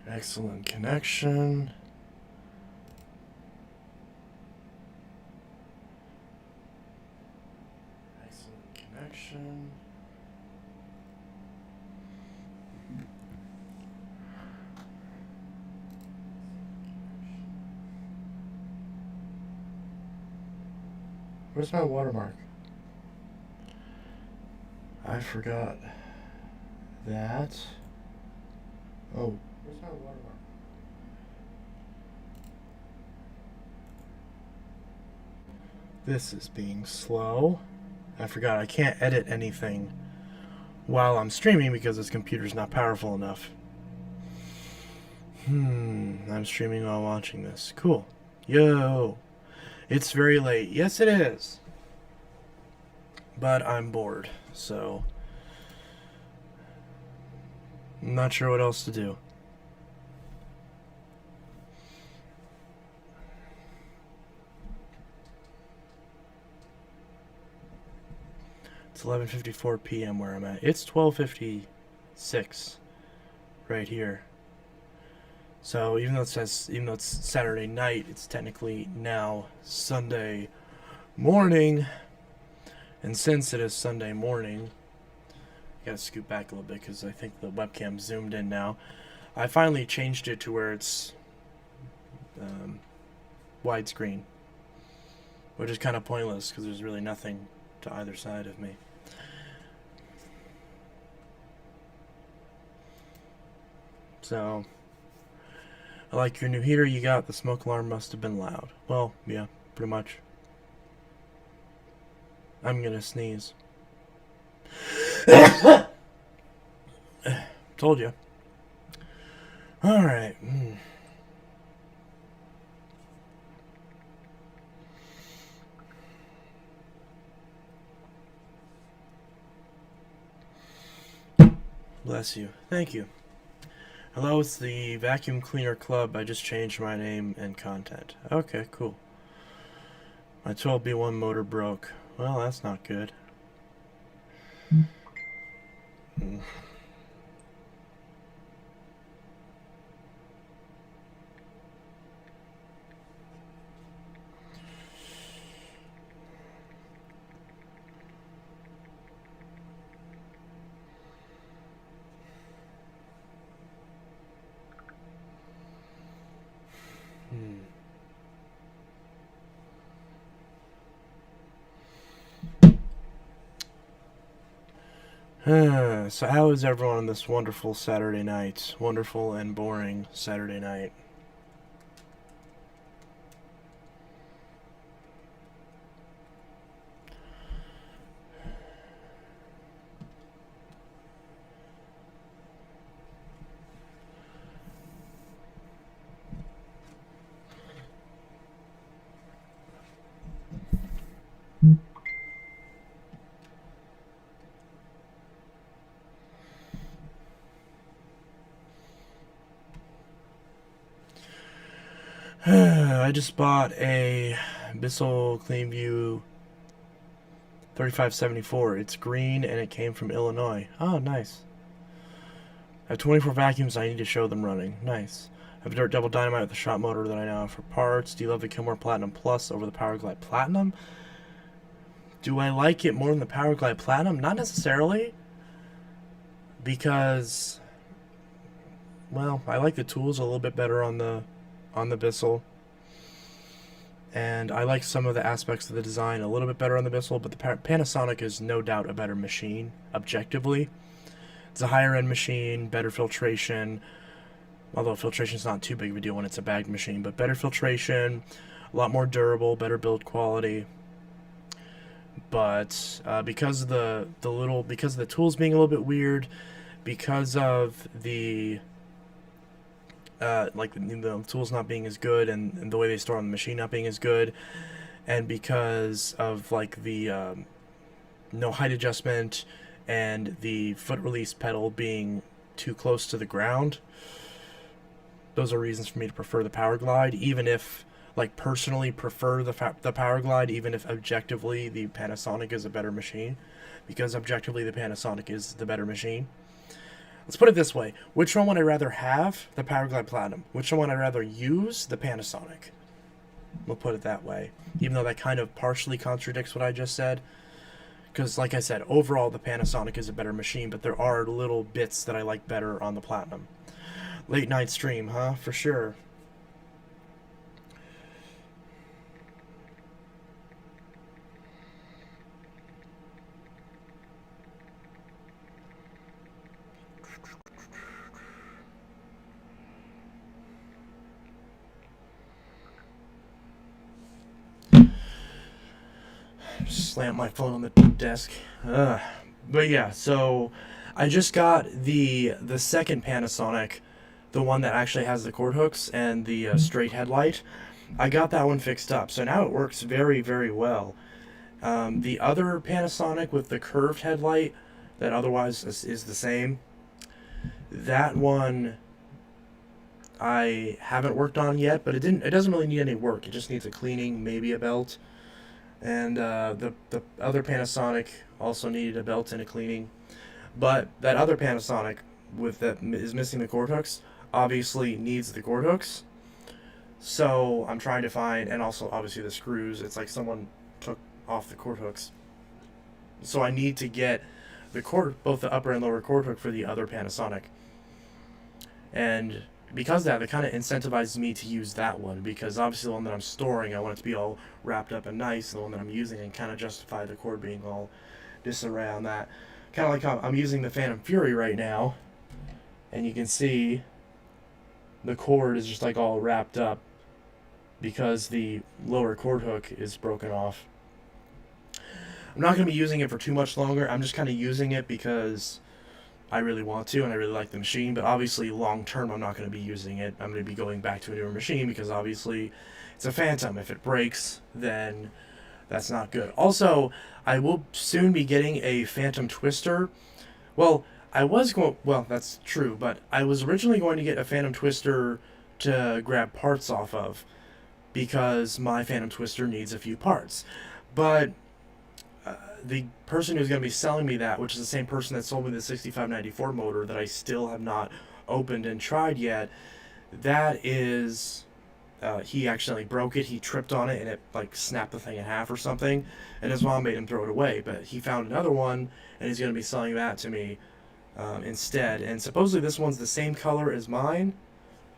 Excellent connection. Excellent connection. Where's my watermark? I forgot that. Oh, where's my watermark? This is being slow. I forgot I can't edit anything while I'm streaming because this computer's not powerful enough. I'm streaming while watching this. Cool. Yo. It's very late. Yes, it is. But I'm bored, so I'm not sure what else to do. It's 11:54 p.m. where I'm at. It's 12:56 right here. So even though it's Saturday night, it's technically now Sunday morning. And since it is Sunday morning, I gotta scoot back a little bit because I think the webcam zoomed in now. I finally changed it to where it's widescreen, which is kind of pointless because there's really nothing to either side of me. So, I like your new heater you got. The smoke alarm must have been loud. Well, yeah, pretty much. I'm gonna sneeze. Told you. Alright. Bless you. Thank you. Hello, it's the Vacuum Cleaner Club. I just changed my name and content. Okay, cool. My 12B1 motor broke. Well, that's not good. So how is everyone on this wonderful Saturday night? Wonderful and boring Saturday night. I just bought a Bissell Cleanview 3574. It's green and it came from Illinois. Oh, nice. I have 24 vacuums. I need to show them running. Nice. I have a Dirt Double Dynamite with a shot motor that I now have for parts. Do you love the Kilmore Platinum Plus over the Powerglide Platinum? Do I like it more than the Powerglide Platinum? Not necessarily. Because, well, I like the tools a little bit better on the Bissell. And I like some of the aspects of the design a little bit better on the Bissell, but the Panasonic is no doubt a better machine, objectively. It's a higher end machine, better filtration, although filtration is not too big of a deal when it's a bagged machine, but better filtration, a lot more durable, better build quality. But because of the tools being a little bit weird, because of the the tools not being as good and the way they store on the machine not being as good, and because of like the no height adjustment and the foot release pedal being too close to the ground, those are reasons for me to prefer the Powerglide, even if like personally prefer the Powerglide, even if objectively the Panasonic is a better machine, because objectively the Panasonic is the better machine. let's put it this way. Which one would I rather have? The Powerglide Platinum. Which one would I rather use? The Panasonic. We'll put it that way. Even though that kind of partially contradicts what I just said. Because, like I said, overall the Panasonic is a better machine, but there are little bits that I like better on the Platinum. Late night stream, huh? For sure. Slam my phone on the desk. But yeah, so I just got the second Panasonic, the one that actually has the cord hooks and the straight headlight. I got that one fixed up, so now it works very, very well. The other Panasonic with the curved headlight that otherwise is the same, that one I haven't worked on yet, but it doesn't really need any work. It just needs a cleaning, maybe a belt. And the other Panasonic also needed a belt and a cleaning. But that other Panasonic that is missing the cord hooks obviously needs the cord hooks. So I'm trying to find, and also obviously the screws. It's like someone took off the cord hooks. So I need to get both the upper and lower cord hook for the other Panasonic. And because of that kind of incentivizes me to use that one, because obviously the one that I'm storing, I want it to be all wrapped up and nice. The one that I'm using, and kind of justify the cord being all disarray on that. Kind of like how I'm using the Phantom Fury right now, and you can see the cord is just like all wrapped up because the lower cord hook is broken off. I'm not going to be using it for too much longer. I'm just kind of using it because I really want to, and I really like the machine, but obviously long term I'm not going to be using it. I'm going to be going back to a newer machine because obviously it's a Phantom. If it breaks, then that's not good. Also, I will soon be getting a Phantom Twister. Well, that's true, but I was originally going to get a Phantom Twister to grab parts off of because my Phantom Twister needs a few parts. But the person who's going to be selling me that, which is the same person that sold me the 6594 motor that I still have not opened and tried yet, that is, he accidentally broke it. He tripped on it and it like snapped the thing in half or something, and his mom made him throw it away. But he found another one and he's going to be selling that to me instead. And supposedly this one's the same color as mine,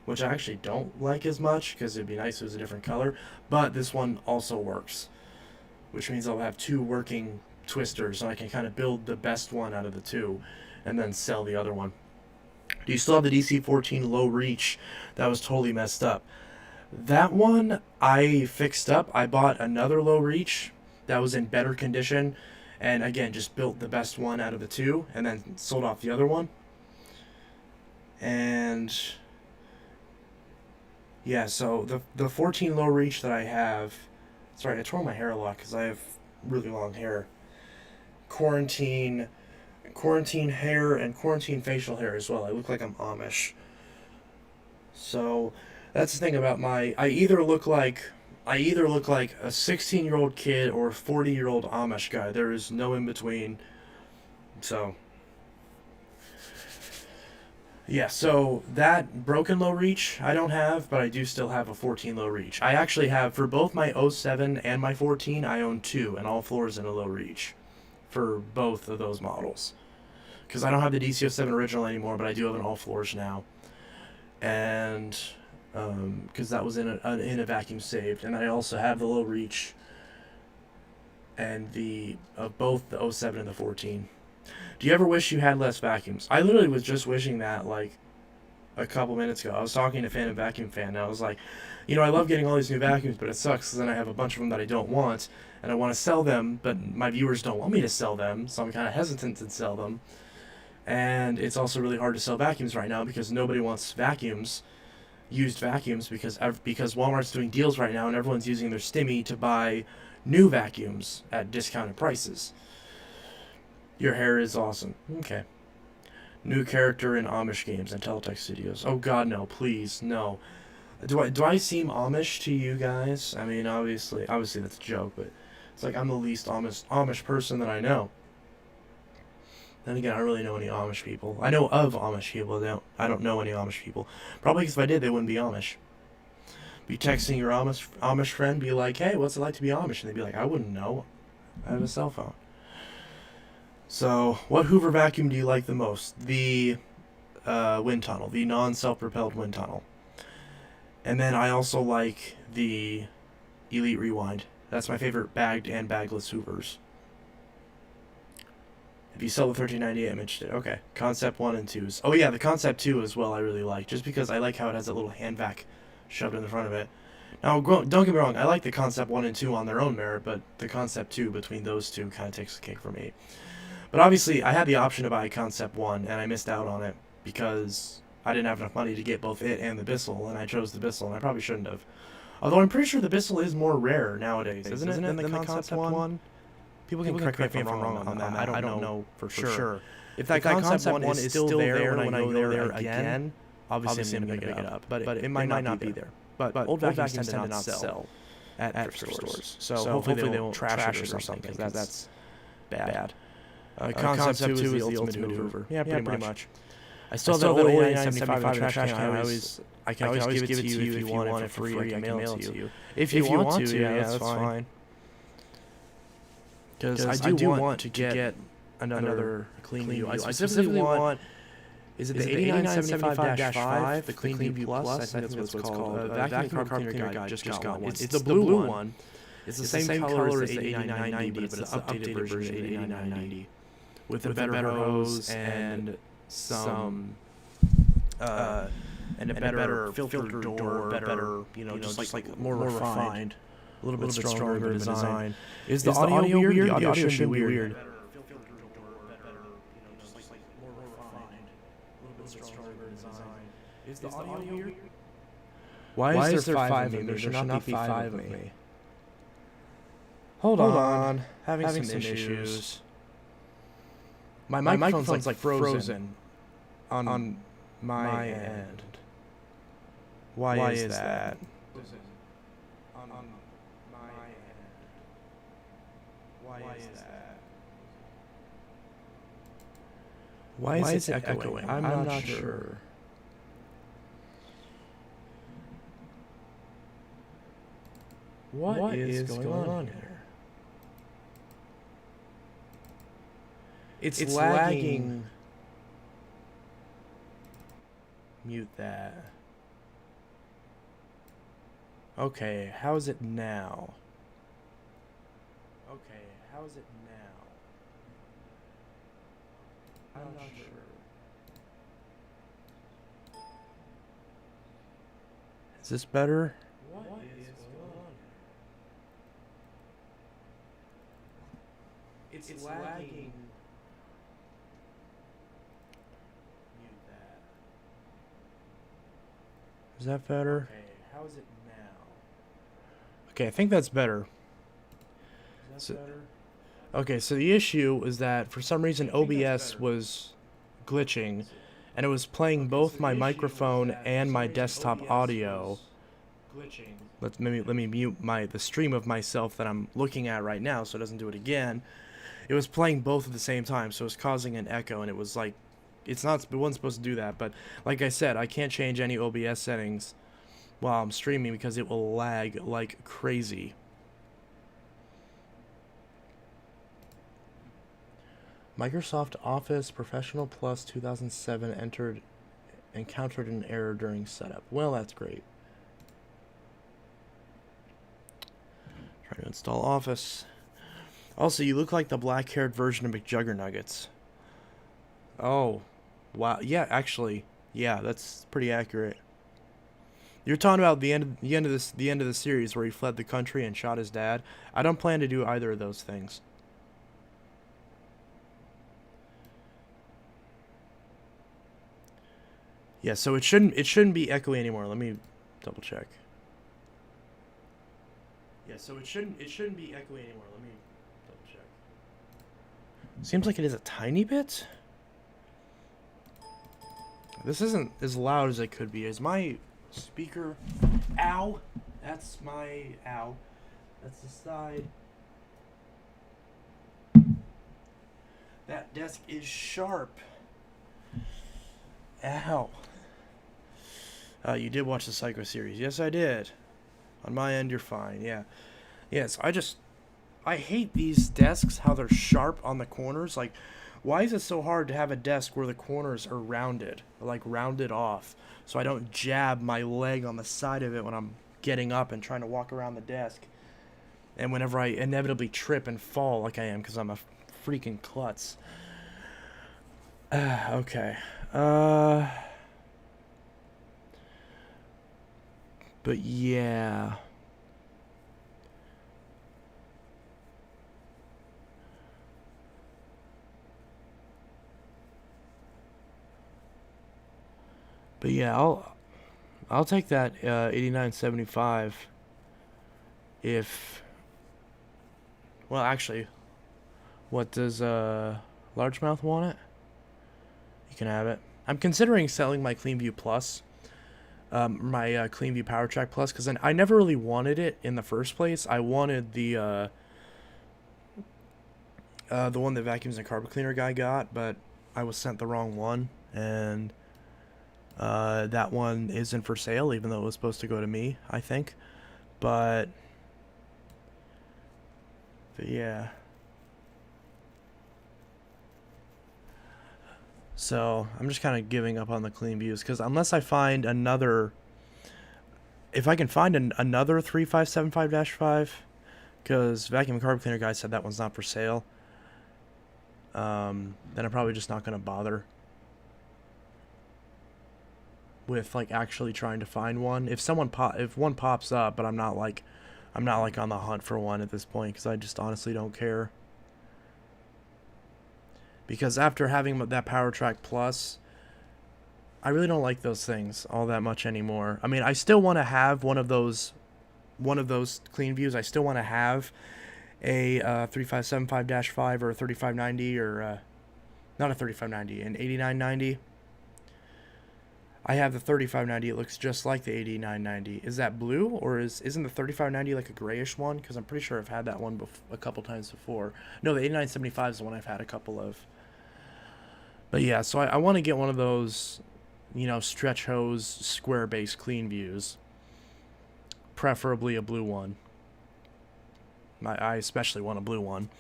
which I actually don't like as much because it'd be nice if it was a different color. But this one also works, which means I'll have two working twisters, and I can kind of build the best one out of the two and then sell the other one. Do you still have the DC-14 low reach? That was totally messed up. That one I fixed up. I bought another low reach that was in better condition, and again just built the best one out of the two and then sold off the other one. And yeah, so the 14 low reach that I have, sorry, I tore my hair a lot because I have really long hair. Quarantine hair and quarantine facial hair as well. I look like I'm Amish. So that's the thing about I either look like a 16-year-old kid or a 40-year-old Amish guy. There is no in between. So yeah, so that broken low reach I don't have, but I do still have a 14 low reach. I actually have, for both my 07 and my 14, I own two, and all floors in a low reach for both of those models. Because I don't have the DC-07 original anymore, but I do have an all floors now. And because that was in a vacuum saved. And I also have the low reach and both the 07 and the 14. Do you ever wish you had less vacuums? I literally was just wishing that like a couple minutes ago. I was talking to Phantom Vacuum Fan, and I was like, I love getting all these new vacuums, but it sucks because then I have a bunch of them that I don't want, and I want to sell them, but my viewers don't want me to sell them, so I'm kind of hesitant to sell them. And it's also really hard to sell vacuums right now because nobody wants used vacuums, because Walmart's doing deals right now, and everyone's using their stimmy to buy new vacuums at discounted prices. Your hair is awesome. Okay. New character in Amish games and Teletech Studios. Oh god, no, please, no. Do I seem Amish to you guys? I mean, obviously that's a joke, but it's like I'm the least Amish person that I know. Then again, I don't really know any Amish people. I know of Amish people. I don't know any Amish people. Probably because if I did, they wouldn't be Amish. Be texting your Amish friend, be like, hey, what's it like to be Amish? And they'd be like, I wouldn't know. I have a cell phone. So, what Hoover vacuum do you like the most? The wind tunnel, the non-self-propelled wind tunnel. And then I also like the Elite Rewind. That's my favorite bagged and bagless Hoovers. If you sell the 1398, I'm interested. Okay. Concept 1 and 2s. Oh yeah, the Concept 2 as well I really like, just because I like how it has that little hand vac shoved in the front of it. Now, don't get me wrong, I like the Concept 1 and 2 on their own merit, but the Concept 2 between those two kind of takes the cake for me. But obviously, I had the option to buy Concept 1, and I missed out on it because I didn't have enough money to get both it and the Bissell, and I chose the Bissell, and I probably shouldn't have. Although I'm pretty sure the Bissell is more rare nowadays, isn't it, than the Concept 1? People can correct me if I'm wrong on that. I don't know for sure. If that Concept 1 is still there when I go there again, obviously I'm going to pick it up. But it might not be there. But old vacuums tend to not sell at thrift stores. So hopefully they won't trash it or something, because that's bad. Concept 2 is the ultimate Hoover. Yeah, pretty much. I still have that old 8975 in the trash can. I can always give it to you if you want it for free. I can mail it to you. If you want to, yeah, that's fine. Because I do want to get another clean view. I specifically want, is it the 8975-5, the Clean View Plus? I think that's what it's called. Vacuum Carbon Cleaner Guide just got one. It's the blue one. It's the same color as the 8990, but it's the updated version of the 8990. With a better hose and some and a better filter door, better, just like more refined, a little bit stronger design. Is the audio weird? The audio should be weird. Is the audio weird? Why is there 5 of me? There should not be 5 of me. Hold on. Having some issues. My microphone's like frozen on my end. Why is that? On my end. Why is that? Why is it echoing? I'm not sure. What is going on here? It's lagging. Mute that. Okay, how is it now? I'm not sure. Is this better? What is going on here? It's lagging. Is that better? Okay, how is it now? Okay, I think that's better. Is that better? Okay, so the issue is that for some reason OBS was glitching, and it was playing both my microphone and my desktop audio. Let me mute the stream of myself that I'm looking at right now so it doesn't do it again. It was playing both at the same time, so it was causing an it was like, it wasn't supposed to do that, but like I said, I can't change any OBS settings while I'm streaming because it will lag like crazy. Microsoft Office Professional Plus 2007 encountered an error during setup. Well, that's great. Trying to install Office. Also, you look like the black-haired version of McJuggernuggets. Oh, wow. Yeah, actually, yeah, that's pretty accurate. You're talking about the end of the series where he fled the country and shot his dad. I don't plan to do either of those things. Yeah, so it shouldn't be echoey anymore. Let me double check. Yeah, so it shouldn't be echoey anymore. Let me double check. Seems like it is a tiny bit. This isn't as loud as it could be. Is my speaker? Ow! That's my ow. That's the side. That desk is sharp. Ow. You did watch the Psycho series. Yes, I did. On my end, you're fine. Yeah. Yes, I hate these desks, how they're sharp on the corners. Like, why is it so hard to have a desk where the corners are rounded? Or like, rounded off. So I don't jab my leg on the side of it when I'm getting up and trying to walk around the desk. And whenever I inevitably trip and fall like I am because I'm a freaking klutz. Okay. But yeah. But yeah, I'll take that 89.75 if, well, actually, what does Largemouth want it? You can have it. I'm considering selling my CleanView Plus, my CleanView PowerTrack Plus, because I never really wanted it in the first place. I wanted the one that Vacuums and Carpet Cleaner guy got, but I was sent the wrong one, and that one isn't for sale, even though it was supposed to go to me, I think. But yeah. So I'm just kind of giving up on the CleanViews, because unless I find another, if I can find another 3575-5, because Vacuum and Carpet Cleaner guy said that one's not for sale, then I'm probably just not going to bother with like actually trying to find one. If one pops up, but I'm not like on the hunt for one at this point, because I just honestly don't care. Because after having that PowerTrack Plus, I really don't like those things all that much anymore. I mean, I still want to have one of those CleanViews. I still want to have a 3575-5 or a 3590 or not a 3590, an 8990. I have the 3590. It looks just like the 8990. Is that blue, or isn't the 3590 like a grayish one? Because I'm pretty sure I've had that one a couple times before. No, the 8975 is the one I've had a couple of. But yeah, so I want to get one of those, stretch hose square base CleanViews. Preferably a blue one. I especially want a blue one,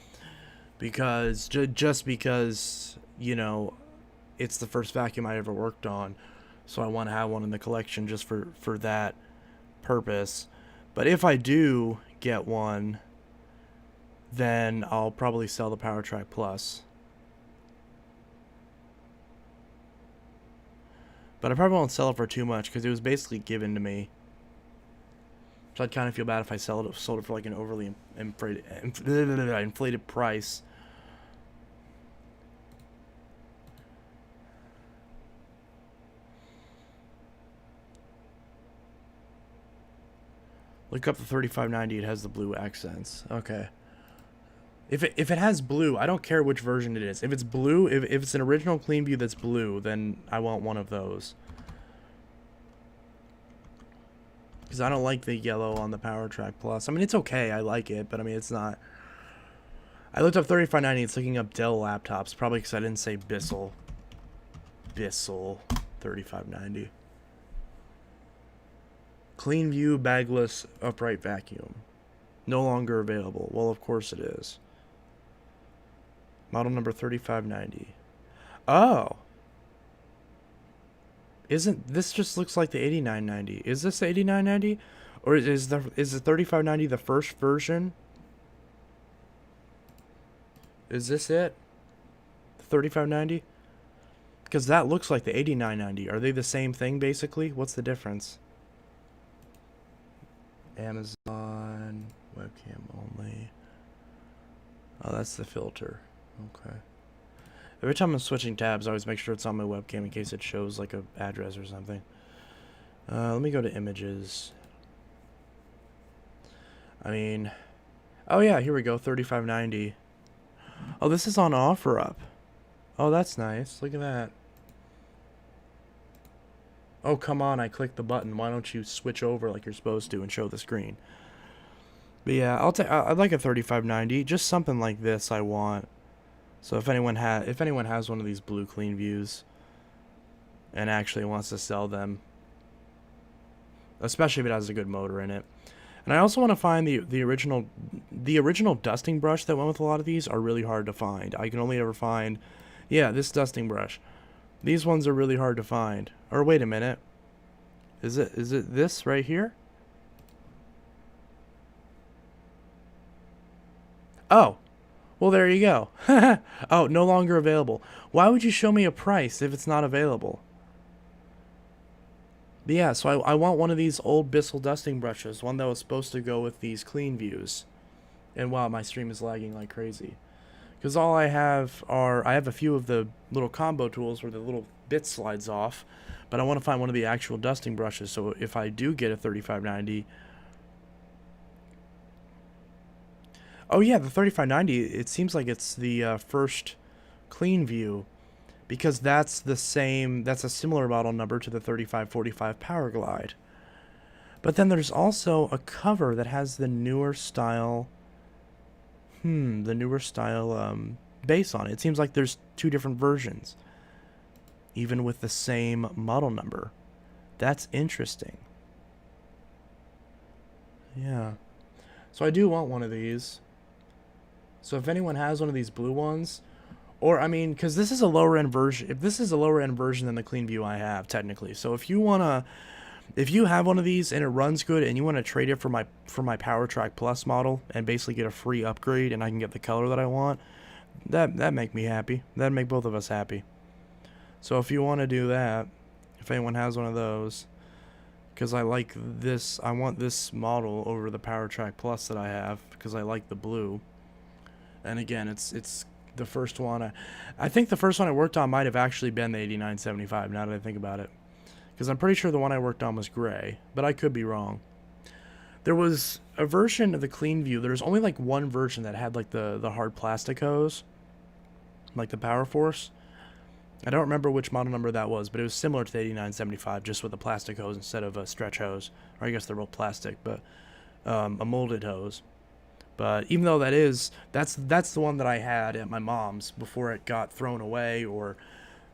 because just because it's the first vacuum I ever worked on. So I want to have one in the collection just for that purpose. But if I do get one, then I'll probably sell the PowerTrack Plus. But I probably won't sell it for too much, because it was basically given to me. So I'd kind of feel bad if I sold it for like an overly inflated price. Look up the 3590. It has the blue accents. Okay. If it has blue, I don't care which version it is. If it's blue, if it's an original CleanView that's blue, then I want one of those. Because I don't like the yellow on the PowerTrack Plus. I mean, it's okay. I like it, but I mean, it's not. I looked up 3590. It's looking up Dell laptops. Probably because I didn't say Bissell. Bissell 3590. CleanView bagless upright vacuum. No longer available. Well, of course it is. Model number 3590. Oh. Isn't this just looks like the 8990? Is this the 8990? Or is the 3590 the first version? Is this it? 3590? Because that looks like the 8990. Are they the same thing basically? What's the difference? Amazon webcam only. Oh, that's the filter. Okay. Every time I'm switching tabs, I always make sure it's on my webcam in case it shows like a address or something. Let me go to images. I mean, oh yeah, here we go, 3590. Oh, this is on OfferUp. Oh, that's nice. Look at that. Oh, come on, I clicked the button. Why don't you switch over like you're supposed to and show the screen? But yeah, I'd like a 3590. Just something like this I want. So if anyone has one of these blue clean views and actually wants to sell them, especially if it has a good motor in it. And I also want to find the original dusting brush that went with a lot of these are really hard to find. I can only ever find, yeah, this dusting brush. These ones are really hard to find. Or wait a minute. Is it this right here? Oh. Well, there you go. Oh, no longer available. Why would you show me a price if it's not available? But yeah, so I want one of these old Bissell dusting brushes, one that was supposed to go with these clean views. And wow, my stream is lagging like crazy. Because all I have a few of the little combo tools where the little bit slides off, but I want to find one of the actual dusting brushes, so if I do get a 3590... Oh yeah, the 3590, it seems like it's the first clean view, because that's a similar model number to the 3545 Powerglide. But then there's also a cover that has the newer style base on it. It seems like there's two different versions, even with the same model number. That's interesting. Yeah. So I do want one of these. So if anyone has one of these blue ones, or I mean, because this is a lower end version. If this is a lower end version than the clean view I have, technically. So if you have one of these and it runs good, and you want to trade it for my PowerTrack Plus model and basically get a free upgrade, and I can get the color that I want, that make me happy. That'd make both of us happy. So if you want to do that, if anyone has one of those, because I like this, I want this model over the PowerTrack Plus that I have because I like the blue. And again, it's the first one. I think the first one I worked on might have actually been the 8975, now that I think about it. Because I'm pretty sure the one I worked on was gray, but I could be wrong. There was a version of the clean view. There was only like one version that had like the hard plastic hose, like the Power Force. I don't remember which model number that was, but it was similar to the 8975, just with a plastic hose instead of a stretch hose. Or I guess they're both plastic, but a molded hose. But even though that's the one that I had at my mom's before it got thrown away, or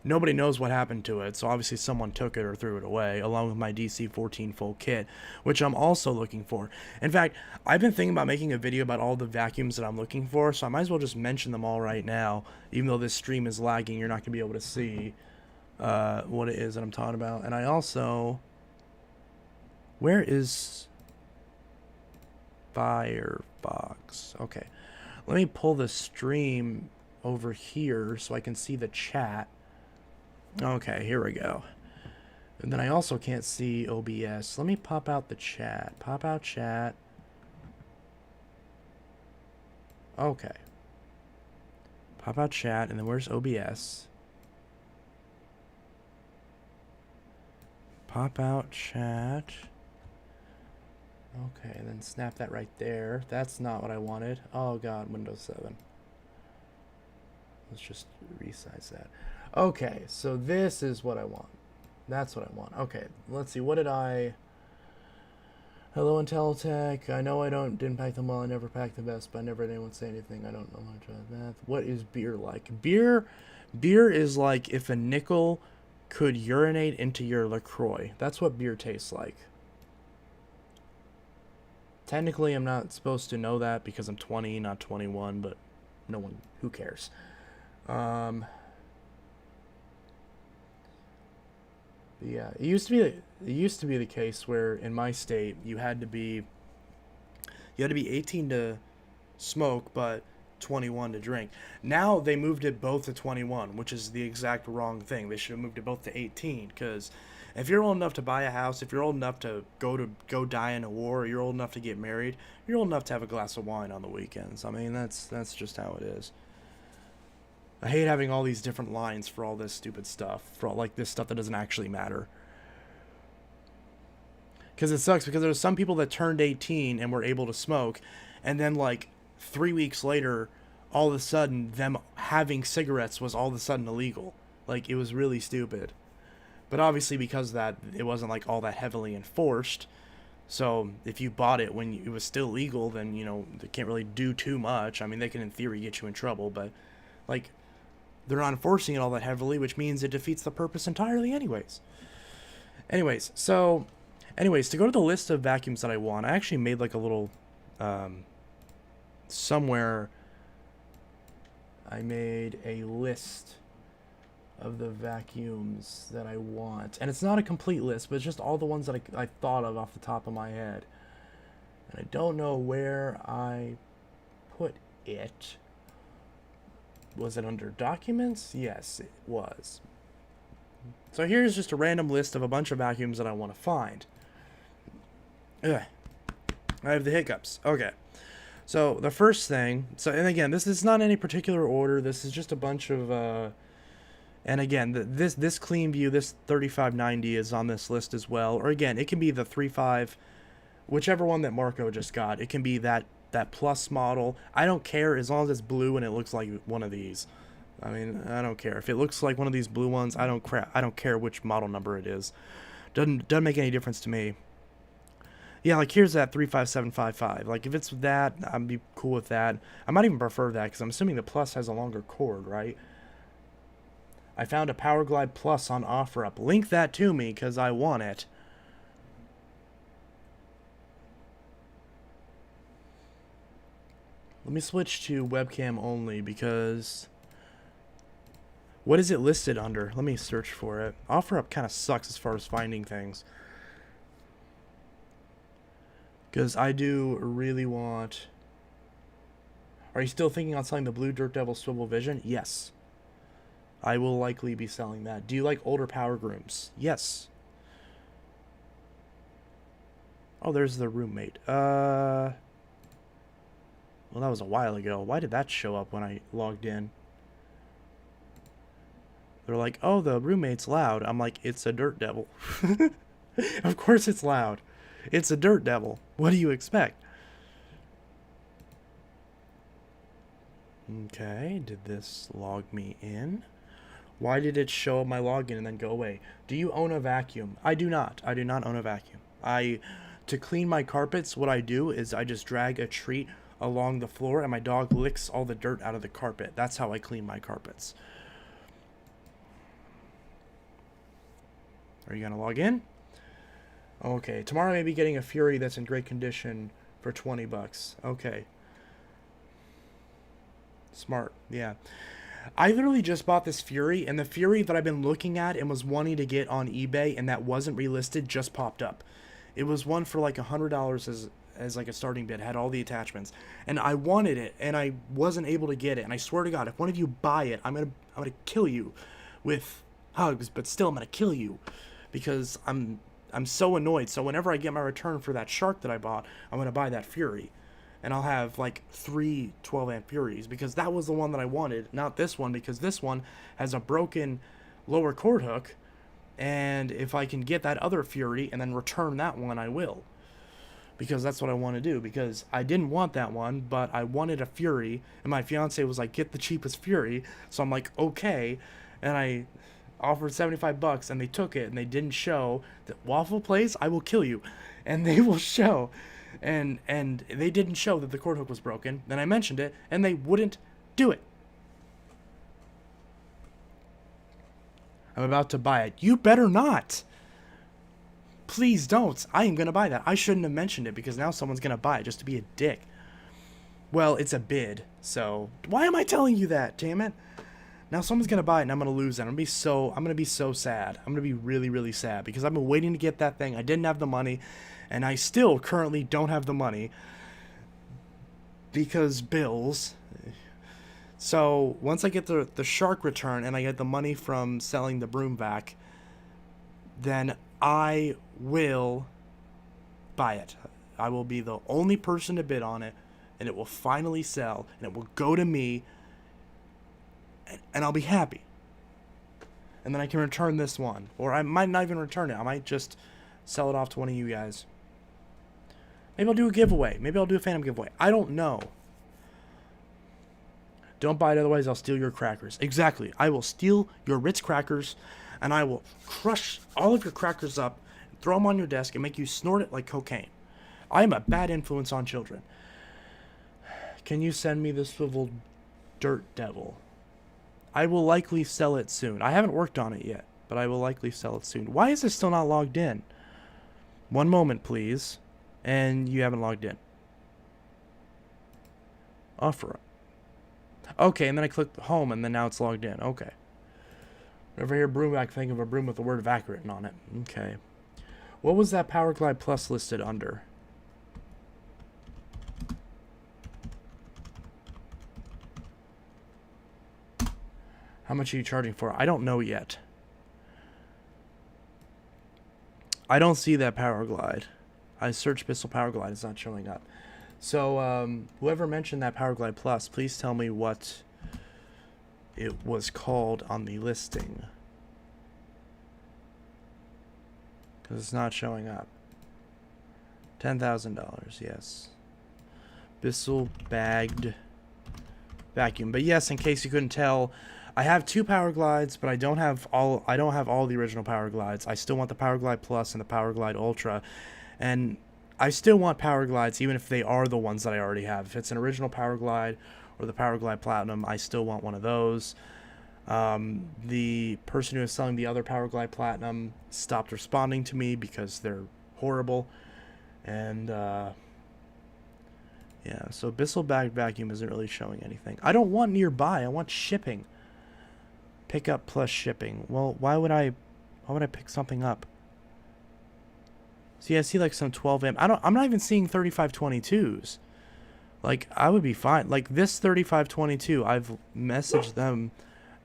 nobody knows what happened to it. So obviously someone took it or threw it away, along with my DC-14 full kit, which I'm also looking for. In fact, I've been thinking about making a video about all the vacuums that I'm looking for, so I might as well just mention them all right now. Even though this stream is lagging, you're not going to be able to see what it is that I'm talking about. And I also... Where is... Firefox? Okay. Let me pull the stream over here so I can see the chat. Okay, here we go. And then I also can't see OBS. Let me pop out the chat. Pop out chat. Okay. Pop out chat, and then where's OBS? Pop out chat. Okay, and then snap that right there. That's not what I wanted. Oh god, Windows 7. Let's just resize that. Okay, so this is what I want. That's what I want. Okay, let's see. What did I... Hello, Intelitech. I know I didn't pack them well. I never packed the best, but I never had anyone say anything. I don't know much about that. What is beer like? Beer is like if a nickel could urinate into your LaCroix. That's what beer tastes like. Technically, I'm not supposed to know that because I'm 20, not 21, but no one, who cares? Yeah, it used to be the case where in my state you had to be 18 to smoke, but 21 to drink. Now they moved it both to 21, which is the exact wrong thing. They should have moved it both to 18, because if you're old enough to buy a house, if you're old enough to go die in a war, or you're old enough to get married, you're old enough to have a glass of wine on the weekends. I mean, that's just how it is. I hate having all these different lines for all this stupid stuff, for all like this stuff that doesn't actually matter. Because it sucks, because there's some people that turned 18 and were able to smoke, and then like 3 weeks later, all of a sudden them having cigarettes was all of a sudden illegal. Like, it was really stupid. But obviously because of that, it wasn't like all that heavily enforced. So if you bought it when it was still legal, then, you know, they can't really do too much. I mean, they can in theory get you in trouble, but like they're not enforcing it all that heavily, which means it defeats the purpose entirely anyways. Anyways, to go to the list of vacuums that I want, I actually made like a little, somewhere, I made a list of the vacuums that I want. And it's not a complete list, but it's just all the ones that I thought of off the top of my head. And I don't know where I put it. Was it under documents? Yes, it was. So here's just a random list of a bunch of vacuums that I want to find. Ugh. I have the hiccups. Okay. So the first thing, and again, this is not any particular order. This is just a bunch of, and again, this clean view, this 3590 is on this list as well. Or again, it can be the 35, whichever one that Marco just got. It can be that plus model. I don't care as long as it's blue and it looks like one of these. I mean, I don't care if it looks like one of these blue ones. I don't care which model number it is. Doesn't make any difference to me. Yeah, like here's that 35755. Like if it's that, I'd be cool with that. I might even prefer that because I'm assuming the plus has a longer cord, right? I found a Power Glide Plus on OfferUp. Link that to me because I want it. Let me switch to webcam only because... What is it listed under? Let me search for it. OfferUp kind of sucks as far as finding things. Because I do really want... Are you still thinking on selling the blue Dirt Devil Swivel Vision? Yes. I will likely be selling that. Do you like older power grooms? Yes. Oh, there's the roommate. Well, that was a while ago. Why did that show up when I logged in? They're like, oh, the roommate's loud. I'm like, it's a Dirt Devil. Of course it's loud. It's a Dirt Devil. What do you expect? Okay, did this log me in? Why did it show my login and then go away? Do you own a vacuum? I do not. I do not own a vacuum. To clean my carpets, what I do is I just drag a treat along the floor and my dog licks all the dirt out of the carpet. That's how I clean my carpets. Are you gonna log in? Okay, tomorrow I may be getting a Fury that's in great condition for 20 bucks. Okay. Smart, yeah. I literally just bought this Fury, and the Fury that I've been looking at and was wanting to get on eBay and that wasn't relisted just popped up. It was one for like $100 as like a starting bid, had all the attachments. And I wanted it, and I wasn't able to get it. And I swear to God, if one of you buy it, I'm gonna kill you with hugs, but still I'm gonna kill you. Because I'm so annoyed. So whenever I get my return for that shark that I bought, I'm going to buy that Fury. And I'll have like 3 12-amp Furies. Because that was the one that I wanted. Not this one. Because this one has a broken lower cord hook. And if I can get that other Fury and then return that one, I will. Because that's what I want to do. Because I didn't want that one, but I wanted a Fury. And my fiance was like, get the cheapest Fury. So I'm like, okay. And I... offered 75 bucks and they took it and they didn't show that Waffle Place, I will kill you. And they will show. And they didn't show that the cord hook was broken. Then I mentioned it and they wouldn't do it. I'm about to buy it. You better not. Please don't. I am going to buy that. I shouldn't have mentioned it because now someone's going to buy it just to be a dick. Well, it's a bid. So why am I telling you that? Damn it. Now someone's gonna buy it and I'm gonna lose it. I'm gonna be so sad. I'm gonna be really, really sad because I've been waiting to get that thing. I didn't have the money, and I still currently don't have the money because bills. So once I get the shark return and I get the money from selling the broom vac, then I will buy it. I will be the only person to bid on it, and it will finally sell, and it will go to me. And I'll be happy. And then I can return this one. Or I might not even return it. I might just sell it off to one of you guys. Maybe I'll do a giveaway. Maybe I'll do a Phantom giveaway. I don't know. Don't buy it, otherwise I'll steal your crackers. Exactly. I will steal your Ritz crackers, and I will crush all of your crackers up, throw them on your desk, and make you snort it like cocaine. I am a bad influence on children. Can you send me the Swivel Dirt Devil? I will likely sell it soon. I haven't worked on it yet, but I will likely sell it soon. Why is it still not logged in? One moment, please. And you haven't logged in. Offer. Okay, and then I clicked home, and then now it's logged in. Okay. Whenever I hear broom, I think of a broom with the word vac written on it. Okay. What was that Power Glide Plus listed under? How much are you charging for? I don't know yet. I don't see that Power Glide. I searched Bissell Power Glide. It's not showing up. So, whoever mentioned that Power Glide Plus, please tell me what it was called on the listing. Because it's not showing up. $10,000, yes. Bissell bagged vacuum. But yes, in case you couldn't tell, I have 2 Power Glides, but I don't have all the original Power Glides. I still want the Power Glide Plus and the Power Glide Ultra. And I still want Power Glides, even if they are the ones that I already have. If it's an original Power Glide or the Power Glide Platinum, I still want one of those. The person who is selling the other Power Glide Platinum stopped responding to me because they're horrible. And, yeah, so Bissell bagged vacuum isn't really showing anything. I don't want nearby. I want shipping. Pick up plus shipping. Well, why would I pick something up? See, I see like some 12 amp. I'm not even seeing 3522s. Like, I would be fine. Like this 3522, I've messaged them.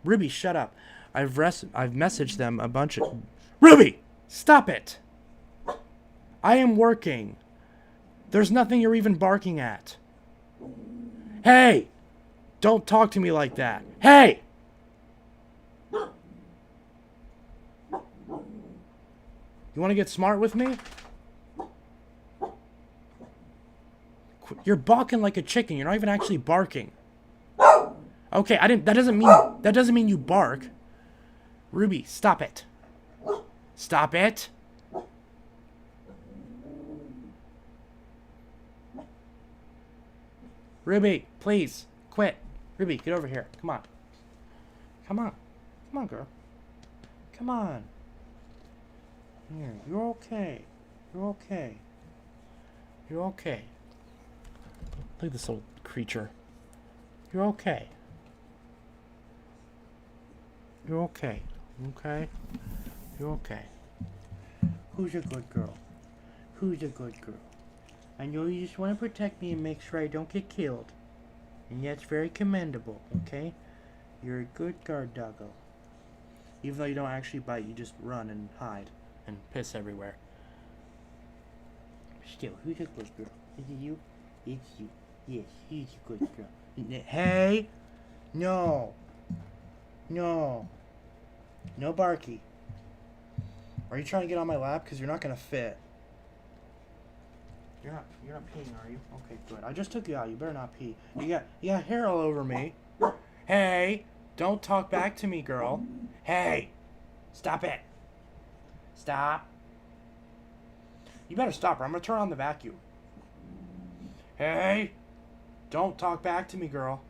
Ruby, shut up. I've messaged them a bunch of. Ruby, stop it. I am working. There's nothing you're even barking at. Hey, don't talk to me like that. Hey. You want to get smart with me? You're barking like a chicken. You're not even actually barking. Okay, that doesn't mean you bark. Ruby, stop it. Stop it. Ruby, please quit. Ruby, get over here. Come on. Come on. Come on, girl. Come on. Here, you're okay. You're okay. You're okay. Look at this little creature. You're okay. You're okay. Okay? You're okay. Who's a good girl? Who's a good girl? I know you just want to protect me and make sure I don't get killed. And that's very commendable, okay? You're a good guard doggo. Even though you don't actually bite, you just run and hide and piss everywhere. Still, who's a good girl? Is it you? It's you. Yes, he's a good girl. Hey! No. No. No barky. Are you trying to get on my lap? Because you're not going to fit. You're not peeing, are you? Okay, good. I just took you out. You better not pee. You got hair all over me. Hey! Don't talk back to me, girl. Hey! Stop it. Stop. You better stop or I'm going to turn on the vacuum. Hey! Don't talk back to me, girl.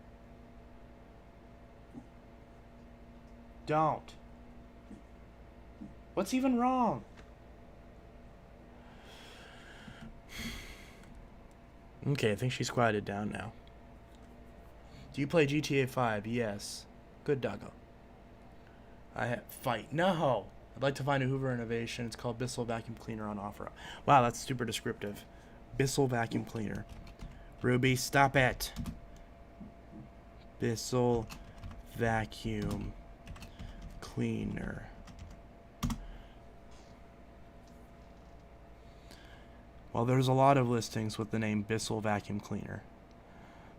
Don't. What's even wrong? Okay, I think she's quieted down now. Do you play GTA 5? Yes. Good doggo. Fight. No! I'd like to find a Hoover innovation. It's called Bissell Vacuum Cleaner on offer. Wow, that's super descriptive. Bissell Vacuum Cleaner. Ruby, stop it. Bissell Vacuum Cleaner. Well, there's a lot of listings with the name Bissell Vacuum Cleaner.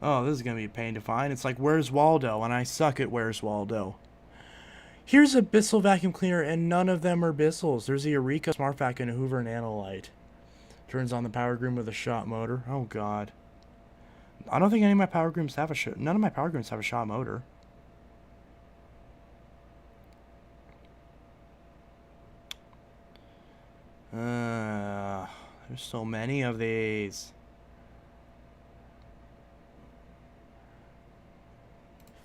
Oh, this is going to be a pain to find. It's like, where's Waldo? And I suck at where's Waldo. Here's a Bissell Vacuum Cleaner, and none of them are Bissells. There's a Eureka, Smart Vac, and a Hoover Nanolite. Turns on the power groom with a shot motor. Oh, God. I don't think any of my power grooms have a shot. None of my power grooms have a shot motor. There's so many of these.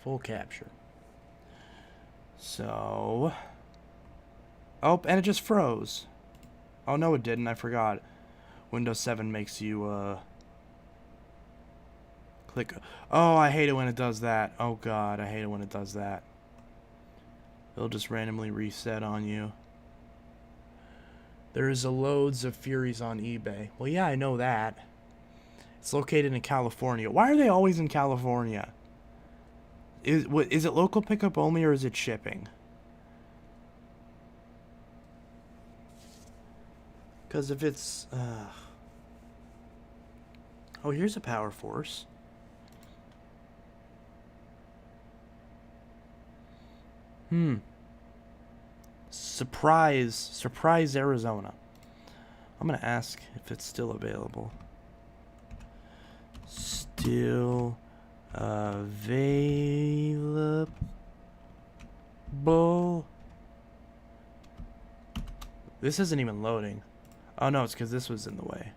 Full capture. So... Oh, and it just froze. Oh, no, it didn't. I forgot. Windows 7 makes you, click... Oh, I hate it when it does that. Oh, God, I hate it when it does that. It'll just randomly reset on you. There's loads of Furies on eBay. Well, yeah, I know that. It's located in California. Why are they always in California? Is it local pickup only, or is it shipping? Because if it's... Oh, here's a Power Force. Surprise, Arizona. I'm going to ask if it's still available. Still available. This isn't even loading. Oh no, it's because this was in the way.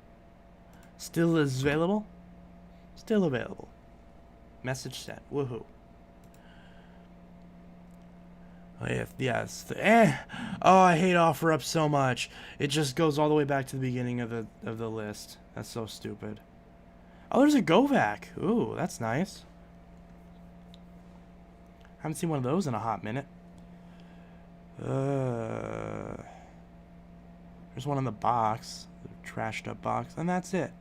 Still is available? Still available. Message sent. Woohoo. Oh, yes. Oh, I hate OfferUp so much. It just goes all the way back to the beginning of the list. That's so stupid. Oh, there's a Govac. Ooh, that's nice. Haven't seen one of those in a hot minute. There's one in the box, the trashed up box, and that's it.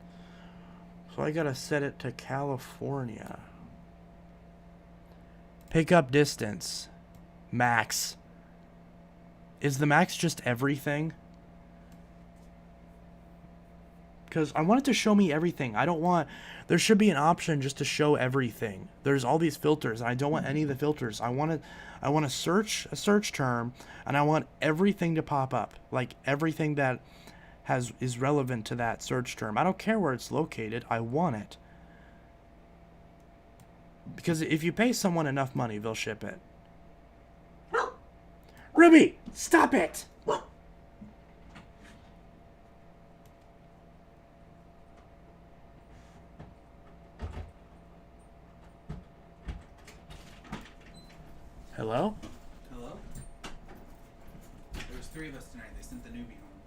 So I gotta set it to California. Pickup distance. Max. Is the max just everything? Because I want it to show me everything. I don't want... There should be an option just to show everything. There's all these filters, and I don't want any of the filters. I want to search a search term, and I want everything to pop up. Like, everything that is relevant to that search term. I don't care where it's located. I want it. Because if you pay someone enough money, they'll ship it. Ruby, stop it! Hello? Hello? There was 3 of us tonight. They sent the newbie home.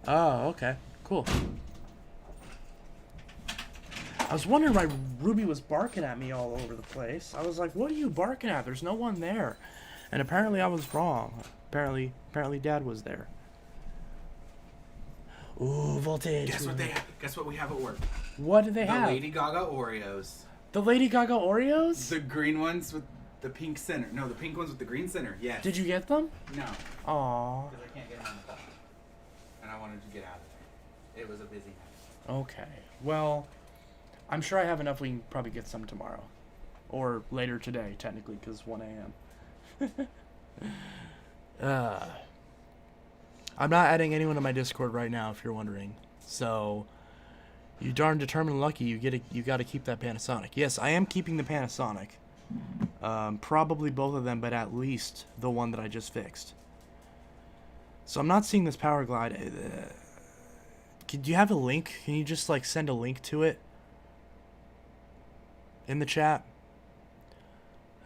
Oh, okay. Cool. I was wondering why Ruby was barking at me all over the place. I was like, what are you barking at? There's no one there. And apparently I was wrong. Apparently Dad was there. Ooh, voltage. Guess what we have at work? What do they have? The Lady Gaga Oreos. The Lady Gaga Oreos? The green ones with the pink center. No, the pink ones with the green center. Yes. Did you get them? No. Aww. Because I can't get them on the phone. And I wanted to get out of there. It was a busy night. Okay. Well, I'm sure I have enough. We can probably get some tomorrow. Or later today, technically, because 1 a.m. I'm not adding anyone to my Discord right now, if you're wondering. So, you darn determined and lucky, you got to keep that Panasonic. Yes, I am keeping the Panasonic. Probably both of them, but at least the one that I just fixed. So I'm not seeing this Power Glide. Do you have a link? Can you just like send a link to it in the chat?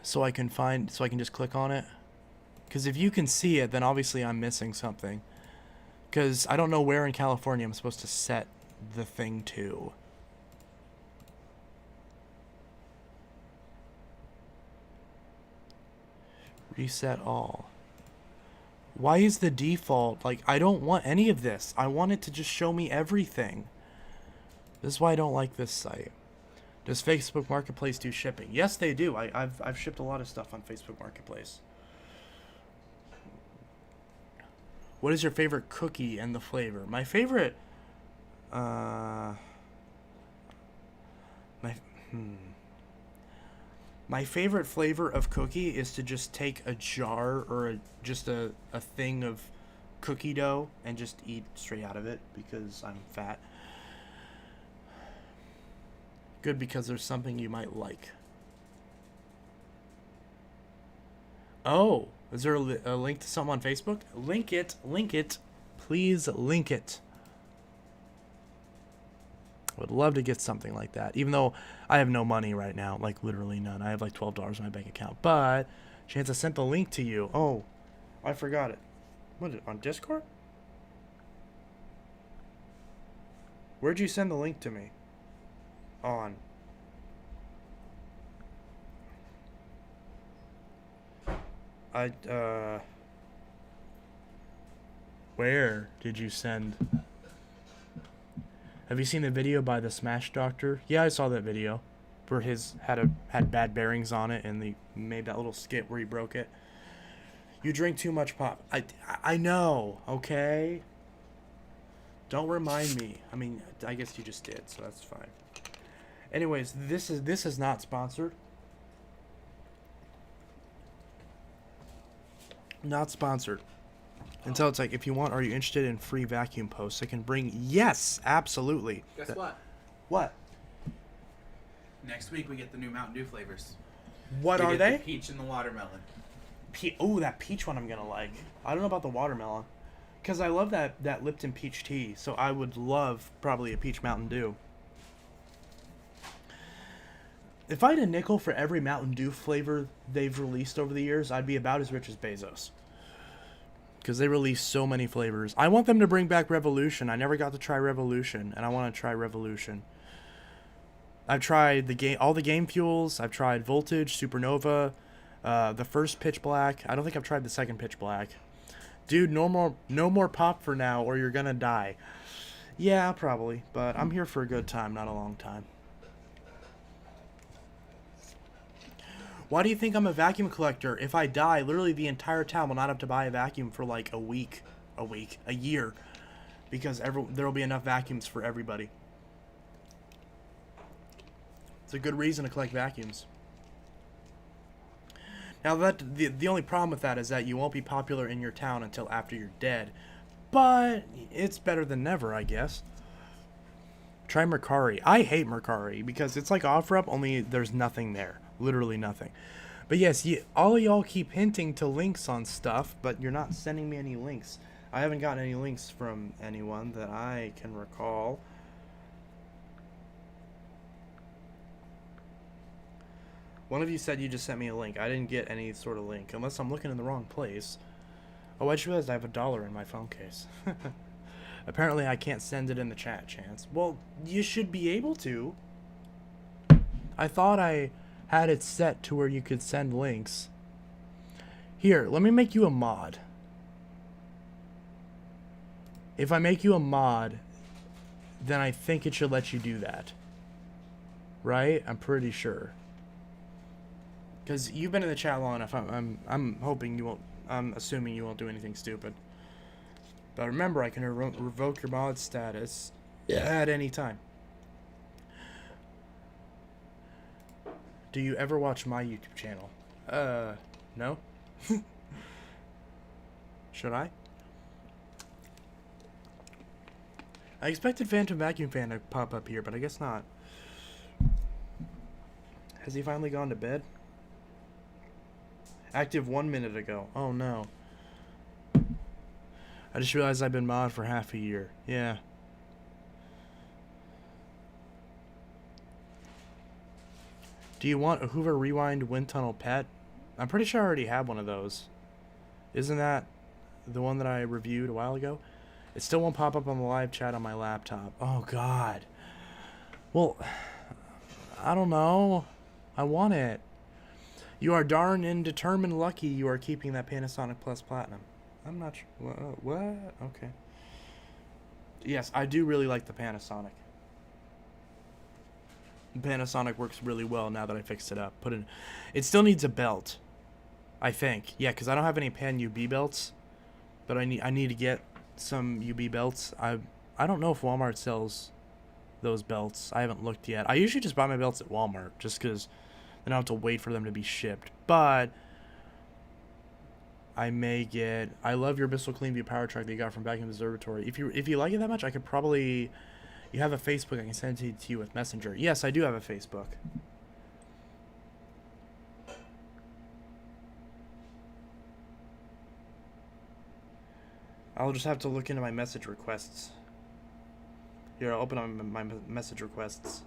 So I can just click on it. Because if you can see it, then obviously I'm missing something. Because I don't know where in California I'm supposed to set the thing to. Reset all. Why is the default? Like, I don't want any of this. I want it to just show me everything. This is why I don't like this site. Does Facebook Marketplace do shipping? Yes, they do. I've shipped a lot of stuff on Facebook Marketplace. What is your favorite cookie and the flavor? My favorite... My favorite flavor of cookie is to just take a jar or just a thing of cookie dough and just eat straight out of it because I'm fat. Good, because there's something you might like. Oh, is there a link to something on Facebook? Link it, please link it. I would love to get something like that, even though I have no money right now, like literally none. I have like $12 in my bank account, but Chance, I sent the link to you. Oh, I forgot it. What, on Discord? Where'd you send the link to me? On. Where did you send? Have you seen the video by the Smash Doctor? Yeah, I saw that video. Where his had bad bearings on it and they made that little skit where he broke it. You drink too much pop. I know, okay? Don't remind me. I mean, I guess you just did, so that's fine. Anyways, this is not sponsored. Not sponsored. And so it's like, if you want, are you interested in free vacuum posts? I can bring. Yes, absolutely. Guess what? What? Next week we get the new Mountain Dew flavors. What are they? The peach and the watermelon. Oh, that peach one I'm gonna like. I don't know about the watermelon, because I love that Lipton peach tea. So I would love probably a peach Mountain Dew. If I had a nickel for every Mountain Dew flavor they've released over the years, I'd be about as rich as Bezos. Because they release so many flavors. I want them to bring back Revolution. I never got to try Revolution, and I want to try Revolution. I've tried all the game fuels. I've tried Voltage, Supernova, the first Pitch Black. I don't think I've tried the second Pitch Black. Dude, no more pop for now, or you're gonna die. Yeah, probably. But I'm here for a good time, not a long time. Why do you think I'm a vacuum collector? If I die, literally the entire town will not have to buy a vacuum for like a year, because there will be enough vacuums for everybody. It's a good reason to collect vacuums. Now the only problem with that is that you won't be popular in your town until after you're dead, but it's better than never, I guess. Try Mercari. I hate Mercari because it's like OfferUp, only there's nothing there. Literally nothing. But yes, all of y'all keep hinting to links on stuff, but you're not sending me any links. I haven't gotten any links from anyone that I can recall. One of you said you just sent me a link. I didn't get any sort of link, unless I'm looking in the wrong place. Oh, I just realized I have $1 in my phone case. Apparently I can't send it in the chat, Chance. Well, you should be able to. I thought I had it set to where you could send links. Here, let me make you a mod. If I make you a mod, then I think it should let you do that. Right? I'm pretty sure. Because you've been in the chat long enough. I'm hoping you won't. I'm assuming you won't do anything stupid. But remember, I can revoke your mod status at any time. Do you ever watch my YouTube channel? No. Should I? I expected Phantom Vacuum Fan to pop up here, but I guess not. Has he finally gone to bed? Active 1 minute ago. Oh no. I just realized I've been mod for half a year. Yeah. Do you want a Hoover Rewind Wind Tunnel Pet? I'm pretty sure I already have one of those. Isn't that the one that I reviewed a while ago? It still won't pop up on the live chat on my laptop. Oh god. Well, I don't know. I want it. You are darn indetermined lucky you are keeping that Panasonic Plus Platinum. I'm not sure. What? Okay. Yes, I do really like the Panasonic. The Panasonic works really well now that I fixed it up. It still needs a belt, I think. Yeah, because I don't have any Pan UB belts, but I need to get some UB belts. I don't know if Walmart sells those belts. I haven't looked yet. I usually just buy my belts at Walmart just because I don't have to wait for them to be shipped. But I may get. I love your Bissell Cleanview power truck that you got from back in the observatory. If you like it that much, I could probably. You have a Facebook. I can send it to you with Messenger. Yes, I do have a Facebook. I'll just have to look into my message requests. Here, I'll open up my message requests.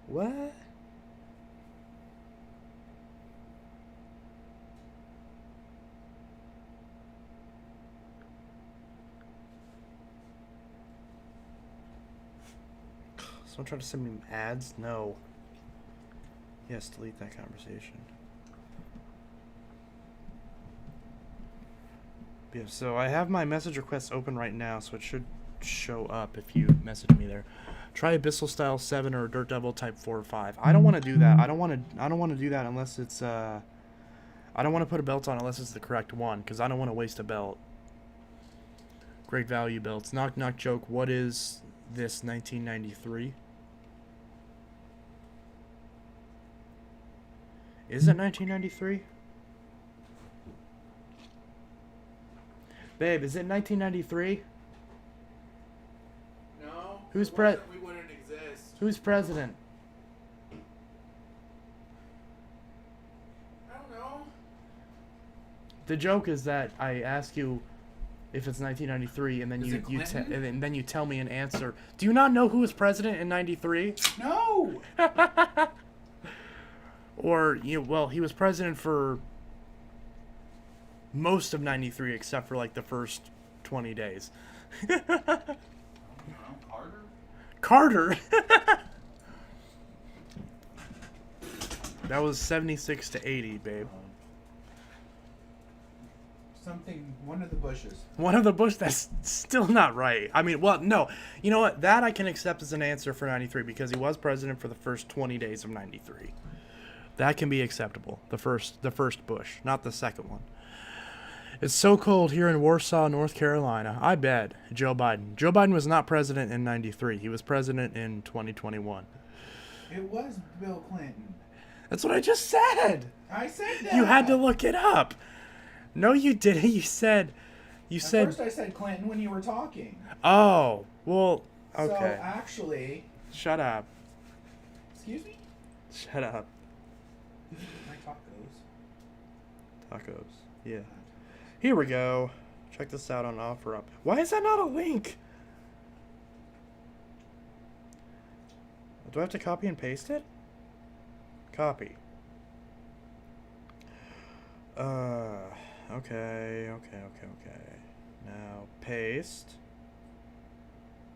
What? Someone trying to send me ads? No. Yes, delete that conversation. Yeah, so I have my message requests open right now, so it should show up if you message me there. Try Abyssal Style 7 or Dirt Devil Type 4 or 5. I don't want to do that. I don't want to do that unless it's I don't want to put a belt on unless it's the correct one, because I don't want to waste a belt. Great value belts. Knock knock joke. What is this 1993? Is it 1993? Babe, is it 1993? No. Who's We wouldn't exist. Who's president? I don't know. The joke is that I ask you if it's 1993, and then Is it Clinton? and then you tell me an answer. Do you not know who was president in '93? No. Or well, he was president for most of '93, except for like the first 20 days. I don't know. Carter. Carter. That was 76 to 80, babe. One of the Bushes. One of the Bush, that's still not right. I mean, well, no. You know what? That I can accept as an answer for 93 because he was president for the first 20 days of 93. That can be acceptable. The first Bush, not the second one. It's so cold here in Warsaw, North Carolina. I bet. Joe Biden. Joe Biden was not president in 93. He was president in 2021. It was Bill Clinton. That's what I just said. I said that. You had to look it up. No, you didn't. You said. At first I said Clinton when you were talking. Oh, well, okay. So actually. Shut up. Excuse me? Shut up. My Tacos. Yeah. Here we go. Check this out on OfferUp. Why is that not a link? Do I have to copy and paste it? Copy. Okay. Now paste.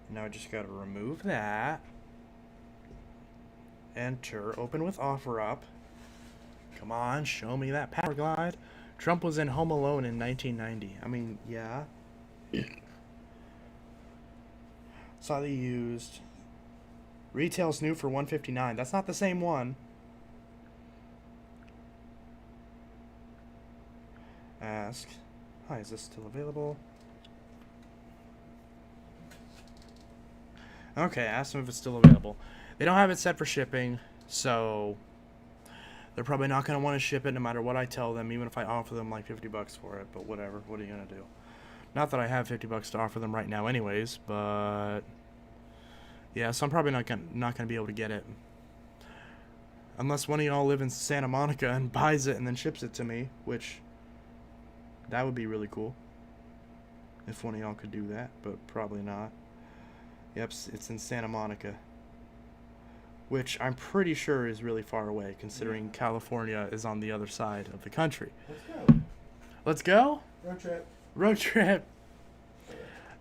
Now I just gotta remove that. Enter. Open with OfferUp. Come on, show me that power glide. Trump was in Home Alone in 1990. I mean, yeah. Saw they used. Retail's new for $159. That's not the same one. Ask. Hi, is this still available? Okay, ask them if it's still available. They don't have it set for shipping, so they're probably not going to want to ship it no matter what I tell them, even if I offer them like $50 for it, but whatever. What are you going to do? Not that I have $50 to offer them right now anyways, but yeah, so I'm probably not gonna be able to get it. Unless one of y'all live in Santa Monica and buys it and then ships it to me, which that would be really cool. If one of y'all could do that, but probably not. Yep, it's in Santa Monica. Which I'm pretty sure is really far away, considering California is on the other side of the country. Let's go. Let's go? Road trip.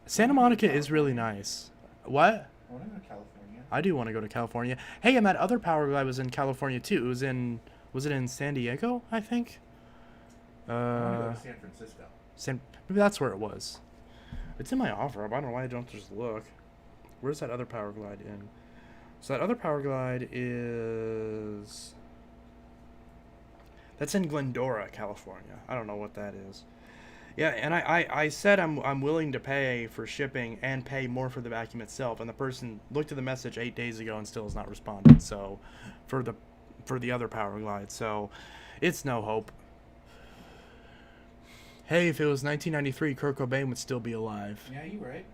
Santa Monica is really nice. What? I want to go to California. I do want to go to California. Hey, and that other power glide was in California too. Was it in San Diego, I think? I want to go to San Francisco. Maybe that's where it was. It's in my offer. I don't know why I don't just look. Where's that other power glide in? So that other power glide is... That's in Glendora, California. I don't know what that is. Yeah, and I said I'm willing to pay for shipping and pay more for the vacuum itself, and the person looked at the message 8 days ago and still has not responded. So, for the other power glide, so it's no hope. Hey, if it was 1993, Kurt Cobain would still be alive. Yeah, you're right.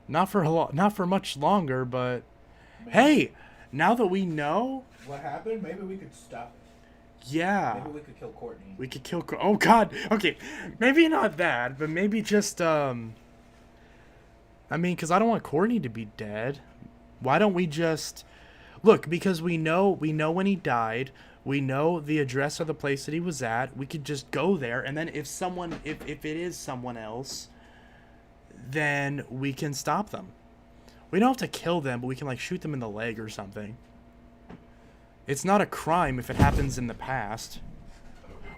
Not for much longer, but hey, now that we know what happened, maybe we could stop it. Yeah. Maybe we could kill Courtney. We could kill. Oh God. Okay, maybe not that, but maybe just I mean, because I don't want Courtney to be dead. Why don't we just look? Because we know when he died. We know the address of the place that he was at. We could just go there, and then if it is someone else, then we can stop them. We don't have to kill them, but we can, like, shoot them in the leg or something. It's not a crime if it happens in the past.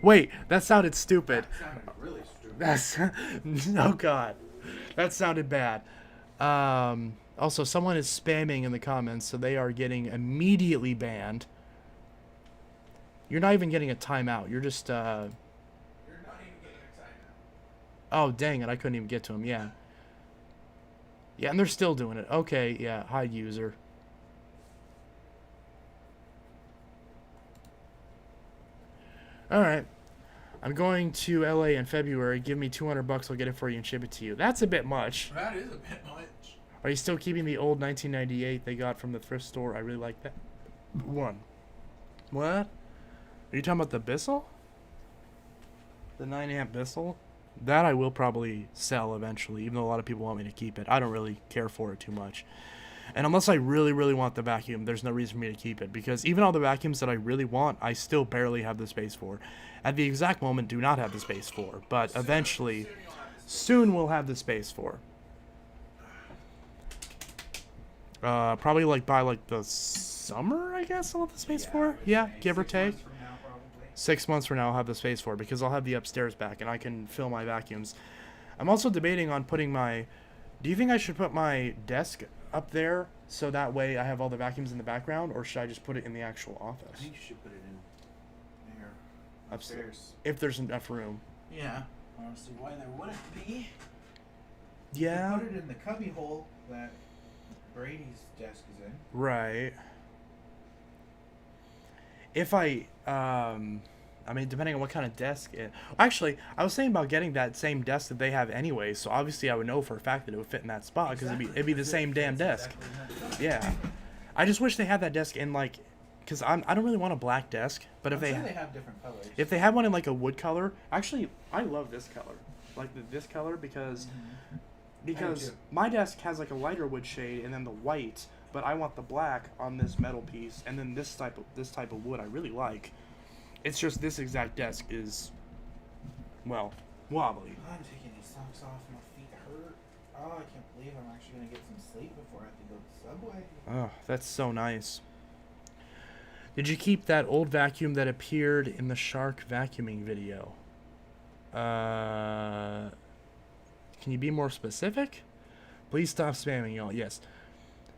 Wait, that sounded stupid. That sounded really stupid. That's... Oh, God. That sounded bad. Also, someone is spamming in the comments, so they are getting immediately banned. You're not even getting a timeout. You're just, You're not even getting excited. Oh, dang it. I couldn't even get to him. Yeah. Yeah, and they're still doing it. Okay, yeah. Hi, user. Alright. I'm going to LA in February. Give me $200. I'll get it for you and ship it to you. That's a bit much. That is a bit much. Are you still keeping the old 1998 they got from the thrift store? I really like that one. What? Are you talking about the Bissell? The 9-amp Bissell? That I will probably sell eventually, even though a lot of people want me to keep it. I don't really care for it too much. And unless I really, really want the vacuum, there's no reason for me to keep it. Because even all the vacuums that I really want, I still barely have the space for. At the exact moment, do not have the space for. But eventually, soon we'll have the space for. Probably like by like the summer, I guess I'll have the space for. Yeah, give or take. 6 months from now I'll have the space for, because I'll have the upstairs back and I can fill my vacuums. I'm also debating on putting my... Do you think I should put my desk up there so that way I have all the vacuums in the background, or should I just put it in the actual I office? think you should put it in there. Upstairs. If there's enough room. Yeah. I don't see why there wouldn't be. Yeah. You put it in the cubby hole that Brady's desk is in. Right. If I mean, depending on what kind of desk it... Actually, I was thinking about getting that same desk that they have anyway, so obviously I would know for a fact that it would fit in that spot, because it'd be the same damn desk. Yeah. I just wish they had that desk in, like... Because I don't really want a black desk, but if I'm sure they have different colors. if they had one in, like, a wood color... Actually, I love this color. Like, this color, because... Because my desk has, like, a lighter wood shade and then the white, but I want the black on this metal piece, and then this type of wood I really like. It's just this exact desk is, well, wobbly. I'm taking these socks off. My feet hurt. Oh, I can't believe I'm actually going to get some sleep before I have to go to the subway. Oh, that's so nice. Did you keep that old vacuum that appeared in the shark vacuuming video? Can you be more specific? Please stop spamming, y'all. Yes.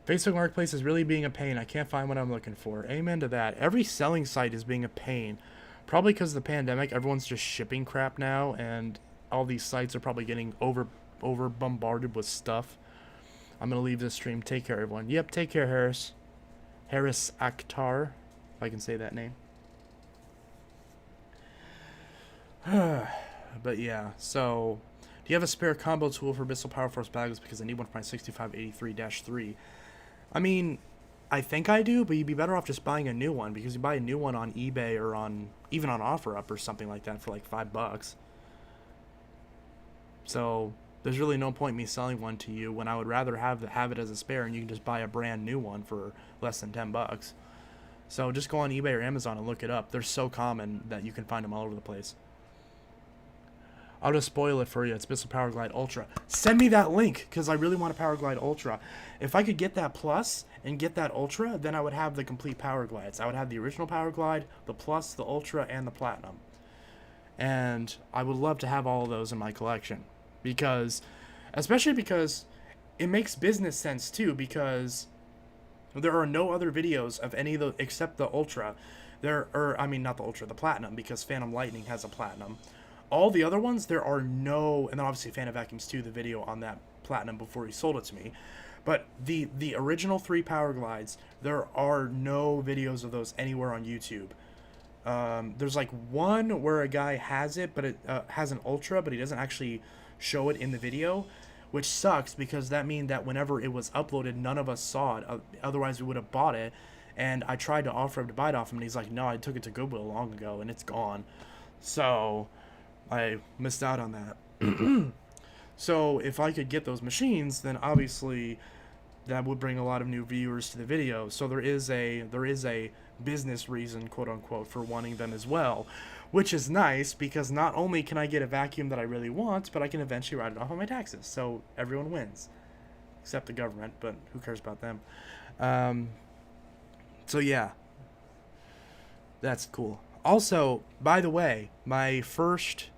Facebook Marketplace is really being a pain. I can't find what I'm looking for. Amen to that. Every selling site is being a pain. Probably because of the pandemic, everyone's just shipping crap now, and all these sites are probably getting over bombarded with stuff. I'm going to leave this stream. Take care, everyone. Yep, take care, Harris. Harris Akhtar, if I can say that name. But yeah, so... Do you have a spare combo tool for Bissell Power Force bags? Because I need one for my 6583-3. I mean, I think I do, but you'd be better off just buying a new one, because you buy a new one on eBay or even on OfferUp or something like that for like $5. So there's really no point me selling one to you when I would rather have it as a spare, and you can just buy a brand new one for less than $10. So just go on eBay or Amazon and look it up. They're so common that you can find them all over the place. I'll just spoil it for you. It's Bissell Powerglide Ultra. Send me that link, because I really want a Powerglide Ultra. If I could get that Plus and get that Ultra, then I would have the complete Powerglides. I would have the original Powerglide, the Plus, the Ultra, and the Platinum. And I would love to have all of those in my collection. Especially because it makes business sense, too, because there are no other videos of any of the, except the Ultra. Not the Ultra, the Platinum, because Phantom Lightning has a Platinum. All the other ones, there are no... And then obviously Phantom Vacuums 2, the video on that Platinum before he sold it to me. But the original 3 Powerglides, there are no videos of those anywhere on YouTube. There's like one where a guy has it, but it has an Ultra, but he doesn't actually show it in the video, which sucks, because that means that whenever it was uploaded, none of us saw it. Otherwise, we would have bought it. And I tried to offer him to buy it off him, and he's like, no, I took it to Goodwill long ago, and it's gone. So... I missed out on that. So if I could get those machines, then obviously that would bring a lot of new viewers to the video. So there is a business reason, quote unquote, for wanting them as well, which is nice, because not only can I get a vacuum that I really want, but I can eventually write it off on my taxes. So everyone wins. except the government, but who cares about them? So yeah, that's cool. Also, by the way, my first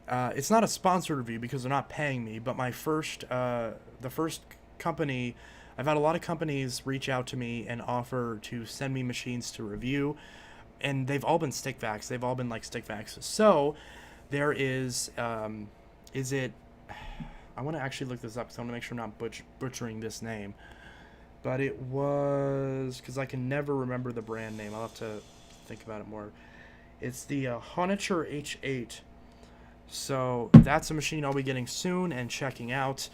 it's not a sponsored review because they're not paying me, but the first company, I've had a lot of companies reach out to me and offer to send me machines to review, and they've all been stick vacs. They've all been like stick vacs. So there is it? I want to actually look this up because I want to make sure I'm not butchering this name. But it was, because I can never remember the brand name. I'll have to think about it more. It's the Honiture H8. So that's a machine I'll be getting soon and checking out.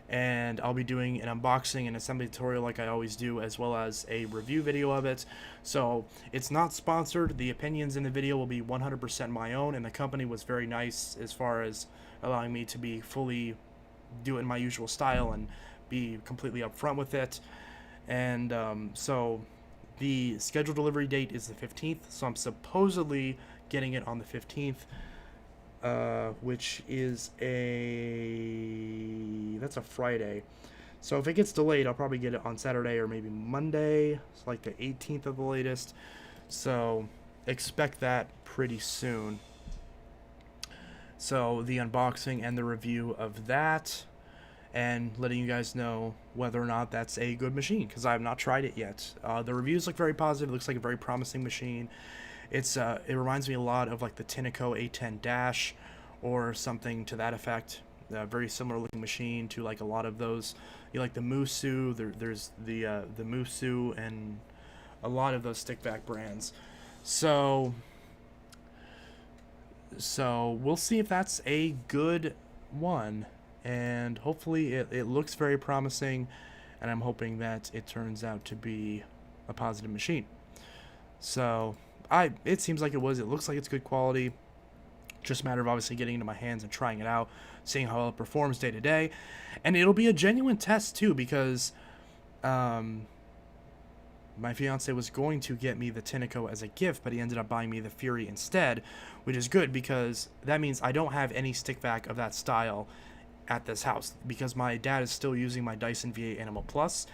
And I'll be doing an unboxing and assembly tutorial like I always do, as well as a review video of it. So it's not sponsored. The opinions in the video will be 100% my own, and the company was very nice as far as allowing me to be fully do it in my usual style and be completely upfront with it. And so the scheduled delivery date is the 15th, so I'm supposedly getting it on the 15th. Which is that's a Friday. So if it gets delayed, I'll probably get it on Saturday or maybe Monday. It's like the 18th of the latest. So expect that pretty soon. So the unboxing and the review of that, and letting you guys know whether or not that's a good machine, because I have not tried it yet. The reviews look very positive. It looks like a very promising machine. It reminds me a lot of like the Tineco A10 Dash or something to that effect. A very similar looking machine to like a lot of those. You like the Musu. There's the Musu and a lot of those stick vac brands. So we'll see if that's a good one, and hopefully it looks very promising, and I'm hoping that it turns out to be a positive machine. So it seems like it was. It looks like it's good quality. Just a matter of obviously getting into my hands and trying it out, seeing how well it performs day to day. And it'll be a genuine test too, because my fiance was going to get me the Tineco as a gift, but he ended up buying me the Fury instead, which is good because that means I don't have any stick vac of that style at this house, because my dad is still using my Dyson V8 Animal Plus.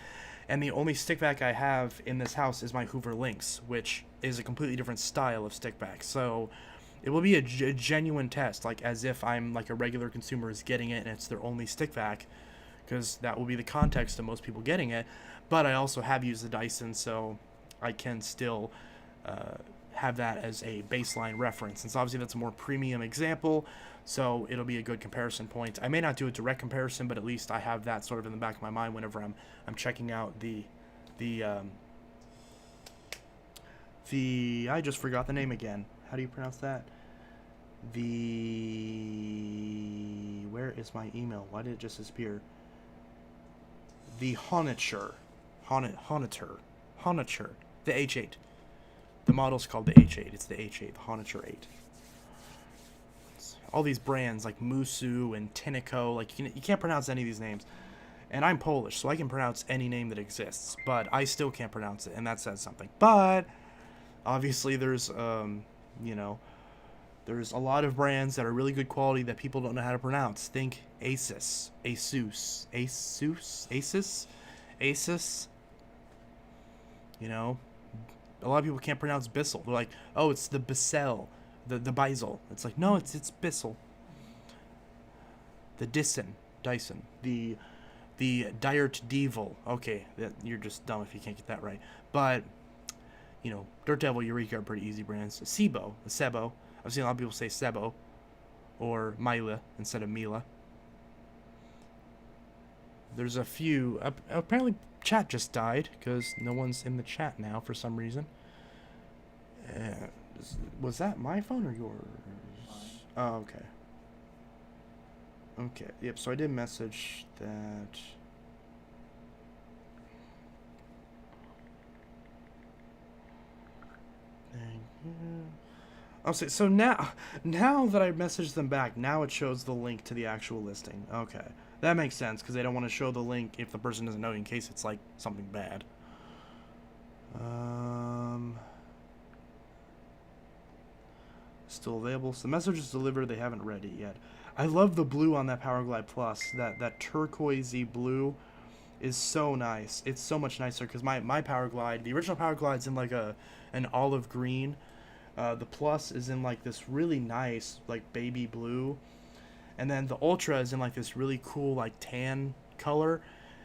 And the only stick vac I have in this house is my Hoover Lynx, which is a completely different style of stick vac. So it will be a genuine test, like as if I'm like a regular consumer is getting it and it's their only stick vac, because that will be the context of most people getting it. But I also have used the Dyson, so I can still have that as a baseline reference. And so obviously that's a more premium example, so it'll be a good comparison point. I may not do a direct comparison, but at least I have that sort of in the back of my mind whenever I'm checking out the I just forgot the name again. How do you pronounce that? Where is my email? Why did it just disappear? The Honiture, the H8. The model's called the H8. It's the H8, the Honiture 8. All these brands like Musu and Tineco, like you can't pronounce any of these names. And I'm Polish, so I can pronounce any name that exists, but I still can't pronounce it, and that says something. But obviously there's there's a lot of brands that are really good quality that people don't know how to pronounce. Think Asus. You know, a lot of people can't pronounce Bissell. They're like, oh, it's the Bissell, the Beisel. It's like, no, it's Bissell. The Dyson, the Dyert Devil. Okay, you're just dumb if you can't get that right. But Dirt Devil, Eureka are pretty easy brands. Sebo. I've seen a lot of people say Sebo or Mila instead of Mila. There's a few. Apparently, chat just died because no one's in the chat now for some reason. Was that my phone or yours? Oh, okay. Okay. Yep. So I did message that. Thank you. I'll say, so now that I messaged them back, now it shows the link to the actual listing. Okay. That makes sense, because they don't want to show the link if the person doesn't know, in case it's like something bad. still available. So the message is delivered. They haven't read it yet. I love the blue on that Powerglide Plus. That turquoisey blue is so nice. It's so much nicer because my Powerglide, the original Powerglide's in like an olive green. The Plus is in like this really nice like baby blue, and then the Ultra is in like this really cool like tan color,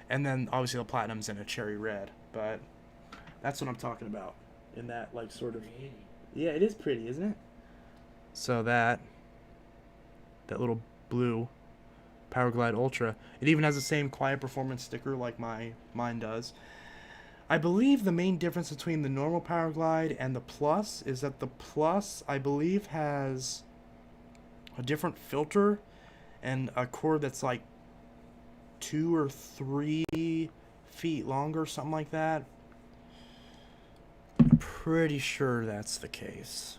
and then obviously the Platinum's in a cherry red. But that's what I'm talking about. In that like sort of, yeah, it is pretty, isn't it? So that little blue Powerglide Ultra, it even has the same quiet performance sticker like mine does. I believe the main difference between the normal Powerglide and the Plus is that the Plus, I believe, has a different filter and a cord that's like 2 or 3 feet longer, something like that. I'm pretty sure that's the case.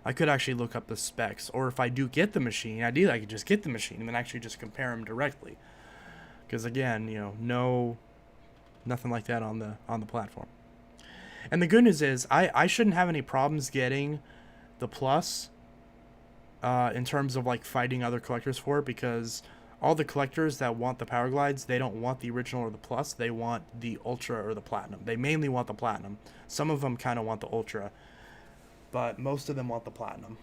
I could actually look up the specs, or if I do get the machine, ideally I could just get the machine and then actually just compare them directly. Because again, nothing like that on the platform. And the good news is I shouldn't have any problems getting the Plus in terms of like fighting other collectors for it, because all the collectors that want the Powerglides, they don't want the original or the Plus, they want the Ultra or the Platinum. They mainly want the Platinum. Some of them kind of want the Ultra, but most of them want the Platinum.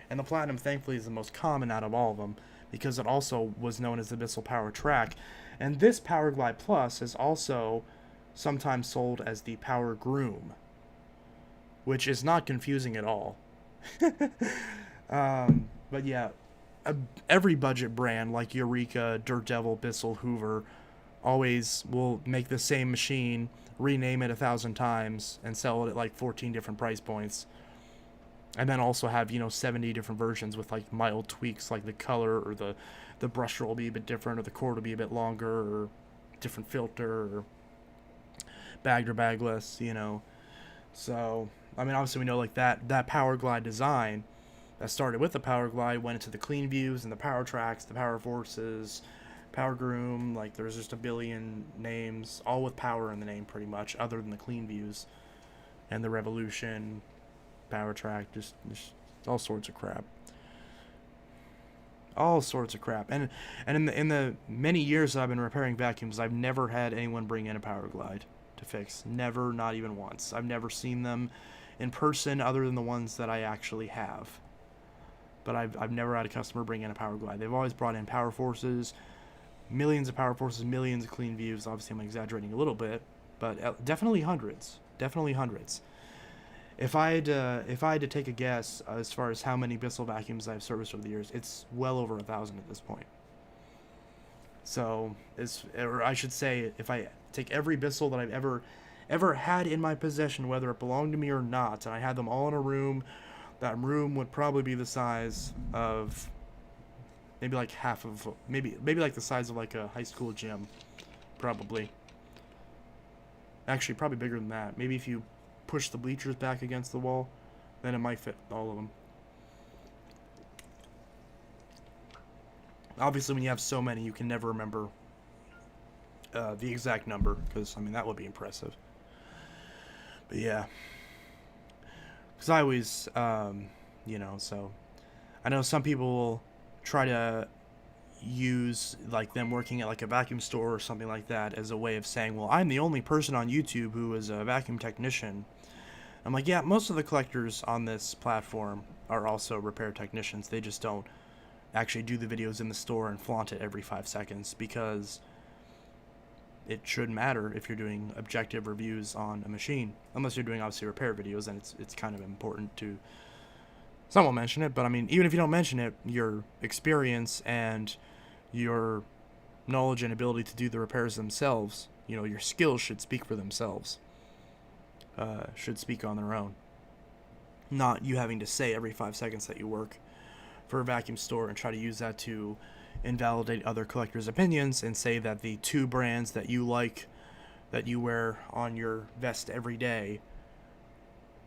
And the Platinum, thankfully, is the most common out of all of them, because it also was known as the Abyssal Power Track. And this Powerglide Plus is also sometimes sold as the Power Groom, which is not confusing at all. But yeah, every budget brand like Eureka, Dirt Devil, Bissell, Hoover always will make the same machine, rename it 1,000 times, and sell it at like 14 different price points. And then also have 70 different versions with like mild tweaks, like the color or the brusher will be a bit different, or the cord will be a bit longer, or different filter, or bagged or bagless, So I mean, obviously we know like that Powerglide design that started with the Powerglide went into the Clean Views and the Power Tracks, the Power Forces, Power Groom. Like there's just a billion names, all with power in the name pretty much, other than the Clean Views and the Revolution, Power Track, just all sorts of crap. All sorts of crap. And in the many years that I've been repairing vacuums, I've never had anyone bring in a Powerglide to fix. Never, not even once. I've never seen them in person other than the ones that I actually have. But I've never had a customer bring in a Powerglide. They've always brought in Power Forces, millions of Power Forces, millions of Clean Views. Obviously, I'm exaggerating a little bit, but definitely hundreds. Definitely hundreds. If I had to take a guess as far as how many Bissell vacuums I've serviced over the years, it's well over 1,000 at this point. So, or I should say, if I take every Bissell that I've ever had in my possession, whether it belonged to me or not, and I had them all in a room, that room would probably be the size of maybe like half of maybe like the size of like a high school gym, probably. Actually, probably bigger than that. Maybe if you push the bleachers back against the wall, then it might fit all of them. Obviously, when you have so many, you can never remember the exact number, because I mean that would be impressive. But yeah, because I always, so I know some people will try to use like them working at like a vacuum store or something like that as a way of saying, well, I'm the only person on YouTube who is a vacuum technician. I'm like, yeah, most of the collectors on this platform are also repair technicians. They just don't actually do the videos in the store and flaunt it every 5 seconds, because it should matter if you're doing objective reviews on a machine, unless you're doing obviously repair videos, and it's kind of important to someone mention it. But I mean, even if you don't mention it, your experience and your knowledge and ability to do the repairs themselves, your skills should speak for themselves. Should speak on their own. Not you having to say every 5 seconds that you work for a vacuum store and try to use that to invalidate other collectors' opinions and say that the 2 brands that you like, that you wear on your vest every day,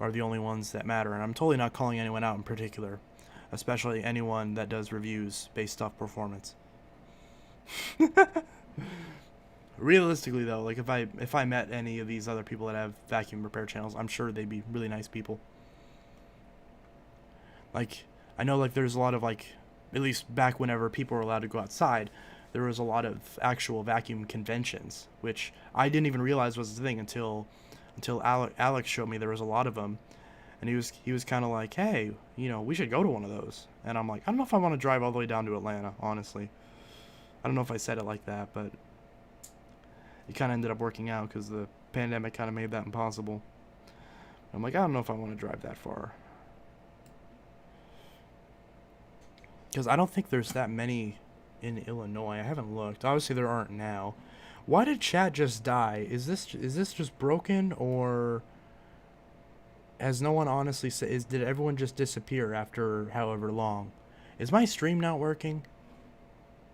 are the only ones that matter. And I'm totally not calling anyone out in particular, especially anyone that does reviews based off performance. Realistically though, like if I met any of these other people that have vacuum repair channels, I'm sure they'd be really nice people. Like, I know, like, there's a lot of, like, at least back whenever people were allowed to go outside, there was a lot of actual vacuum conventions, which I didn't even realize was a thing until Alex showed me there was a lot of them, and he was kind of like, hey, we should go to one of those, and I'm like, I don't know if I want to drive all the way down to Atlanta, honestly. I don't know if I said it like that, but it kind of ended up working out because the pandemic kind of made that impossible. I'm like, I don't know if I want to drive that far. Because I don't think there's that many in Illinois. I haven't looked. Obviously, there aren't now. Why did chat just die? Is this just broken, or has no one honestly said? Did everyone just disappear after however long? Is my stream not working?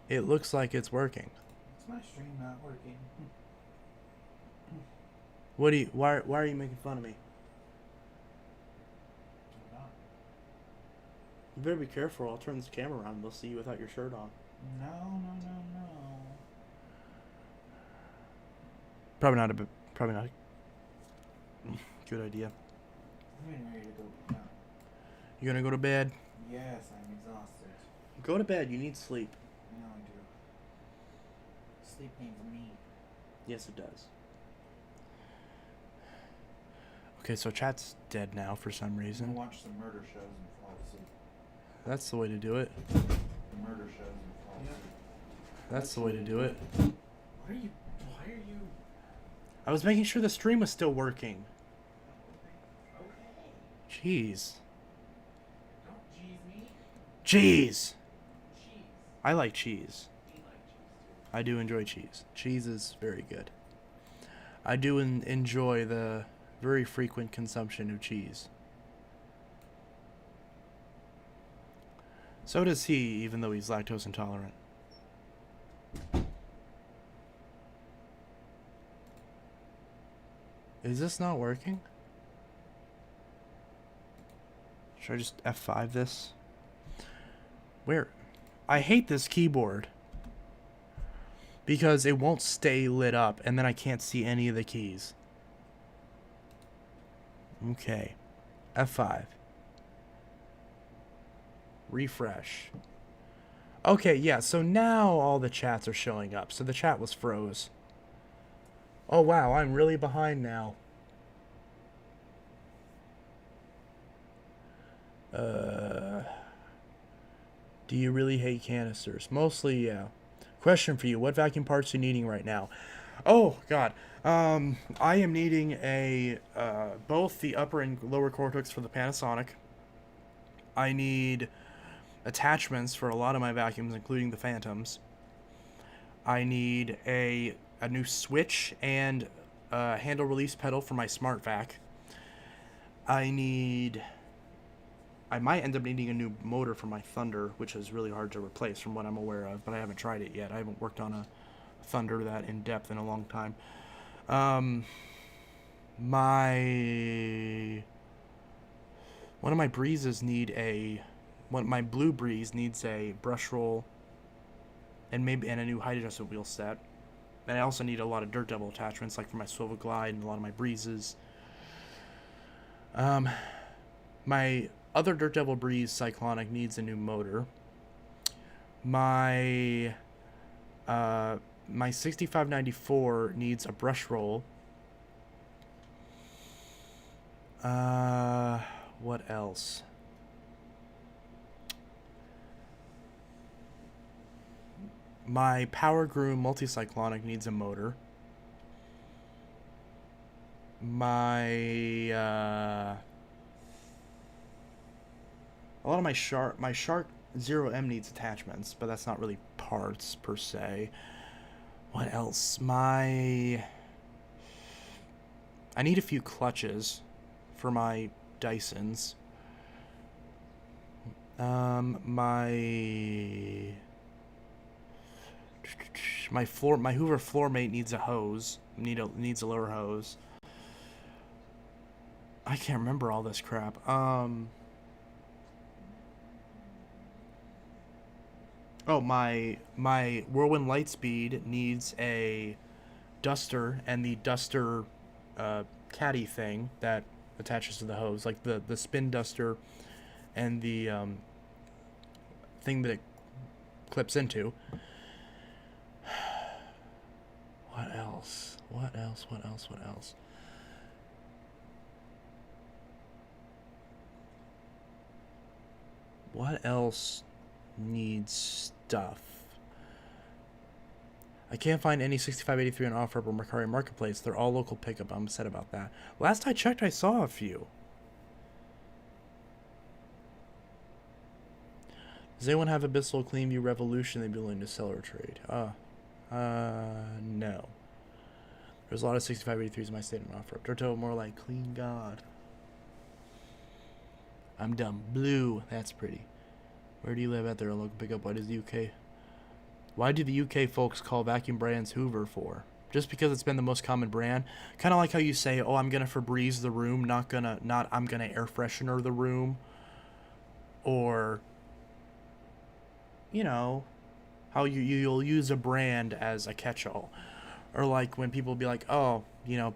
It looks like it's working. Is my stream not working? What do you? Why are you making fun of me? I'm not. You better be careful. I'll turn this camera around and they'll see you without your shirt on. No. Probably not a good idea. I'm getting ready to go now. You gonna go to bed? Yes, I'm exhausted. Go to bed. You need sleep. I know I do. Sleep needs me. Yes, it does. Okay, so chat's dead now for some I'm reason. gonna watch some murder shows and fall asleep. That's the way to do it. Murder shows and fall asleep. That's the way to do it. Why are you? I was making sure the stream was still working. Okay. Jeez. Don't cheese me. Cheese! Cheese. I like cheese. We like cheese I do enjoy cheese. Cheese is very good. I do enjoy the very frequent consumption of cheese. So does he, even though he's lactose intolerant. Is this not working? Should I just F5 this? Where? I hate this keyboard. Because it won't stay lit up, and then I can't see any of the keys. Okay. F5. Refresh. Okay, yeah, so now all the chats are showing up. So the chat was froze. Oh, wow, I'm really behind now. Do you really hate canisters? Mostly, yeah. Question for you. What vacuum parts are you needing right now? Oh, God. I am needing both the upper and lower cortex for the Panasonic. I need attachments for a lot of my vacuums, including the Phantoms. I need a new switch and a handle release pedal for my Smart Vac. I might end up needing a new motor for my Thunder, which is really hard to replace from what I'm aware of, but I haven't tried it yet. I haven't worked on a Thunder that in depth in a long time. One of my breezes my blue breeze needs a brush roll and a new height adjustment wheel set. And I also need a lot of Dirt Devil attachments, like for my Swivel Glide and a lot of my breezes. My other Dirt Devil Breeze Cyclonic needs a new motor. My 6594 needs a brush roll. What else? My Power Groom Multicyclonic needs a motor. A lot of my Shark 0M needs attachments, but that's not really parts per se. What else? I need a few clutches for my Dysons. My Hoover floor mate needs a hose. Needs a lower hose. I can't remember all this crap. Oh, my Whirlwind Lightspeed needs a duster and the duster caddy thing that attaches to the hose, like the spin duster and the thing that it clips into. What else? What else? What else? What else? What else needs stuff? I can't find any 6583 on OfferUp or Mercari Marketplace. They're all local pickup. I'm upset about that. Last I checked, I saw a few. Does anyone have Abyssal Cleanview Revolution they'd be willing to sell or trade? No. There's a lot of 6583s in my state on OfferUp. Torto, more like Clean God. I'm dumb. Blue. That's pretty. Where do you live at there? Local pickup. What is the UK? Why do the UK folks call vacuum brands Hoover for? Just because it's been the most common brand? Kind of like how you say, oh, I'm going to Febreze the room, I'm going to air freshener the room. Or, you know, how you'll use a brand as a catch-all. Or like when people be like, oh, you know,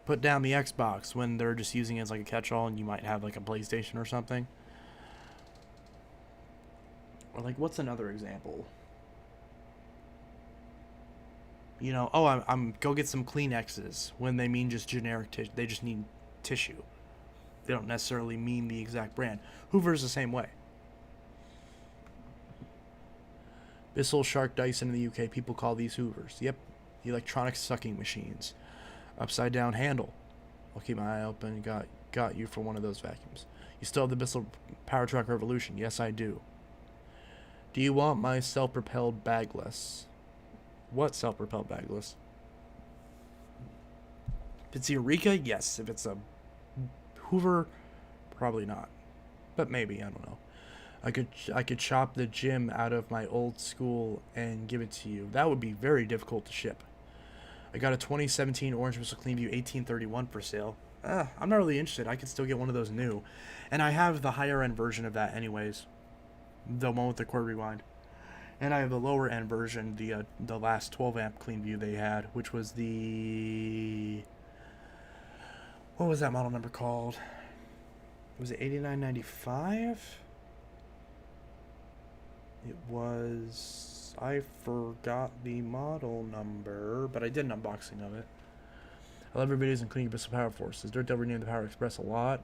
put down the Xbox, when they're just using it as like a catch-all and you might have like a PlayStation or something. Or like, what's another example? You know, oh, I'm go get some Kleenexes, when they mean just generic tissue. They just need tissue. They don't necessarily mean the exact brand. Hoover's the same way. Bissell Shark Dyson in the UK, people call these Hoovers. Yep, electronic sucking machines. Upside down handle. I'll keep my eye open. Got you for one of those vacuums. You still have the Bissell Power Truck Revolution? Yes, I do. Do you want my self-propelled bagless? What self-propelled bagless? If it's Eureka, yes. If it's a Hoover, probably not. But maybe, I don't know. I could chop the gym out of my old school and give it to you. That would be very difficult to ship. I got a 2017 Orange Bissell Cleanview 1831 for sale. I'm not really interested. I could still get one of those new. And I have the higher end version of that anyways. The one with the cord rewind. And I have the lower end version, the last 12 amp Cleanview they had, which was the... What was that model number called? Was it 8995? It was... I forgot the model number, but I did an unboxing of it. I love your videos, including Bissell Power Forces. Dirt Devil renamed the Power Express a lot.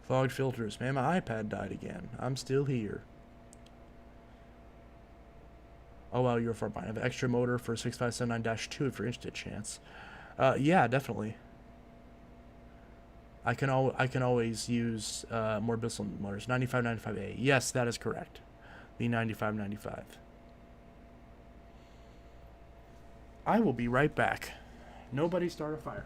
Fogged filters. Man, my iPad died again. I'm still here. Oh, wow, you're far behind. I have an extra motor for 6579-2 if you're interested, Chance. Yeah, definitely. I can always use more Bissell motors. 9595A. Yes, that is correct. The 9595. I will be right back. Nobody start a fire.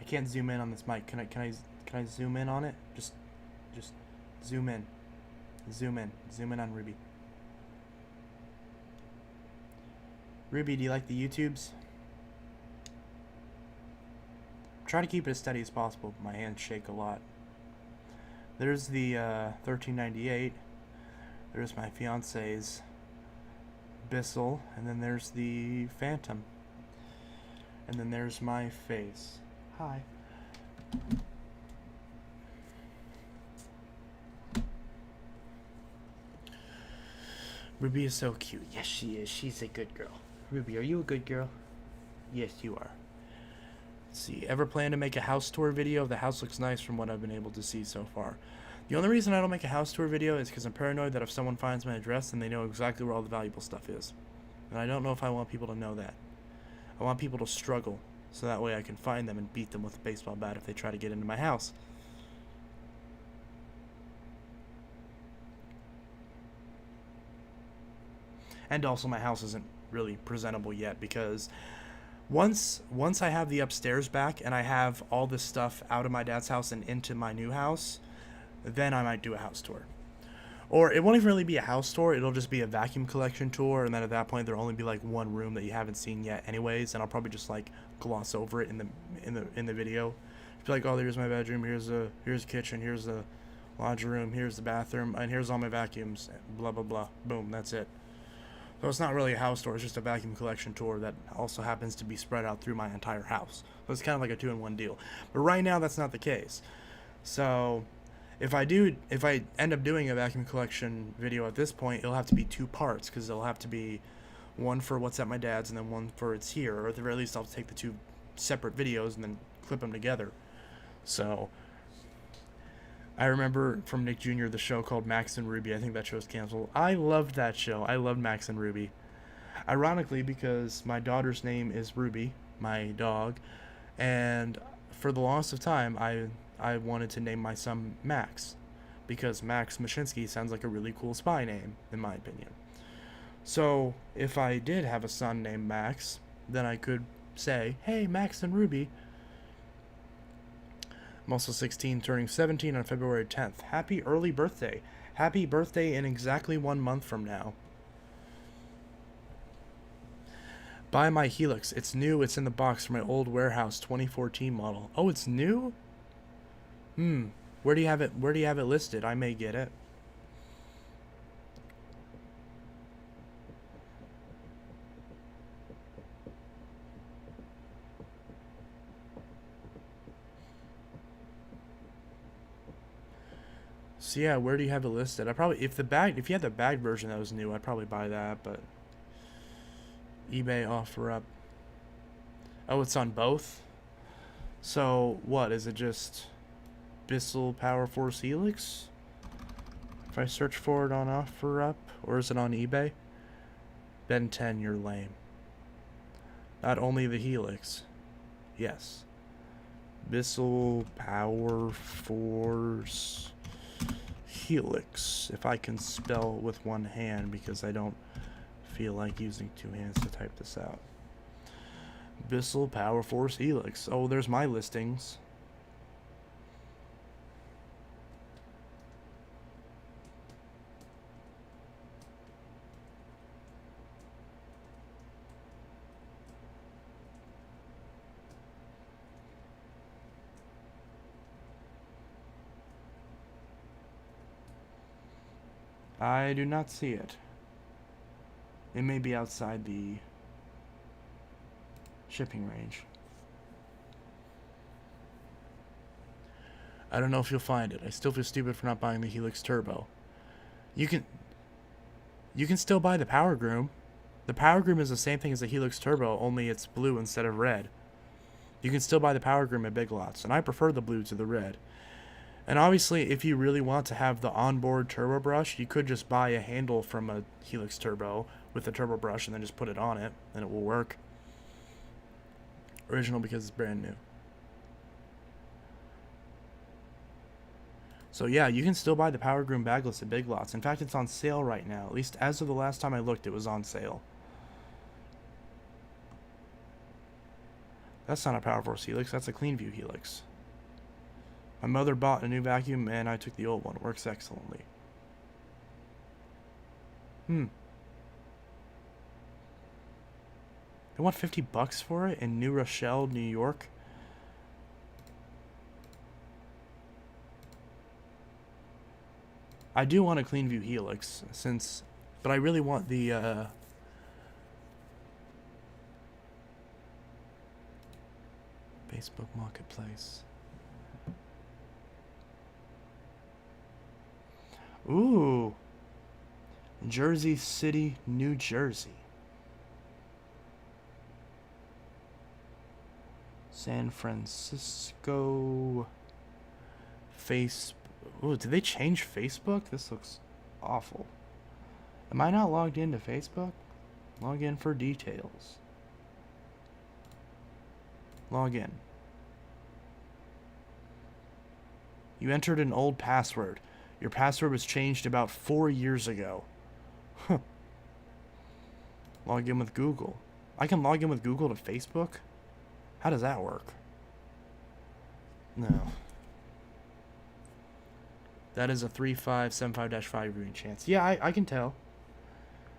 I can't zoom in on this mic. Can I zoom in on it? Just zoom in. Zoom in on Ruby. Ruby, do you like the YouTubes? Try to keep it as steady as possible. My hands shake a lot. There's the 1398. There's my fiance's Bissell, and then there's the Phantom. And then there's my face. Hi. Ruby is so cute. Yes, she is. She's a good girl. Ruby, are you a good girl? Yes, you are. Let's see. Ever plan to make a house tour video? The house looks nice from what I've been able to see so far. The only reason I don't make a house tour video is because I'm paranoid that if someone finds my address, then they know exactly where all the valuable stuff is. And I don't know if I want people to know that. I want people to struggle, so that way I can find them and beat them with a baseball bat if they try to get into my house. And also my house isn't really presentable yet because once I have the upstairs back and I have all this stuff out of my dad's house and into my new house, then I might do a house tour. Or it won't even really be a house tour, it'll just be a vacuum collection tour, and then at that point there'll only be like one room that you haven't seen yet anyways, and I'll probably just like gloss over it in the video. Be like, oh, here's my bedroom, here's the kitchen, here's the laundry room, here's the bathroom, and here's all my vacuums, blah blah blah. Boom, that's it. So it's not really a house tour, it's just a vacuum collection tour that also happens to be spread out through my entire house. So it's kind of like a 2-in-1 deal. But right now that's not the case. So if I end up doing a vacuum collection video at this point, it'll have to be 2 parts, because it'll have to be one for what's at my dad's and then one for it's here, or at the very least I'll take the 2 separate videos and then clip them together. So I remember from Nick Jr. the show called Max and Ruby. I think that show's canceled. I loved that show. I loved Max and Ruby. Ironically, because my daughter's name is Ruby, my dog, and for the longest of time I wanted to name my son Max, because Max Mushinski sounds like a really cool spy name, in my opinion. So if I did have a son named Max, then I could say, hey, Max and Ruby. I'm also 16, turning 17 on February 10th. Happy early birthday. Happy birthday in exactly 1 month from now. Buy my Helix. It's new. It's in the box for my old warehouse 2014 model. Oh, it's new? Where do you have it? Where do you have it listed? I may get it. So yeah, where do you have it listed? I probably, if you had the bag version that was new, I'd probably buy that, but eBay offer up. Oh, it's on both? So what, is it just Bissell Power Force Helix? If I search for it on offer up, or is it on eBay? Ben 10, you're lame. Not only the Helix. Yes. Bissell Power Force Helix, if I can spell with one hand, because I don't feel like using 2 hands to type this out. Bissell Power Force Helix. Oh, there's my listings. I do not see it. It may be outside the shipping range. I don't know if you'll find it. I still feel stupid for not buying the Helix Turbo. You can still buy the Power Groom. The Power Groom is the same thing as the Helix Turbo, only it's blue instead of red. You can still buy the Power Groom at Big Lots, and I prefer the blue to the red. And obviously, if you really want to have the onboard turbo brush, you could just buy a handle from a Helix Turbo with the turbo brush and then just put it on it, and it will work. Original because it's brand new. So yeah, you can still buy the Power Groom bagless at Big Lots. In fact, it's on sale right now. At least as of the last time I looked, it was on sale. That's not a Power Force Helix. That's a Clean View Helix. My mother bought a new vacuum, and I took the old one. It works excellently. They want $50 for it in New Rochelle, New York. I do want a Clean View Helix, but I really want the Facebook Marketplace. Ooh. Jersey City, New Jersey. San Francisco. Facebook. Ooh, did they change Facebook? This looks awful. Am I not logged into Facebook? Log in for details. Log in. You entered an old password. Your password was changed about 4 years ago. Huh. Log in with Google. I can log in with Google to Facebook? How does that work? No. That is a 3575-5 green chance. Yeah, I can tell.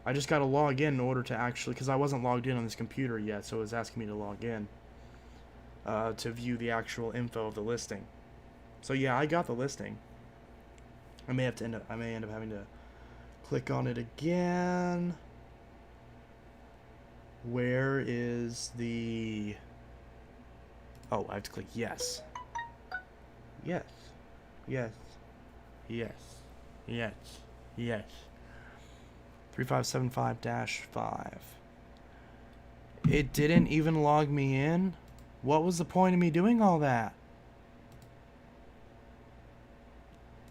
I just gotta log in order to actually... Because I wasn't logged in on this computer yet, so it was asking me to log in. To view the actual info of the listing. So yeah, I got the listing. I may end up having to click on it again. Where is the... Oh, I have to click yes. Yes. Yes. Yes. Yes. Yes. 3575-5. It didn't even log me in? What was the point of me doing all that?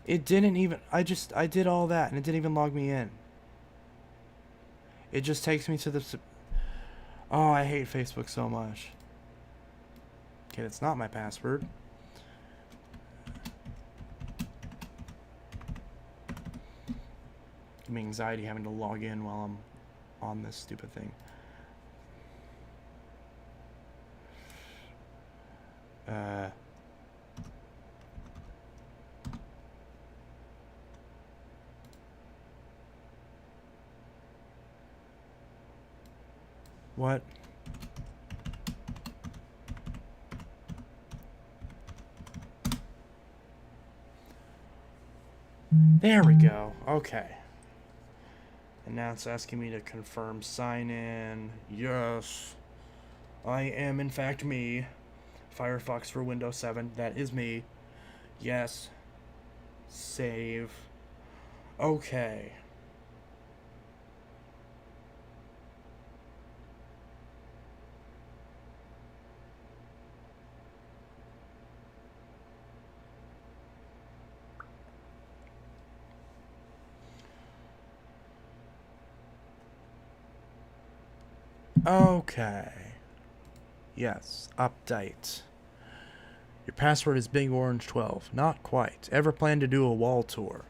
It didn't even... I did all that and it didn't even log me in. It just takes me to the... Oh, I hate Facebook so much. Okay, that's not my password. Give me anxiety having to log in while I'm on this stupid thing. What? There we go. Okay. And now it's asking me to confirm sign in. Yes. I am in fact me. Firefox for Windows 7. That is me. Yes. Save. Okay. Okay. Yes. Update. Your password is Big Orange 12. Not quite. Ever plan to do a wall tour?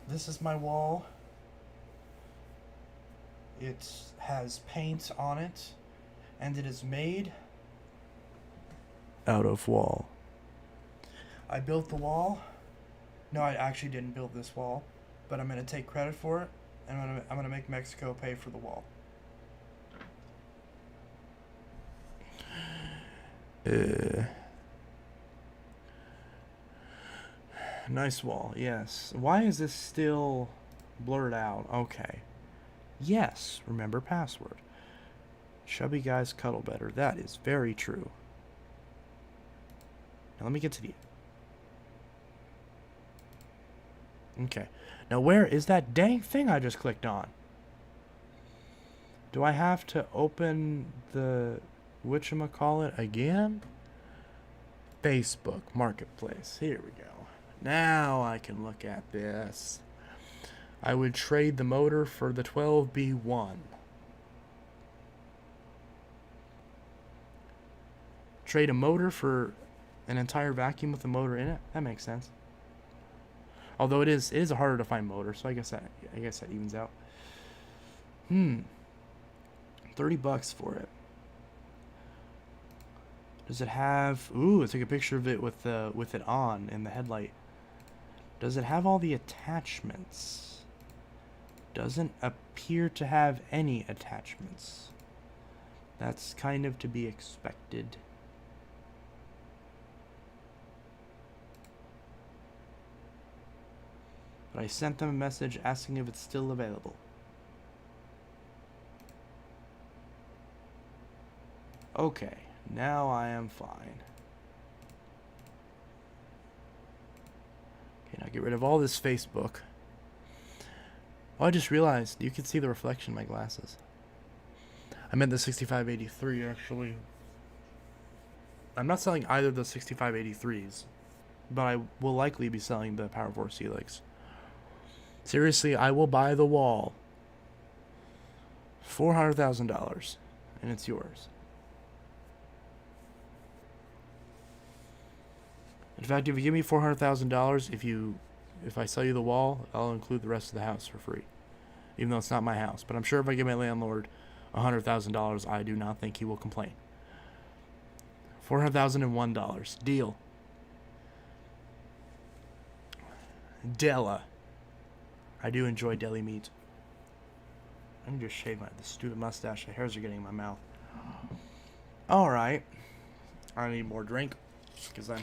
This is my wall. It has paint on it, and it is made out of wall. I built the wall. No, I actually didn't build this wall, but I'm going to take credit for it, and I'm going to make Mexico pay for the wall. Nice wall, yes. Why is this still blurred out? Okay. Yes, remember password. Chubby guys cuddle better. That is very true. Now let me get to the... Okay. Now where is that dang thing I just clicked on? Do I have to open the... whatchamacallit again? Facebook Marketplace. Here we go. Now I can look at this. I would trade the motor for the 12B1. Trade a motor for an entire vacuum with a motor in it? That makes sense. Although it is a harder to find motor, so I guess that evens out. $30 for it. Does it have... Ooh, I took a picture of it with it on in the headlight. Does it have all the attachments? Doesn't appear to have any attachments. That's kind of to be expected. But I sent them a message asking if it's still available. Okay, now I am fine. Okay, now get rid of all this Facebook. Oh, I just realized you can see the reflection in my glasses. I meant the 6583 actually. I'm not selling either of the 6583s, but I will likely be selling the Power Force Helix. Seriously, I will buy the wall. $400,000, and it's yours. In fact, if you give me $400,000, if I sell you the wall, I'll include the rest of the house for free, even though it's not my house. But I'm sure if I give my landlord $100,000, I do not think he will complain. $401. Deal. Della. I do enjoy deli meat. I can just shave the stupid mustache. The hairs are getting in my mouth. Alright. I need more drink because my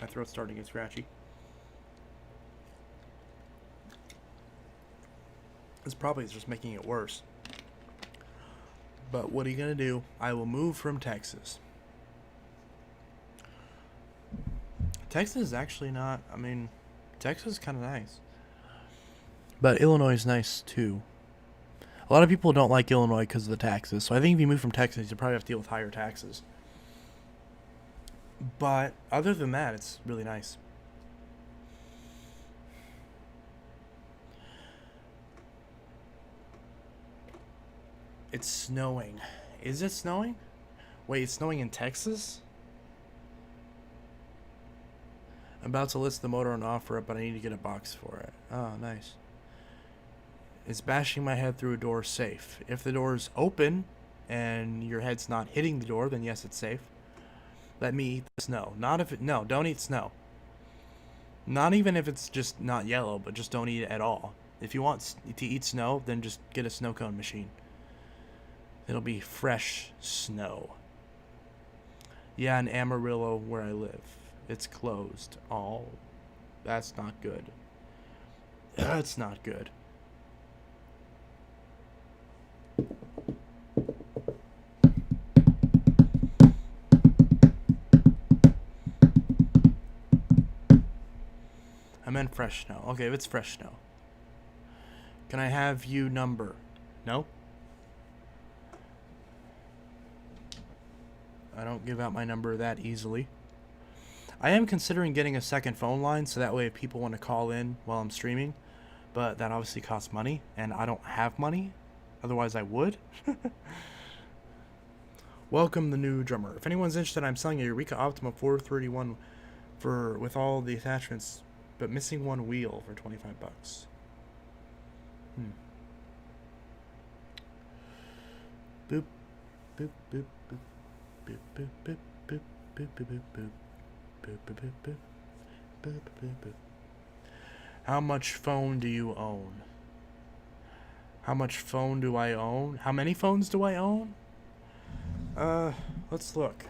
throat's starting to get scratchy. This probably is just making it worse. But what are you going to do? I will move from Texas. Texas is actually not, Texas is kind of nice. But Illinois is nice too. A lot of people don't like Illinois because of the taxes. So I think if you move from Texas, you probably have to deal with higher taxes. But other than that, it's really nice. It's snowing. Is it snowing? Wait, it's snowing in Texas? I'm about to list the motor on offer up, but I need to get a box for it. Oh, nice. Is bashing my head through a door safe? If the door's open and your head's not hitting the door, then yes, it's safe. Let me eat the snow. No, don't eat snow. Not even if it's just not yellow, but just don't eat it at all. If you want to eat snow, then just get a snow cone machine. It'll be fresh snow. Yeah, in Amarillo, where I live. It's closed. Oh, that's not good. That's not good. I meant fresh snow. Okay, if it's fresh snow. Can I have you number? No? I don't give out my number that easily. I am considering getting a second phone line so that way if people want to call in while I'm streaming, but that obviously costs money and I don't have money. Otherwise I would. Welcome the new drummer. If anyone's interested, I'm selling a Eureka Optima 431 with all the attachments but missing one wheel for $25. Boop boop boop boop boop boop boop boop boop boop boop boop. How much phone do you own? How much phone do I own? How many phones do I own? Let's look.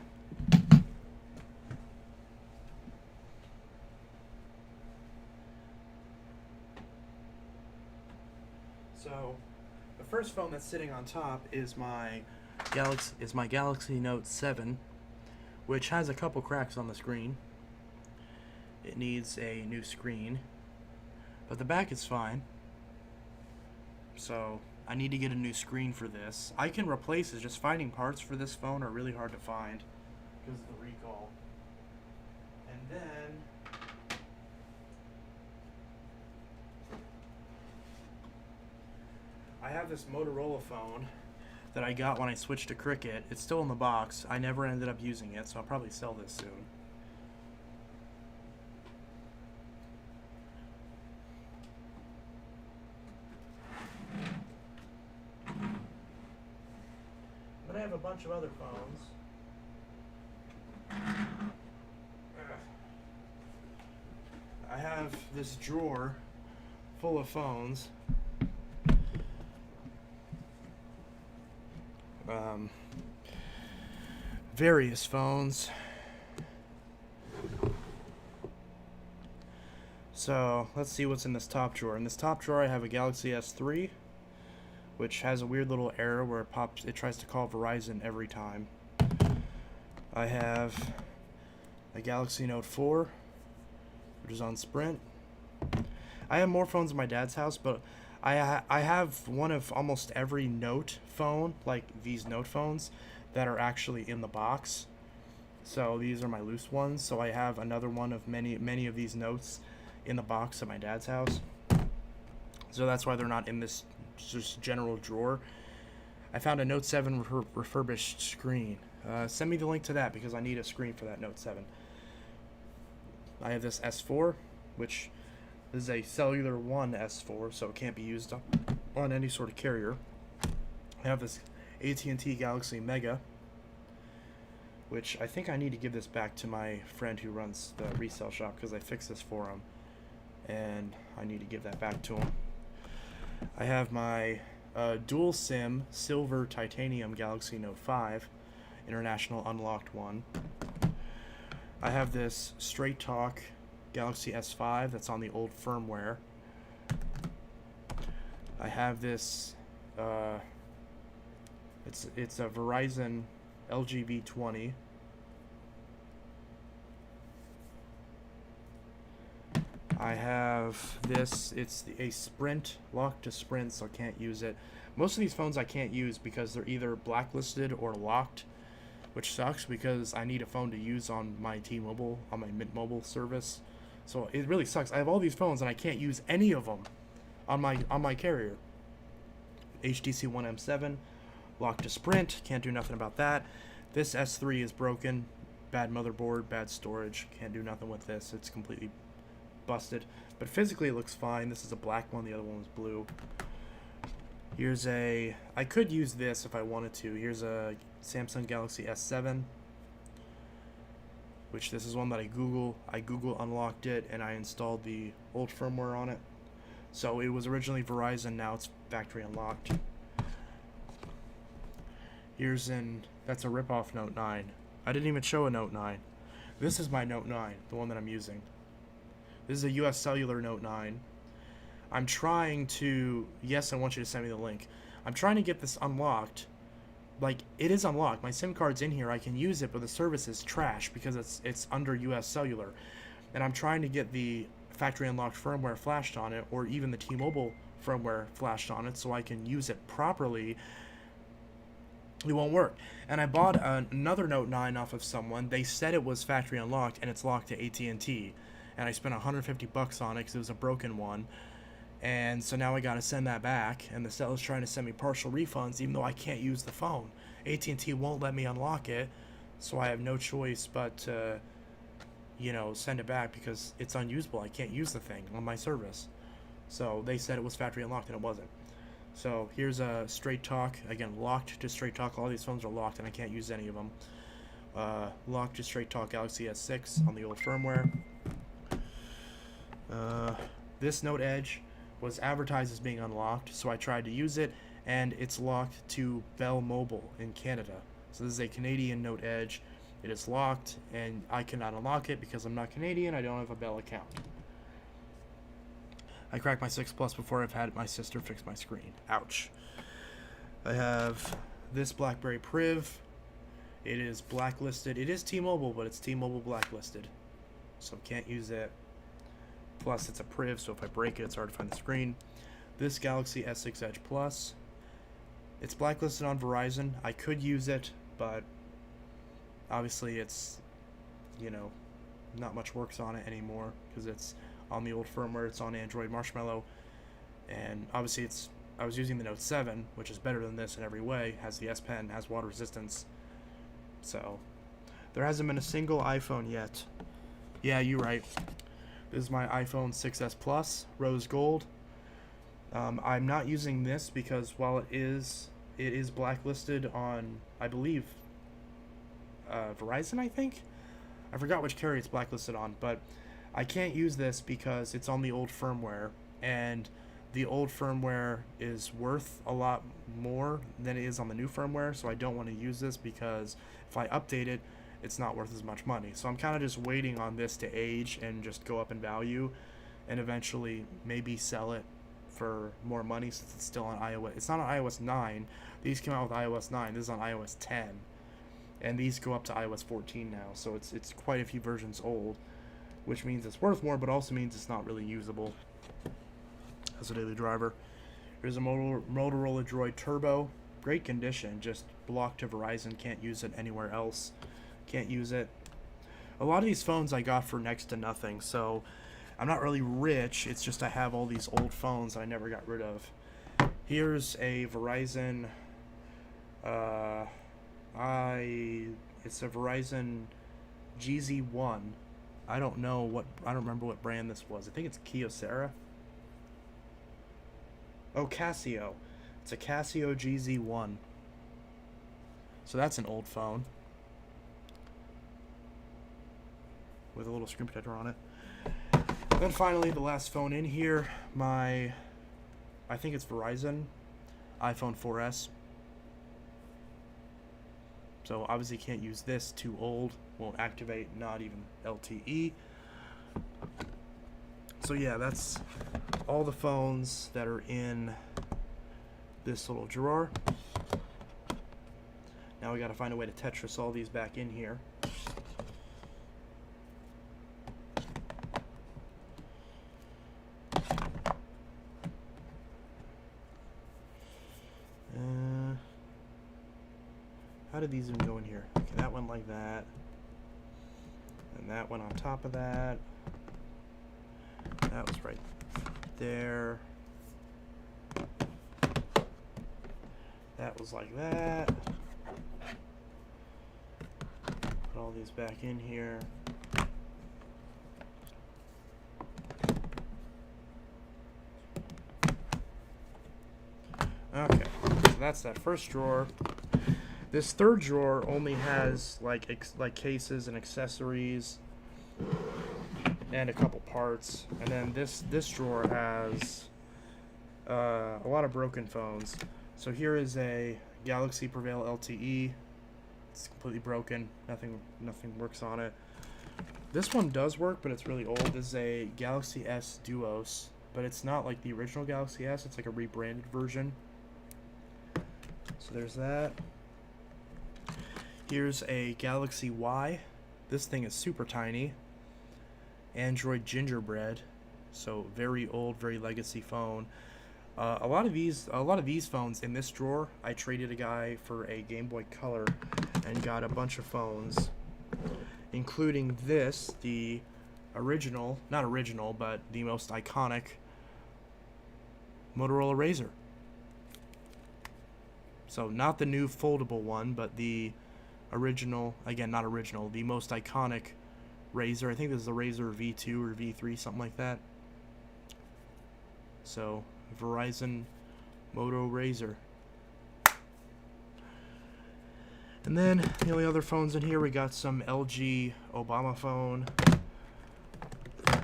So, the first phone that's sitting on top is my Galaxy Note 7, which has a couple cracks on the screen. It needs a new screen, but the back is fine. So I need to get a new screen for this. I can replace it. Just finding parts for this phone are really hard to find because of the recall. And then I have this Motorola phone that I got when I switched to Cricket. It's still in the box. I never ended up using it, so I'll probably sell this soon. But I have a bunch of other phones. I have this drawer full of phones. Various phones. So let's see what's in this top drawer. In this top drawer, I have a Galaxy S3, which has a weird little error where it tries to call Verizon every time. I have a Galaxy Note 4, which is on Sprint. I have more phones in my dad's house, but I have one of almost every Note phone, like these Note phones, that are actually in the box. So these are my loose ones. So I have another one of many of these Notes in the box at my dad's house. So that's why they're not in this just general drawer. I found a Note 7 refurbished screen. Send me the link to that because I need a screen for that Note 7. I have this S4, which is a Cellular One S4, so it can't be used on any sort of carrier. I have this AT&T Galaxy Mega, which I think I need to give this back to my friend who runs the resale shop because I fixed this for him, and I need to give that back to him. I have my dual SIM silver titanium Galaxy Note 5, international unlocked one. I have this Straight Talk Galaxy S5 that's on the old firmware. I have this it's a Verizon LGV20. I have this, it's a Sprint, locked to Sprint, so I can't use it. Most of these phones I can't use because they're either blacklisted or locked, which sucks because I need a phone to use on my T-Mobile, on my Mint Mobile service. So it really sucks. I have all these phones and I can't use any of them on my carrier. HTC One M7, locked to Sprint, can't do nothing about that. This S3 is broken, bad motherboard, bad storage, can't do nothing with this. It's completely busted, but physically it looks fine. This is a black one, the other one was blue. Here's I could use this if I wanted to. Here's a Samsung Galaxy S7, which this is one that I Google unlocked it and I installed the old firmware on it. So it was originally Verizon, now it's factory unlocked. That's a ripoff Note 9. I didn't even show a Note 9. This is my Note 9, the one that I'm using. This is a US Cellular Note 9. I'm trying to... Yes, I want you to send me the link. I'm trying to get this unlocked. Like, it is unlocked. My SIM card's in here. I can use it, but the service is trash because it's under US Cellular. And I'm trying to get the factory unlocked firmware flashed on it, or even the T-Mobile firmware flashed on it, so I can use it properly. It won't work. And I bought another Note 9 off of someone. They said it was factory unlocked, and it's locked to AT&T. And I spent $150 on it because it was a broken one. And so now I gotta send that back, and the seller's trying to send me partial refunds even though I can't use the phone. AT&T won't let me unlock it, so I have no choice but to, send it back because it's unusable. I can't use the thing on my service. So they said it was factory unlocked, and it wasn't. So here's a Straight Talk, again, locked to Straight Talk. All these phones are locked, and I can't use any of them. Locked to Straight Talk Galaxy S6 on the old firmware. This Note Edge was advertised as being unlocked, so I tried to use it, and it's locked to Bell Mobile in Canada. So this is a Canadian Note Edge. It is locked, and I cannot unlock it because I'm not Canadian. I don't have a Bell account. I cracked my 6 Plus before I've had my sister fix my screen. Ouch. I have this BlackBerry Priv. It is blacklisted. It is T-Mobile, but it's T-Mobile blacklisted, so can't use it. Plus, it's a Priv, so if I break it, it's hard to find the screen. This Galaxy S6 Edge Plus. It's blacklisted on Verizon. I could use it, but obviously it's, not much works on it anymore because it's on the old firmware. It's on Android Marshmallow. And obviously I was using the Note 7, which is better than this in every way. Has the S Pen, has water resistance. So, there hasn't been a single iPhone yet. Yeah, you're right. This is my iPhone 6s Plus, rose gold. I'm not using this because while it is it is blacklisted on, I believe, Verizon, I think? I forgot which carrier it's blacklisted on, but I can't use this because it's on the old firmware, and the old firmware is worth a lot more than it is on the new firmware, so I don't want to use this because if I update it, it's not worth as much money. So I'm kind of just waiting on this to age and just go up in value, and eventually maybe sell it for more money since it's still on iOS. It's not on iOS 9. These came out with iOS 9. This is on iOS 10. And these go up to iOS 14 now, so it's quite a few versions old, which means it's worth more, but also means it's not really usable as a daily driver. Here's a Motorola Droid Turbo. Great condition, just blocked to Verizon. Can't use it anywhere else. Can't use it. A lot of these phones I got for next to nothing, so I'm not really rich. It's just I have all these old phones that I never got rid of. Here's a Verizon. It's a Verizon GZ1. I don't remember what brand this was. I think it's Kyocera. Oh, Casio. It's a Casio GZ1. So that's an old phone with a little screen protector on it. Then finally, the last phone in here, I think it's Verizon iPhone 4S. So obviously can't use this, too old, won't activate, not even LTE. So yeah, that's all the phones that are in this little drawer. Now we gotta find a way to Tetris all these back in here. How did these even go in here? Okay, that one like that. And that one on top of that. That was right there. That was like that. Put all these back in here. Okay, so that's that first drawer. This third drawer only has like cases and accessories and a couple parts, and then this drawer has a lot of broken phones. So here is a Galaxy Prevail LTE. It's completely broken. Nothing works on it. This one does work, but it's really old. This is a Galaxy S Duos, but it's not like the original Galaxy S. It's like a rebranded version. So there's that. Here's a Galaxy Y. This thing is super tiny. Android Gingerbread. So very old, very legacy phone. A lot of these phones in this drawer, I traded a guy for a Game Boy Color and got a bunch of phones, including this, the original, not original, but the most iconic Motorola Razr. So not the new foldable one, but the original, again, not original, the most iconic Razr. I think this is the Razr V2 or V3, something like that. So, Verizon Moto Razr. And then, the only other phones in here, we got some LG Obama phone.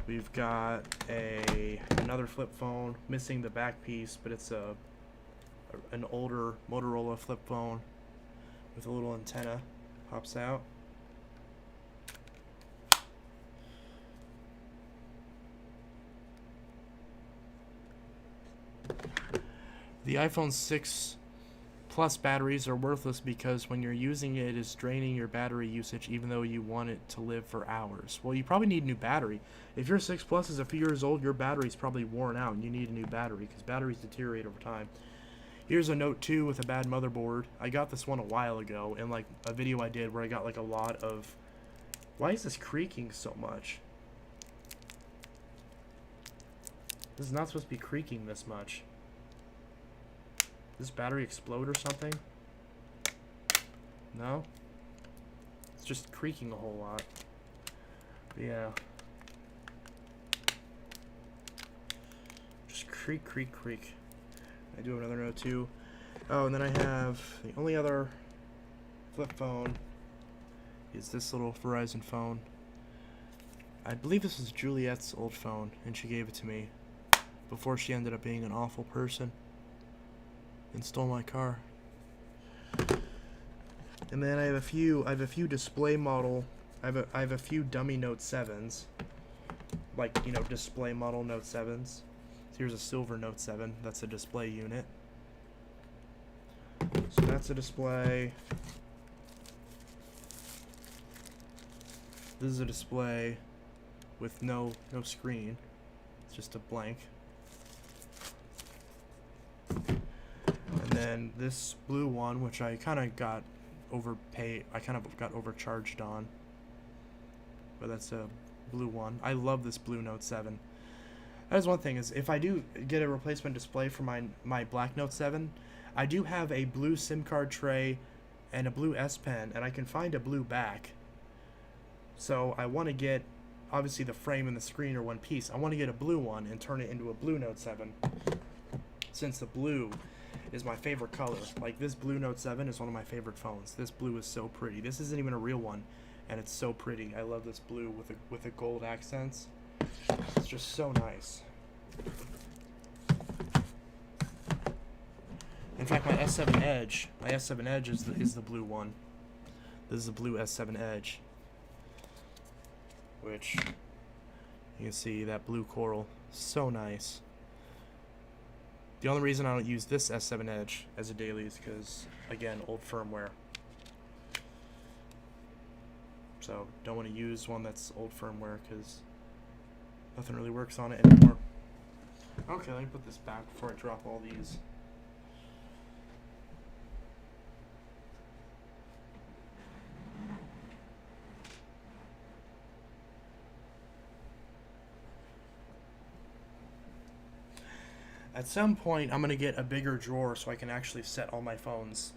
We've got another flip phone, missing the back piece, but it's an older Motorola flip phone with a little antenna, pops out. The iPhone 6 Plus batteries are worthless because when you're using it, it's draining your battery usage even though you want it to live for hours. Well, you probably need a new battery. If your 6 Plus is a few years old, your battery's probably worn out and you need a new battery because batteries deteriorate over time. Here's a Note 2 with a bad motherboard. I got this one a while ago in like a video I did where I got like a lot of... Why is this creaking so much? This is not supposed to be creaking this much. Did this battery explode or something? No? It's just creaking a whole lot. But yeah. Just creak, creak, creak. I do have another Note 2. Oh, and then I have the only other flip phone is this little Verizon phone. I believe this is Juliet's old phone, and she gave it to me before she ended up being an awful person and stole my car. And then I have a few display model. I have a few dummy Note 7s, like, you know, display model Note 7s. So here's a silver Note 7. That's a display unit. So that's a display. This is a display with no screen. It's just a blank. And then this blue one, which I kind of got overcharged on. But that's a blue one. I love this blue Note 7. That is one thing, is if I do get a replacement display for my black Note 7, I do have a blue SIM card tray and a blue S Pen, and I can find a blue back. So I want to get, obviously the frame and the screen are one piece. I want to get a blue one and turn it into a blue Note 7, since the blue is my favorite color. Like, this blue Note 7 is one of my favorite phones. This blue is so pretty. This isn't even a real one, and it's so pretty. I love this blue with the gold accents. It's just so nice. In fact, my S7 Edge is the blue one. This is the blue S7 Edge, which you can see that blue coral, so nice. The only reason I don't use this S7 Edge as a daily is because, again, old firmware. So don't want to use one that's old firmware because nothing really works on it anymore. Okay, let me put this back before I drop all these. At some point, I'm going to get a bigger drawer so I can actually set all my phones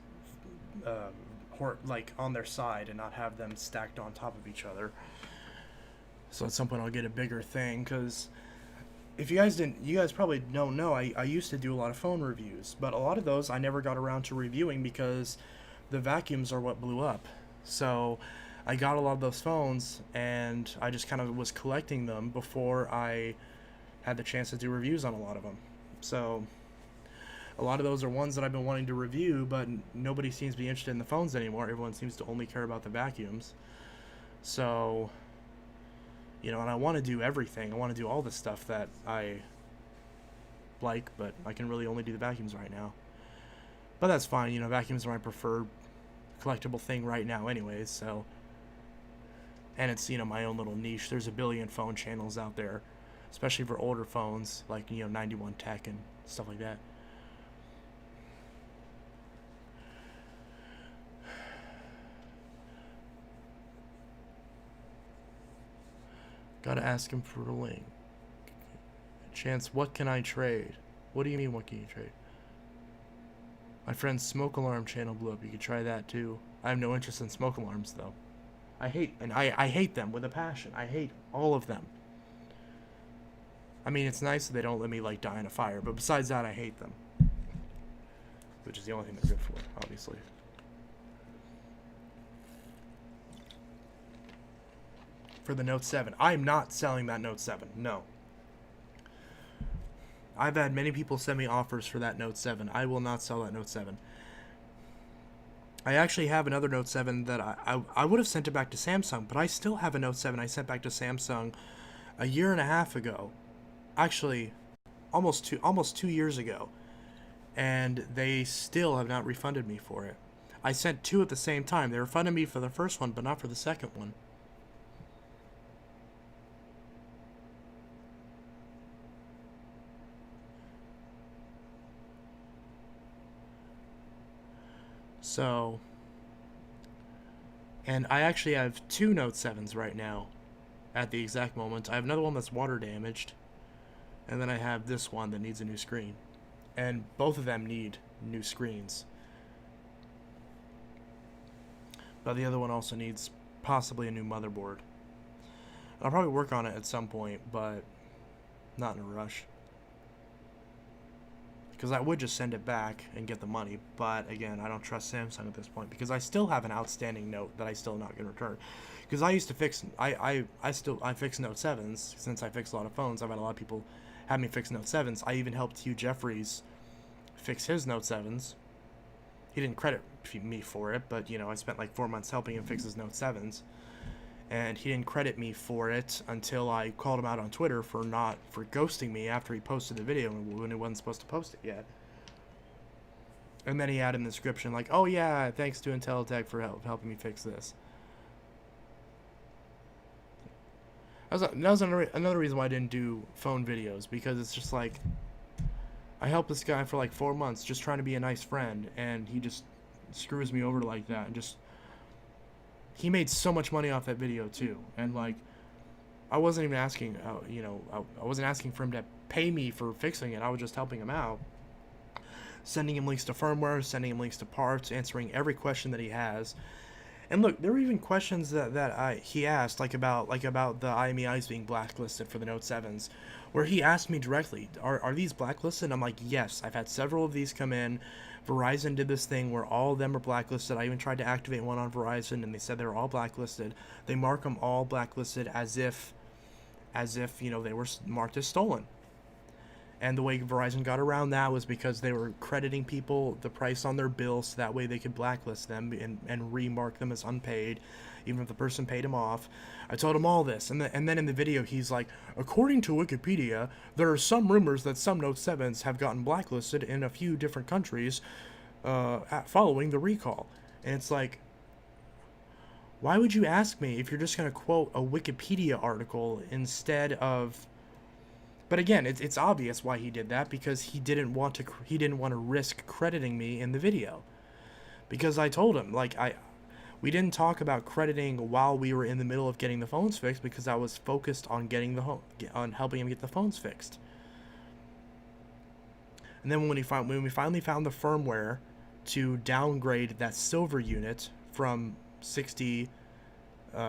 like on their side and not have them stacked on top of each other. So at some point I'll get a bigger thing, because if you guys probably don't know, I used to do a lot of phone reviews, but a lot of those I never got around to reviewing because the vacuums are what blew up. So I got a lot of those phones and I just kind of was collecting them before I had the chance to do reviews on a lot of them. So a lot of those are ones that I've been wanting to review, but nobody seems to be interested in the phones anymore. Everyone seems to only care about the vacuums. So, you know, and I want to do everything. I want to do all the stuff that I like, but I can really only do the vacuums right now. But that's fine. You know, vacuums are my preferred collectible thing right now anyways, so. And it's, you know, my own little niche. There's a billion phone channels out there, especially for older phones, like, you know, 91 Tech and stuff like that. Gotta ask him for a link. Chance, what can I trade? What do you mean, what can you trade? My friend's smoke alarm channel blew up. You could try that too. I have no interest in smoke alarms though. I hate them with a passion. I hate all of them. I mean, it's nice that they don't let me, like, die in a fire, but besides that, I hate them. Which is the only thing they're good for, obviously. For the Note 7. I'm not selling that Note 7. No. I've had many people send me offers for that Note 7. I will not sell that Note 7. I actually have another Note 7 that I would have sent it back to Samsung, but I still have a Note 7 I sent back to Samsung a year and a half ago. Actually, almost 2 years ago. And they still have not refunded me for it. I sent two at the same time. They refunded me for the first one, but not for the second one. So, and I actually have two Note 7s right now at the exact moment. I have another one that's water damaged, and then I have this one that needs a new screen. And both of them need new screens. But the other one also needs possibly a new motherboard. I'll probably work on it at some point, but not in a rush. because I would just send it back and get the money. But again, I don't trust Samsung at this point because I still have an outstanding note that I still not going to return. Because I used to fix, I fix Note 7s. Since I fix a lot of phones, I've had a lot of people have me fix Note 7s. I even helped Hugh Jeffries fix his Note 7s. He didn't credit me for it, but you know, I spent like 4 months helping him fix his Note 7s. And he didn't credit me for it until I called him out on Twitter for ghosting me after he posted the video when he wasn't supposed to post it yet. And then he added in the description like, "Oh yeah, thanks to Intelitech for helping me fix this." That was another reason why I didn't do phone videos, because it's just like, I helped this guy for like 4 months just trying to be a nice friend, and he just screws me over like that. And just, he made so much money off that video too, and like, I wasn't even asking, you know, I wasn't asking for him to pay me for fixing it. I was just helping him out, sending him links to firmware, sending him links to parts, answering every question that he has. And look, there were even questions that he asked, like about the IMEIs being blacklisted for the Note 7s, where he asked me directly, are these blacklisted? And I'm like, yes, I've had several of these come in. Verizon did this thing where all of them are blacklisted. I even tried to activate one on Verizon, and they said they were all blacklisted. They mark them all blacklisted as if you know, they were marked as stolen. And the way Verizon got around that was because they were crediting people the price on their bill, so that way they could blacklist them and remark them as unpaid, even if the person paid him off. I told him all this, and then in the video he's like, according to Wikipedia, there are some rumors that some Note 7s have gotten blacklisted in a few different countries following the recall. And it's like, why would you ask me if you're just going to quote a Wikipedia article instead of... But again, it's obvious why he did that, because he didn't want to risk crediting me in the video. Because I told him, like, we didn't talk about crediting while we were in the middle of getting the phones fixed, because I was focused on on helping him get the phones fixed. And then when we finally found the firmware to downgrade that silver unit from 60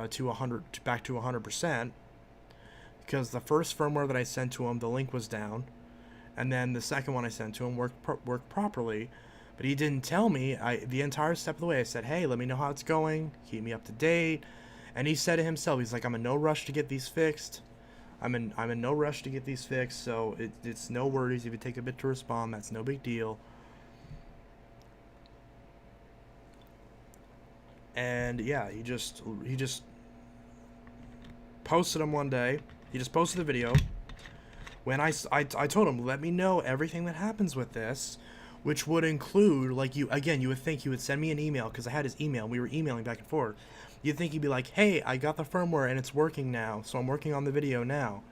to 100 back to 100%. Because the first firmware that I sent to him, the link was down, and then the second one I sent to him worked properly, but he didn't tell me. The entire step of the way I said, hey, let me know how it's going, keep me up to date, and he said it himself. He's like, I'm in no rush to get these fixed. I'm in no rush to get these fixed, so it's no worries if you take a bit to respond. That's no big deal. And yeah, he just posted them one day. He just posted the video. When I told him, let me know everything that happens with this, which would include, like, you would think he would send me an email, because I had his email. We were emailing back and forth. You'd think he'd be like, hey, I got the firmware and it's working now, so I'm working on the video now.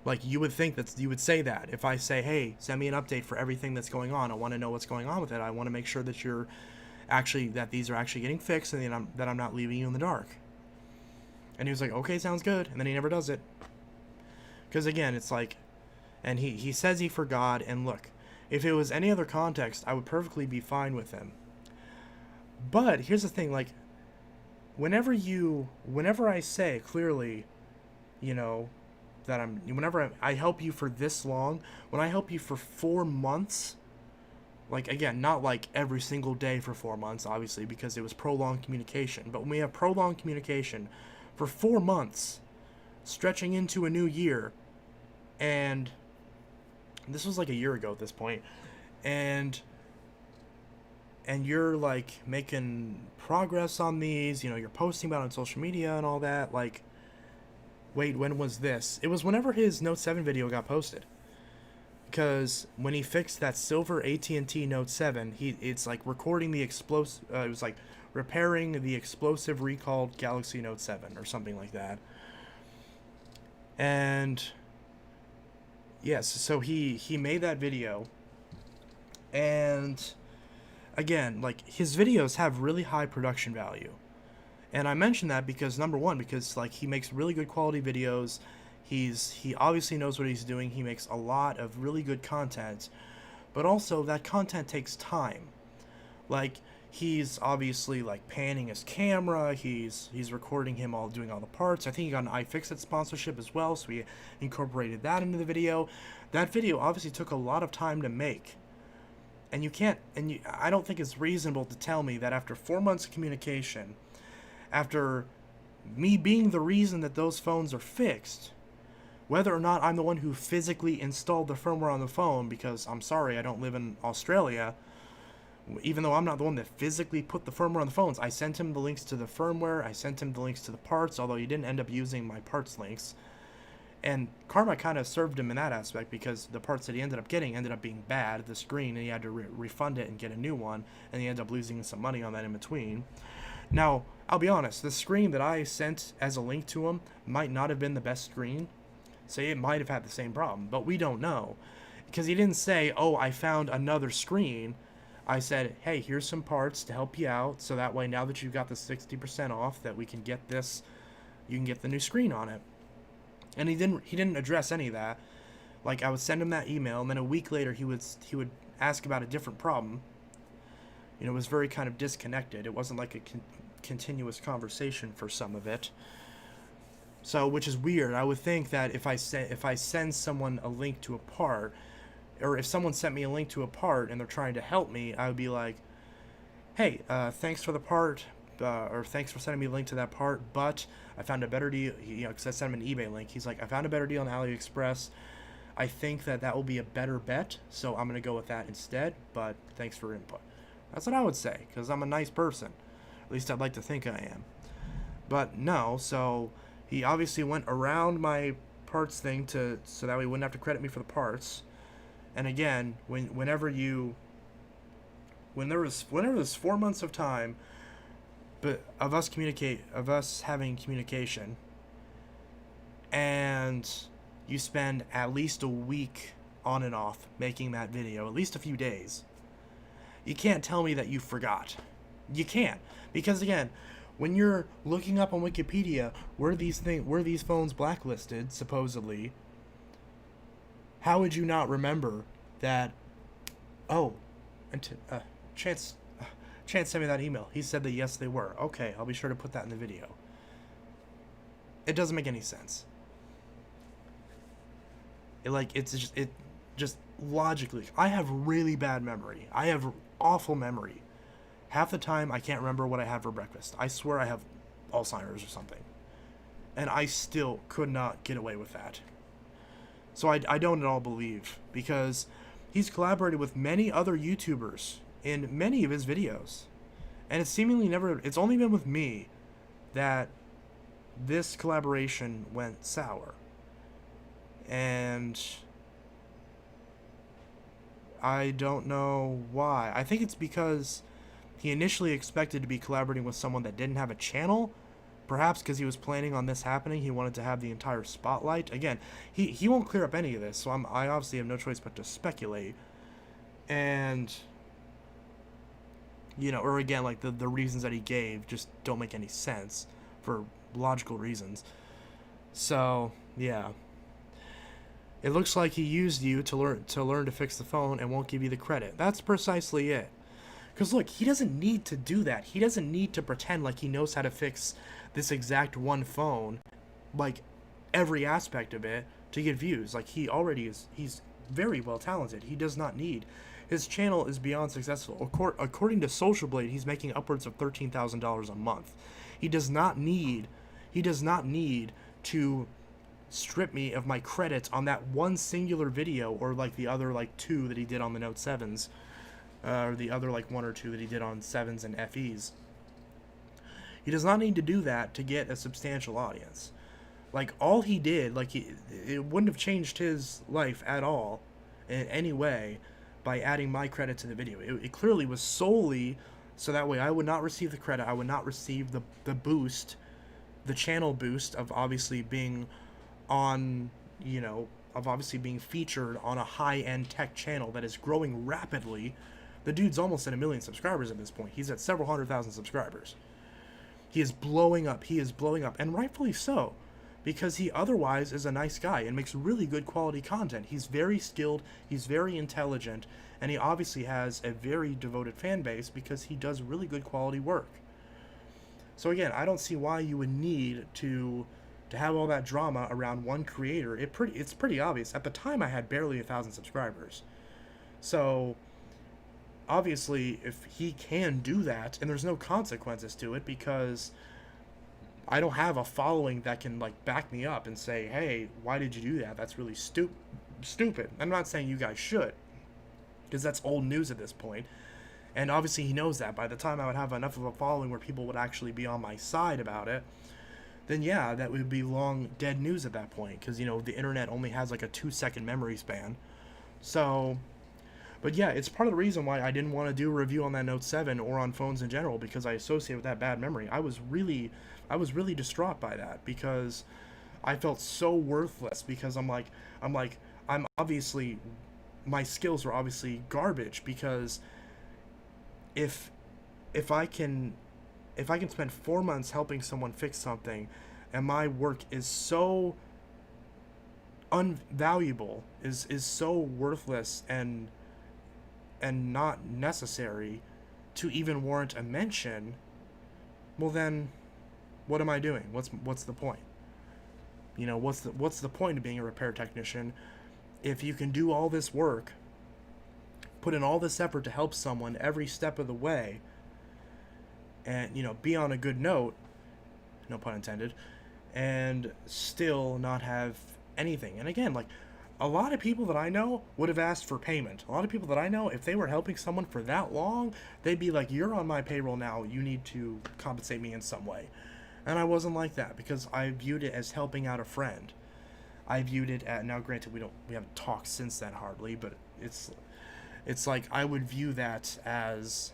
Like, you would think that you would say that. If I say, hey, send me an update for everything that's going on, I want to know what's going on with it. I want to make sure that that these are actually getting fixed, and that I'm not leaving you in the dark. And he was like, okay, sounds good. And then he never does it. Because again, it's like, and he says he forgot, and look, if it was any other context, I would perfectly be fine with him. But here's the thing, like, whenever I say clearly, you know, that whenever I help you for this long, when I help you for 4 months, like, again, not like every single day for 4 months, obviously, because it was prolonged communication, but when we have prolonged communication for 4 months, stretching into a new year, and this was like a year ago at this point, and you're like making progress on these, you know, you're posting about it on social media and all that, like, wait, when was this? It was whenever his Note 7 video got posted. Because when he fixed that silver AT&T Note 7, it's like recording the explosive, it was like repairing the explosive recalled Galaxy Note 7 or something like that. And yes, so he made that video, and again, like, his videos have really high production value. And I mention that because, number one, because like, he makes really good quality videos. He obviously knows what he's doing. He makes a lot of really good content, but also that content takes time. Like, he's obviously like panning his camera. He's recording him all doing all the parts. I think he got an iFixit sponsorship as well, so we incorporated that into the video. That video obviously took a lot of time to make. And I don't think it's reasonable to tell me that after 4 months of communication, after me being the reason that those phones are fixed, whether or not I'm the one who physically installed the firmware on the phone, because I'm sorry, I don't live in Australia, even though I'm not the one that physically put the firmware on the phones, I sent him the links to the firmware, I sent him the links to the parts, although he didn't end up using my parts links. And karma kind of served him in that aspect, because the parts that he ended up getting ended up being bad, the screen, and he had to refund it and get a new one, and he ended up losing some money on that in between. Now, I'll be honest, the screen that I sent as a link to him might not have been the best screen, so it might have had the same problem, but we don't know. Because he didn't say, oh, I found another screen. I said, hey, here's some parts to help you out, so that way now that you've got the 60% off, that we can get this, you can get the new screen on it. And he didn't address any of that. Like, I would send him that email, and then a week later he would ask about a different problem. You know, it was very kind of disconnected. It wasn't like a continuous conversation for some of it. So, which is weird. I would think that if I send someone a link to a part, or if someone sent me a link to a part and they're trying to help me, I would be like, hey, thanks for the part, or thanks for sending me a link to that part, but I found a better deal, you know, because I sent him an eBay link. He's like, I found a better deal on AliExpress. I think that will be a better bet, so I'm going to go with that instead, but thanks for input. That's what I would say, because I'm a nice person. At least I'd like to think I am. But no, so he obviously went around my parts thing so that way he wouldn't have to credit me for the parts. And again, whenever there was 4 months of time, but of us having communication, and you spend at least a week on and off making that video, at least a few days, you can't tell me that you forgot. You can't, because again, when you're looking up on Wikipedia were these phones blacklisted supposedly, how would you not remember that? Oh, and Chance sent me that email. He said that yes, they were. Okay, I'll be sure to put that in the video. It doesn't make any sense. It just logically. I have really bad memory. I have awful memory. Half the time I can't remember what I had for breakfast. I swear I have Alzheimer's or something. And I still could not get away with that. So I don't at all believe, because he's collaborated with many other YouTubers in many of his videos. And it's only been with me that this collaboration went sour. And I don't know why. I think it's because he initially expected to be collaborating with someone that didn't have a channel. Perhaps because he was planning on this happening, he wanted to have the entire spotlight. Again, he won't clear up any of this, so I obviously have no choice but to speculate. And, you know, or again, like the reasons that he gave just don't make any sense for logical reasons. So, yeah. It looks like he used you to learn to fix the phone and won't give you the credit. That's precisely it. Because look, he doesn't need to do that. He doesn't need to pretend like he knows how to fix this exact one phone, like every aspect of it, to get views. Like, he already is. He's very well talented. He does not need. His channel is beyond successful. According to Social Blade, he's making upwards of $13,000 a month. He does not need to strip me of my credits on that one singular video, or like the other like 2 that he did on the Note 7s. Or the other like 1 or 2 that he did on 7s and FEs. He does not need to do that to get a substantial audience. Like, all he did, like, it wouldn't have changed his life at all in any way by adding my credit to the video. It clearly was solely so that way I would not receive the credit. I would not receive the boost, the channel boost of obviously being on, you know, of obviously being featured on a high-end tech channel that is growing rapidly. The dude's almost at 1 million subscribers at this point. He's at several 100,000 subscribers. He is blowing up. And rightfully so. because he otherwise is a nice guy and makes really good quality content. He's very skilled, he's very intelligent, and he obviously has a very devoted fan base because he does really good quality work. So again, I don't see why you would need to have all that drama around one creator. It's pretty obvious. At the time, I had barely 1,000 subscribers. So obviously, if he can do that, and there's no consequences to it because I don't have a following that can like back me up and say, "Hey, why did you do that? That's really stupid." I'm not saying you guys should, because that's old news at this point. And obviously, he knows that. By the time I would have enough of a following where people would actually be on my side about it, then yeah, that would be long dead news at that point. Because, the internet only has like a 2-second memory span. So, but yeah, it's part of the reason why I didn't want to do a review on that Note 7 or on phones in general, because I associate with that bad memory. I was really distraught by that because I felt so worthless because I'm obviously, my skills were obviously garbage because if I can spend 4 months helping someone fix something and my work is so unvaluable, is so worthless and not necessary to even warrant a mention, well then what am I doing? What's the point? What's the point of being a repair technician if you can do all this work, put in all this effort to help someone every step of the way, and be on a good note, no pun intended, and still not have anything. And again, like, a lot of people that I know would have asked for payment. A lot of people that I know, if they were helping someone for that long, they'd be like, "You're on my payroll now, you need to compensate me in some way." And I wasn't like that because I viewed it as helping out a friend. I viewed it at, now granted we haven't talked since then hardly, but it's like I would view that as,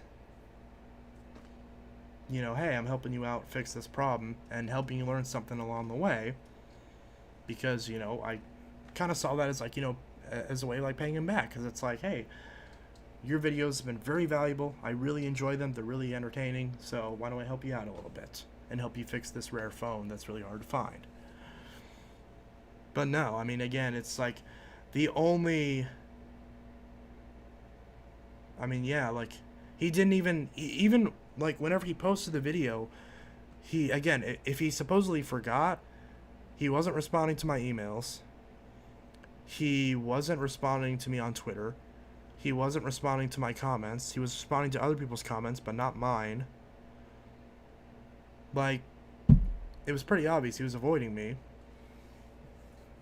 hey, I'm helping you out fix this problem and helping you learn something along the way, because I kind of saw that as like, as a way of like paying him back, because it's like, hey, your videos have been very valuable, I really enjoy them, they're really entertaining, so why don't I help you out a little bit and help you fix this rare phone that's really hard to find. But no, I mean, again, it's like the only, I mean, yeah, like, he didn't even like, whenever he posted the video, he, again, if he supposedly forgot, he wasn't responding to my emails, he wasn't responding to me on Twitter, he wasn't responding to my comments, he was responding to other people's comments, but not mine. Like, it was pretty obvious he was avoiding me.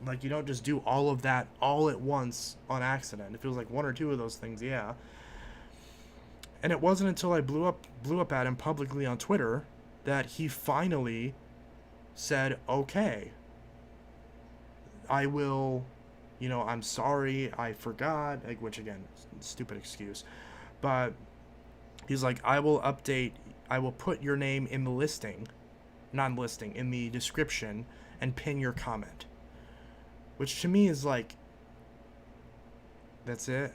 Like, you don't just do all of that all at once on accident. If it was like one or two of those things, yeah. And it wasn't until I blew up at him publicly on Twitter that he finally said, "Okay, I will, I'm sorry, I forgot," like, which again, stupid excuse. But he's like, I will put your name in the listing, non-listing, in the description and pin your comment. Which to me is like, that's it?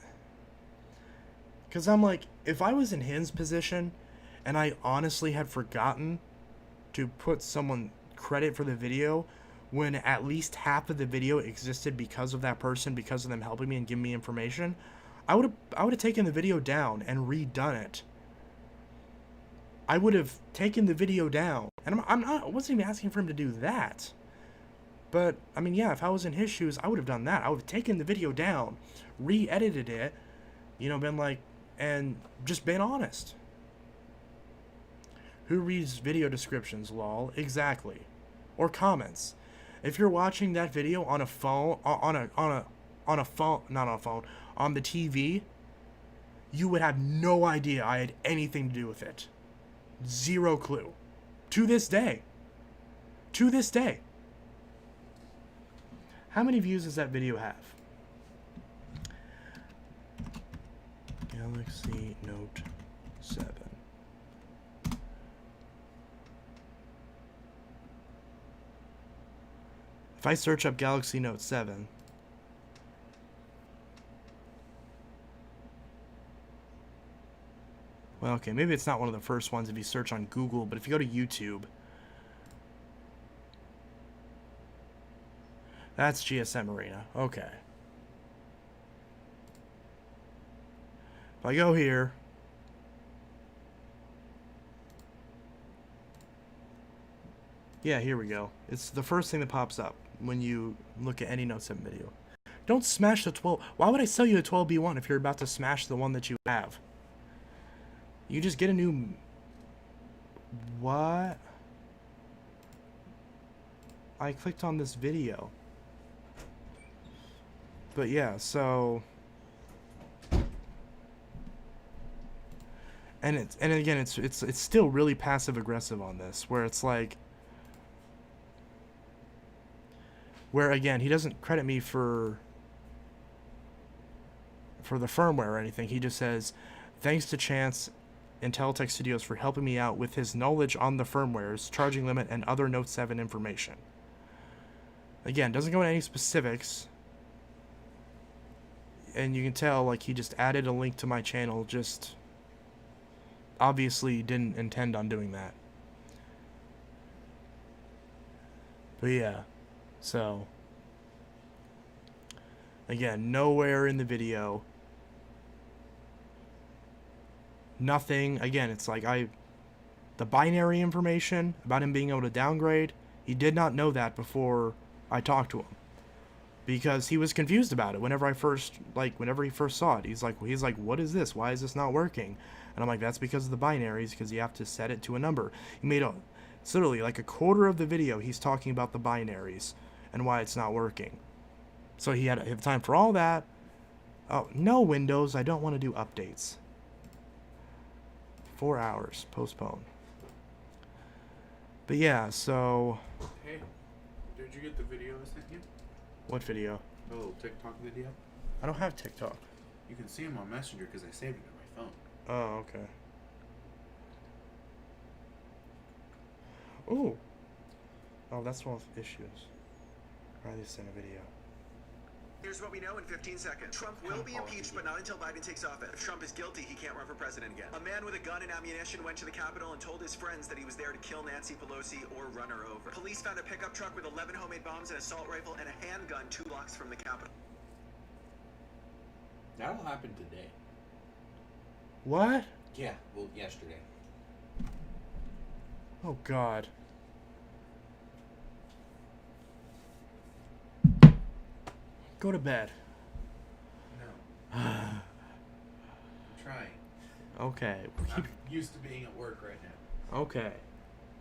Because I'm like, if I was in his position and I honestly had forgotten to put someone credit for the video when at least half of the video existed because of that person, because of them helping me and giving me information, I would have taken the video down and redone it. I would have taken the video down. And I wasn't even asking for him to do that. But, I mean, yeah, if I was in his shoes, I would have done that. I would have taken the video down, re-edited it, been like, and just been honest. Who reads video descriptions, lol? Exactly. Or comments. If you're watching that video on a phone, on a phone, not on a phone, on the TV, you would have no idea I had anything to do with it. Zero clue. To this day. To this day. How many views does that video have? Galaxy Note 7. If I search up Galaxy Note 7, well, okay, maybe it's not one of the first ones if you search on Google, but if you go to YouTube, That's GSM Arena. Okay. If I go here, yeah, here we go. It's the first thing that pops up when you look at any Note 7 video. Don't smash the 12. Why would I sell you a 12B1 if you're about to smash the one that you have? You just get a new... What? I clicked on this video. But yeah, so... And again, it's still really passive aggressive on this, where it's like... Where again, he doesn't credit me for the firmware or anything. He just says, thanks to Chance and Teletech Studios for helping me out with his knowledge on the firmwares, charging limit, and other Note 7 information. Again, doesn't go into any specifics. And you can tell, like, he just added a link to my channel, just obviously didn't intend on doing that. But yeah, so again, nowhere in the video, nothing. Again, it's like the binary information about him being able to downgrade, he did not know that before I talked to him, because he was confused about it whenever he first saw it. He's like, what is this? Why is this not working? And I'm like, that's because of the binaries, because you have to set it to a number. He made it's literally like a quarter of the video he's talking about the binaries and why it's not working. So he had time for all that. Oh, no, Windows, I don't want to do updates. 4 hours, postpone. But yeah, so... Hey, did you get the video I sent you? What video? The little TikTok video? I don't have TikTok. You can see him on Messenger because I saved it on my phone. Oh, okay. Ooh. Oh, that's one with issues. Riley sent a video. Here's what we know in 15 seconds. Trump will be impeached, but not until Biden takes office. If Trump is guilty, he can't run for president again. A man with a gun and ammunition went to the Capitol and told his friends that he was there to kill Nancy Pelosi or run her over. Police found a pickup truck with 11 homemade bombs, an assault rifle, and a handgun 2 blocks from the Capitol. That'll happen today. What? Yeah, well, yesterday. Oh, God. Go to bed. No. I'm trying. Okay. I'm used to being at work right now. Okay.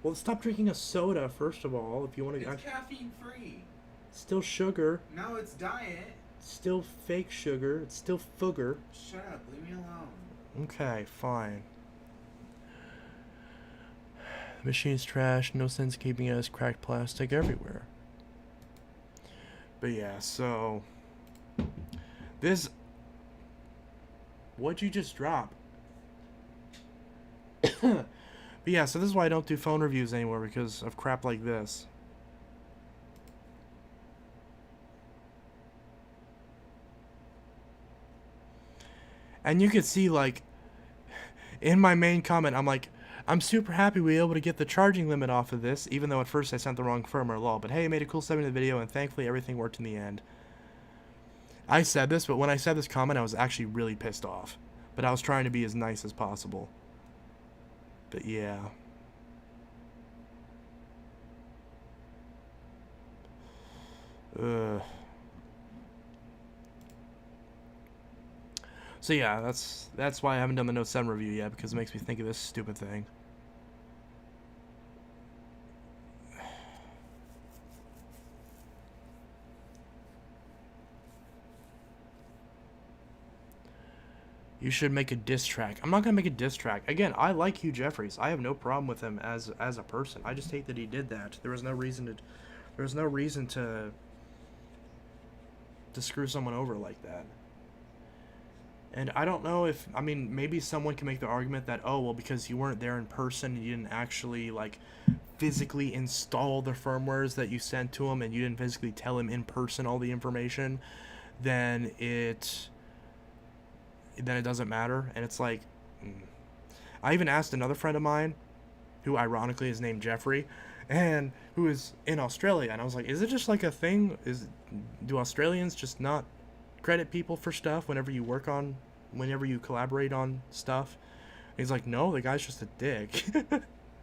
Well, stop drinking a soda, first of all, if you want to... It's caffeine free. Still sugar. No, it's diet. Still fake sugar. It's still fooger. Shut up. Leave me alone. Okay, fine. The machine's trash. No sense keeping it as cracked plastic everywhere. But yeah, so... This... What'd you just drop? But yeah, so this is why I don't do phone reviews anymore, because of crap like this. And you could see, like, in my main comment, I'm like, I'm super happy we were able to get the charging limit off of this, even though at first I sent the wrong firmware lol. But hey, I made a cool 7-minute video, and thankfully everything worked in the end. I said this, but when I said this comment, I was actually really pissed off. But I was trying to be as nice as possible. But yeah. Ugh. So yeah, that's why I haven't done the Note 7 review yet, because it makes me think of this stupid thing. You should make a diss track. I'm not gonna make a diss track. Again, I like Hugh Jeffries. I have no problem with him as a person. I just hate that he did that. There was no reason to screw someone over like that. And I don't know if, I mean, maybe someone can make the argument that, oh, well, because you weren't there in person, you didn't actually, like, physically install the firmwares that you sent to him, and you didn't physically tell him in person all the information, then it doesn't matter. And it's like, I even asked another friend of mine, who ironically is named Jeffrey, and who is in Australia. And I was like, is it just like a thing? Do Australians just not credit people for stuff whenever you collaborate on stuff? And he's like, no, the guy's just a dick.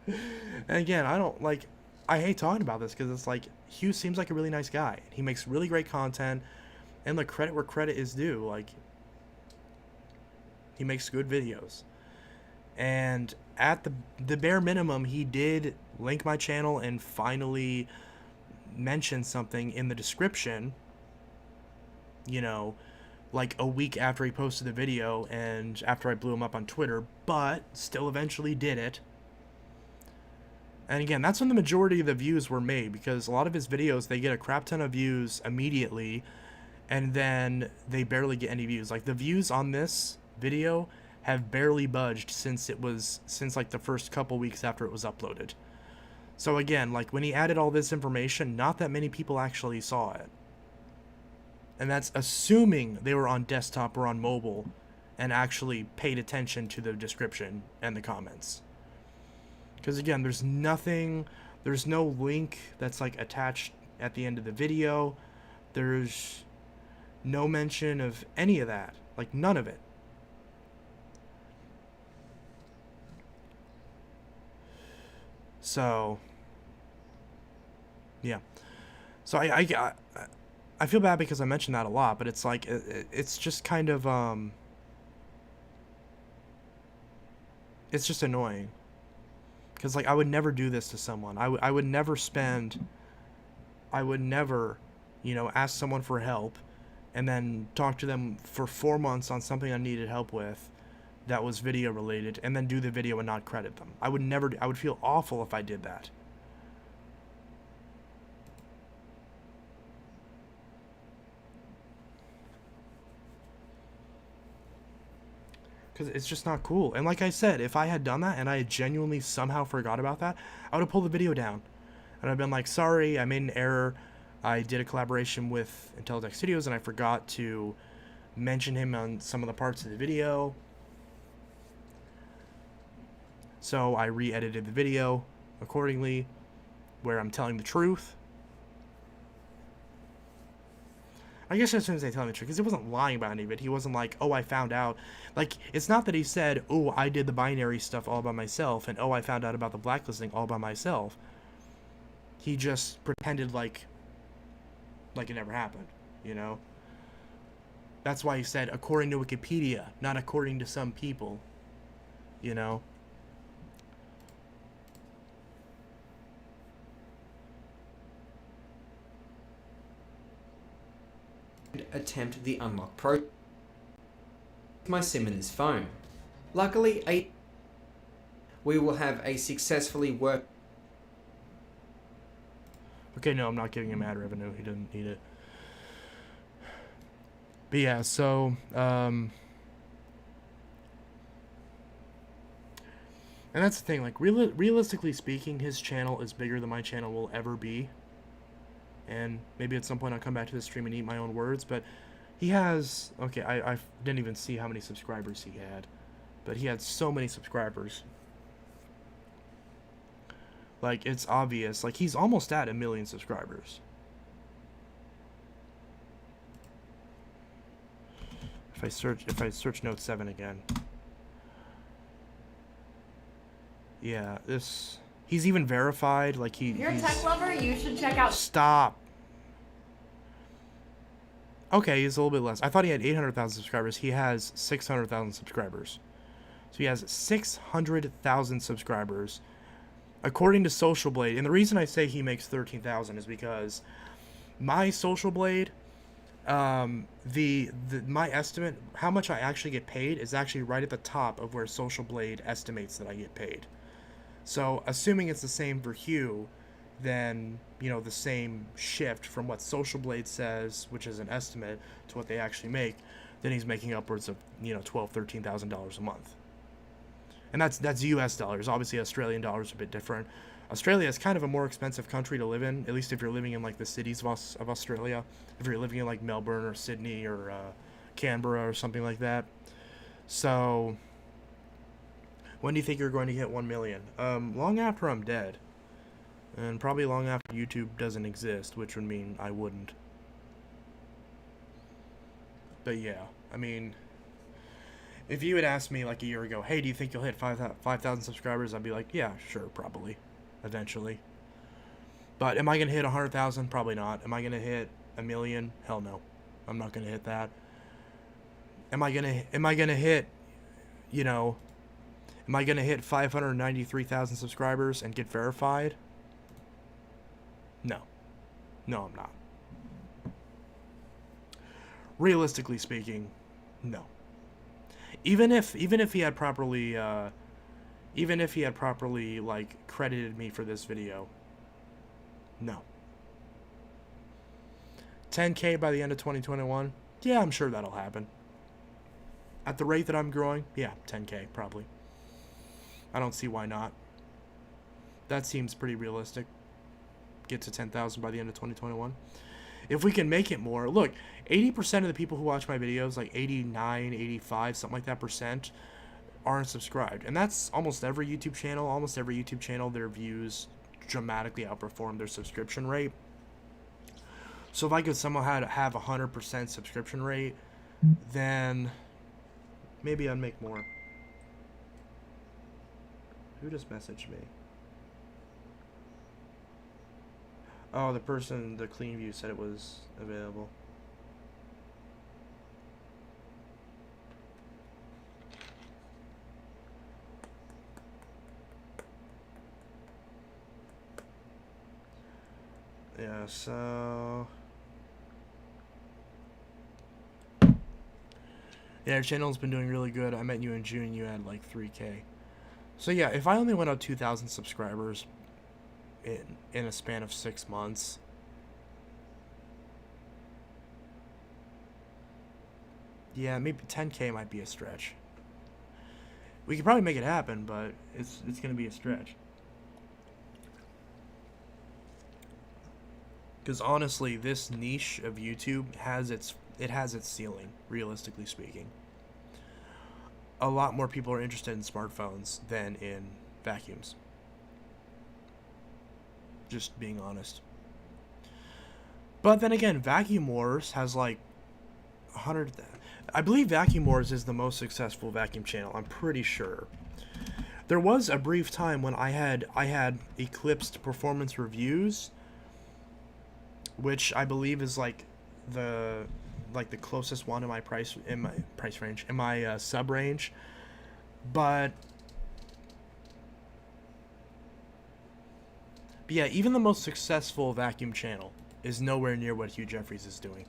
And again, I hate talking about this because it's like, Hugh seems like a really nice guy. He makes really great content, and the credit where credit is due. Like, he makes good videos. And at the bare minimum, he did link my channel and finally mention something in the description, like a week after he posted the video and after I blew him up on Twitter, but still eventually did it. And again, that's when the majority of the views were made, because a lot of his videos, they get a crap ton of views immediately, and then they barely get any views. Like, the views on this video have barely budged since like the first couple weeks after it was uploaded. So again, like, when he added all this information, not that many people actually saw it. And that's assuming they were on desktop or on mobile and actually paid attention to the description and the comments. Because again, there's no link that's like attached at the end of the video. There's no mention of any of that. Like, none of it. So, yeah. So I feel bad because I mentioned that a lot, but it's like, it's just kind of, it's just annoying. Because, like, I would never do this to someone. I would never, ask someone for help and then talk to them for 4 months on something I needed help with that was video related, and then do the video and not credit them. I would feel awful if I did that. Because it's just not cool. And like I said, if I had done that and I had genuinely somehow forgot about that, I would have pulled the video down. And I've been like, sorry, I made an error. I did a collaboration with Intellidex Studios and I forgot to mention him on some of the parts of the video. So I re-edited the video accordingly, where I'm telling the truth. I guess I shouldn't say telling the truth, because he wasn't lying about any of it. He wasn't like, oh, I found out. Like, it's not that he said, oh, I did the binary stuff all by myself, and oh, I found out about the blacklisting all by myself. He just pretended like it never happened, That's why he said, according to Wikipedia, not according to some people, Attempt the unlock pro my SIM in his phone. Luckily, we will have a successfully work. Okay, no, I'm not giving him ad revenue. He doesn't need it. But yeah, so, and that's the thing, like, realistically speaking, his channel is bigger than my channel will ever be. And maybe at some point I'll come back to the stream and eat my own words, but he has, okay, I didn't even see how many subscribers he had, but he had so many subscribers. Like, it's obvious, like, he's almost at 1 million subscribers. If I search Note 7 again. Yeah, he's even verified, like, If you're a tech lover, you should check out... Stop. Okay, he's a little bit less. I thought he had 800,000 subscribers. He has 600,000 subscribers. So he has 600,000 subscribers. According to Social Blade, and the reason I say he makes 13,000 is because my Social Blade, my estimate, how much I actually get paid, is actually right at the top of where Social Blade estimates that I get paid. So, assuming it's the same for Hugh, then, the same shift from what Social Blade says, which is an estimate, to what they actually make, then he's making upwards of, $12,000, $13,000 a month. And that's US dollars. Obviously, Australian dollars are a bit different. Australia is kind of a more expensive country to live in, at least if you're living in, like, the cities of Australia. If you're living in, like, Melbourne or Sydney or Canberra or something like that. So... when do you think you're going to hit 1 million? Long after I'm dead. And probably long after YouTube doesn't exist, which would mean I wouldn't. But yeah, I mean, if you had asked me like a year ago, hey, do you think you'll hit 5,000 subscribers? I'd be like, yeah, sure, probably, eventually. But am I going to hit 100,000? Probably not. Am I going to hit 1 million? Hell no. I'm not going to hit that. Am I going to hit, you know, am I going to hit 593,000 subscribers and get verified? No. No, I'm not. Realistically speaking, no. Even if he had properly like credited me for this video, no. 10K by the end of 2021? Yeah, I'm sure that'll happen. At the rate that I'm growing, yeah, 10K probably. I don't see why not. That seems pretty realistic. Get to 10,000 by the end of 2021. If we can make it more, look, 80% of the people who watch my videos, like 89, 85, something like that percent, aren't subscribed. And that's almost every YouTube channel. Almost every YouTube channel, their views dramatically outperform their subscription rate. So if I could somehow have 100% subscription rate, then maybe I'd make more. Who just messaged me? Oh, the person, the clean view said it was available. Yeah, so... yeah, your channel's been doing really good. I met you in June, you had like 3K. So yeah, if I only went up 2,000 subscribers in a span of 6 months, yeah, maybe 10K might be a stretch. We could probably make it happen, but it's gonna be a stretch. Because honestly, this niche of YouTube has its ceiling, realistically speaking. A lot more people are interested in smartphones than in vacuums. Just being honest. But then again, Vacuum Wars has like 100... I believe Vacuum Wars is the most successful vacuum channel. I'm pretty sure. There was a brief time when I had eclipsed performance reviews, which I believe is like the closest one in my price range, in my sub range. But yeah, even the most successful vacuum channel is nowhere near what Hugh Jeffries is doing.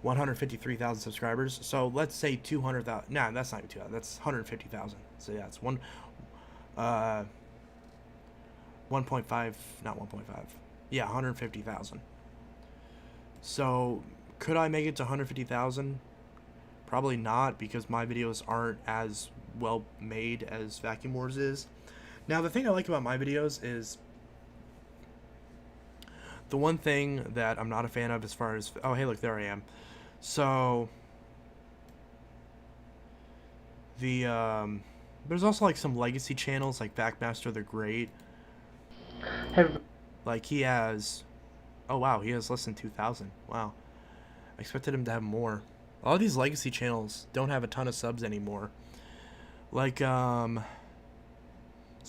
153,000 subscribers. So let's say 200,000. Nah, that's not even 200. That's 150,000. So yeah, it's 1.5, not 1.5. Yeah, 150,000. So could I make it to 150,000? Probably not, because my videos aren't as well made as Vacuum Wars is. Now, the thing I like about my videos is the one thing that I'm not a fan of as far as... oh, hey, look, there I am. So the there's also like some legacy channels like Backmaster the Great. Like he has... oh, wow, he has less than 2,000. Wow. I expected him to have more. A lot of these legacy channels don't have a ton of subs anymore. Like, so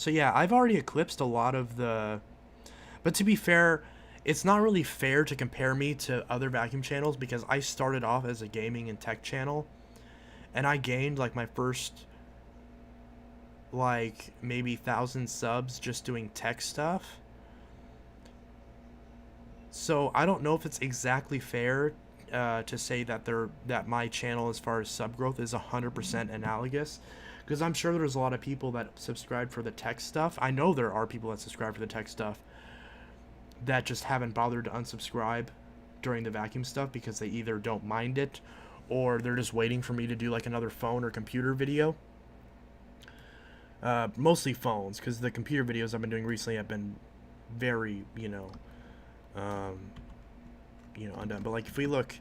yeah, I've already eclipsed a lot of the... but to be fair, it's not really fair to compare me to other vacuum channels, because I started off as a gaming and tech channel, and I gained, like, my first, like, maybe 1,000 subs just doing tech stuff. So I don't know if it's exactly fair to say that my channel as far as sub growth is 100% analogous, because I'm sure there's a lot of people that subscribe for the tech stuff. I know there are people that subscribe for the tech stuff that just haven't bothered to unsubscribe during the vacuum stuff because they either don't mind it or they're just waiting for me to do like another phone or computer video. Mostly phones, because the computer videos I've been doing recently have been very, undone. But like if we look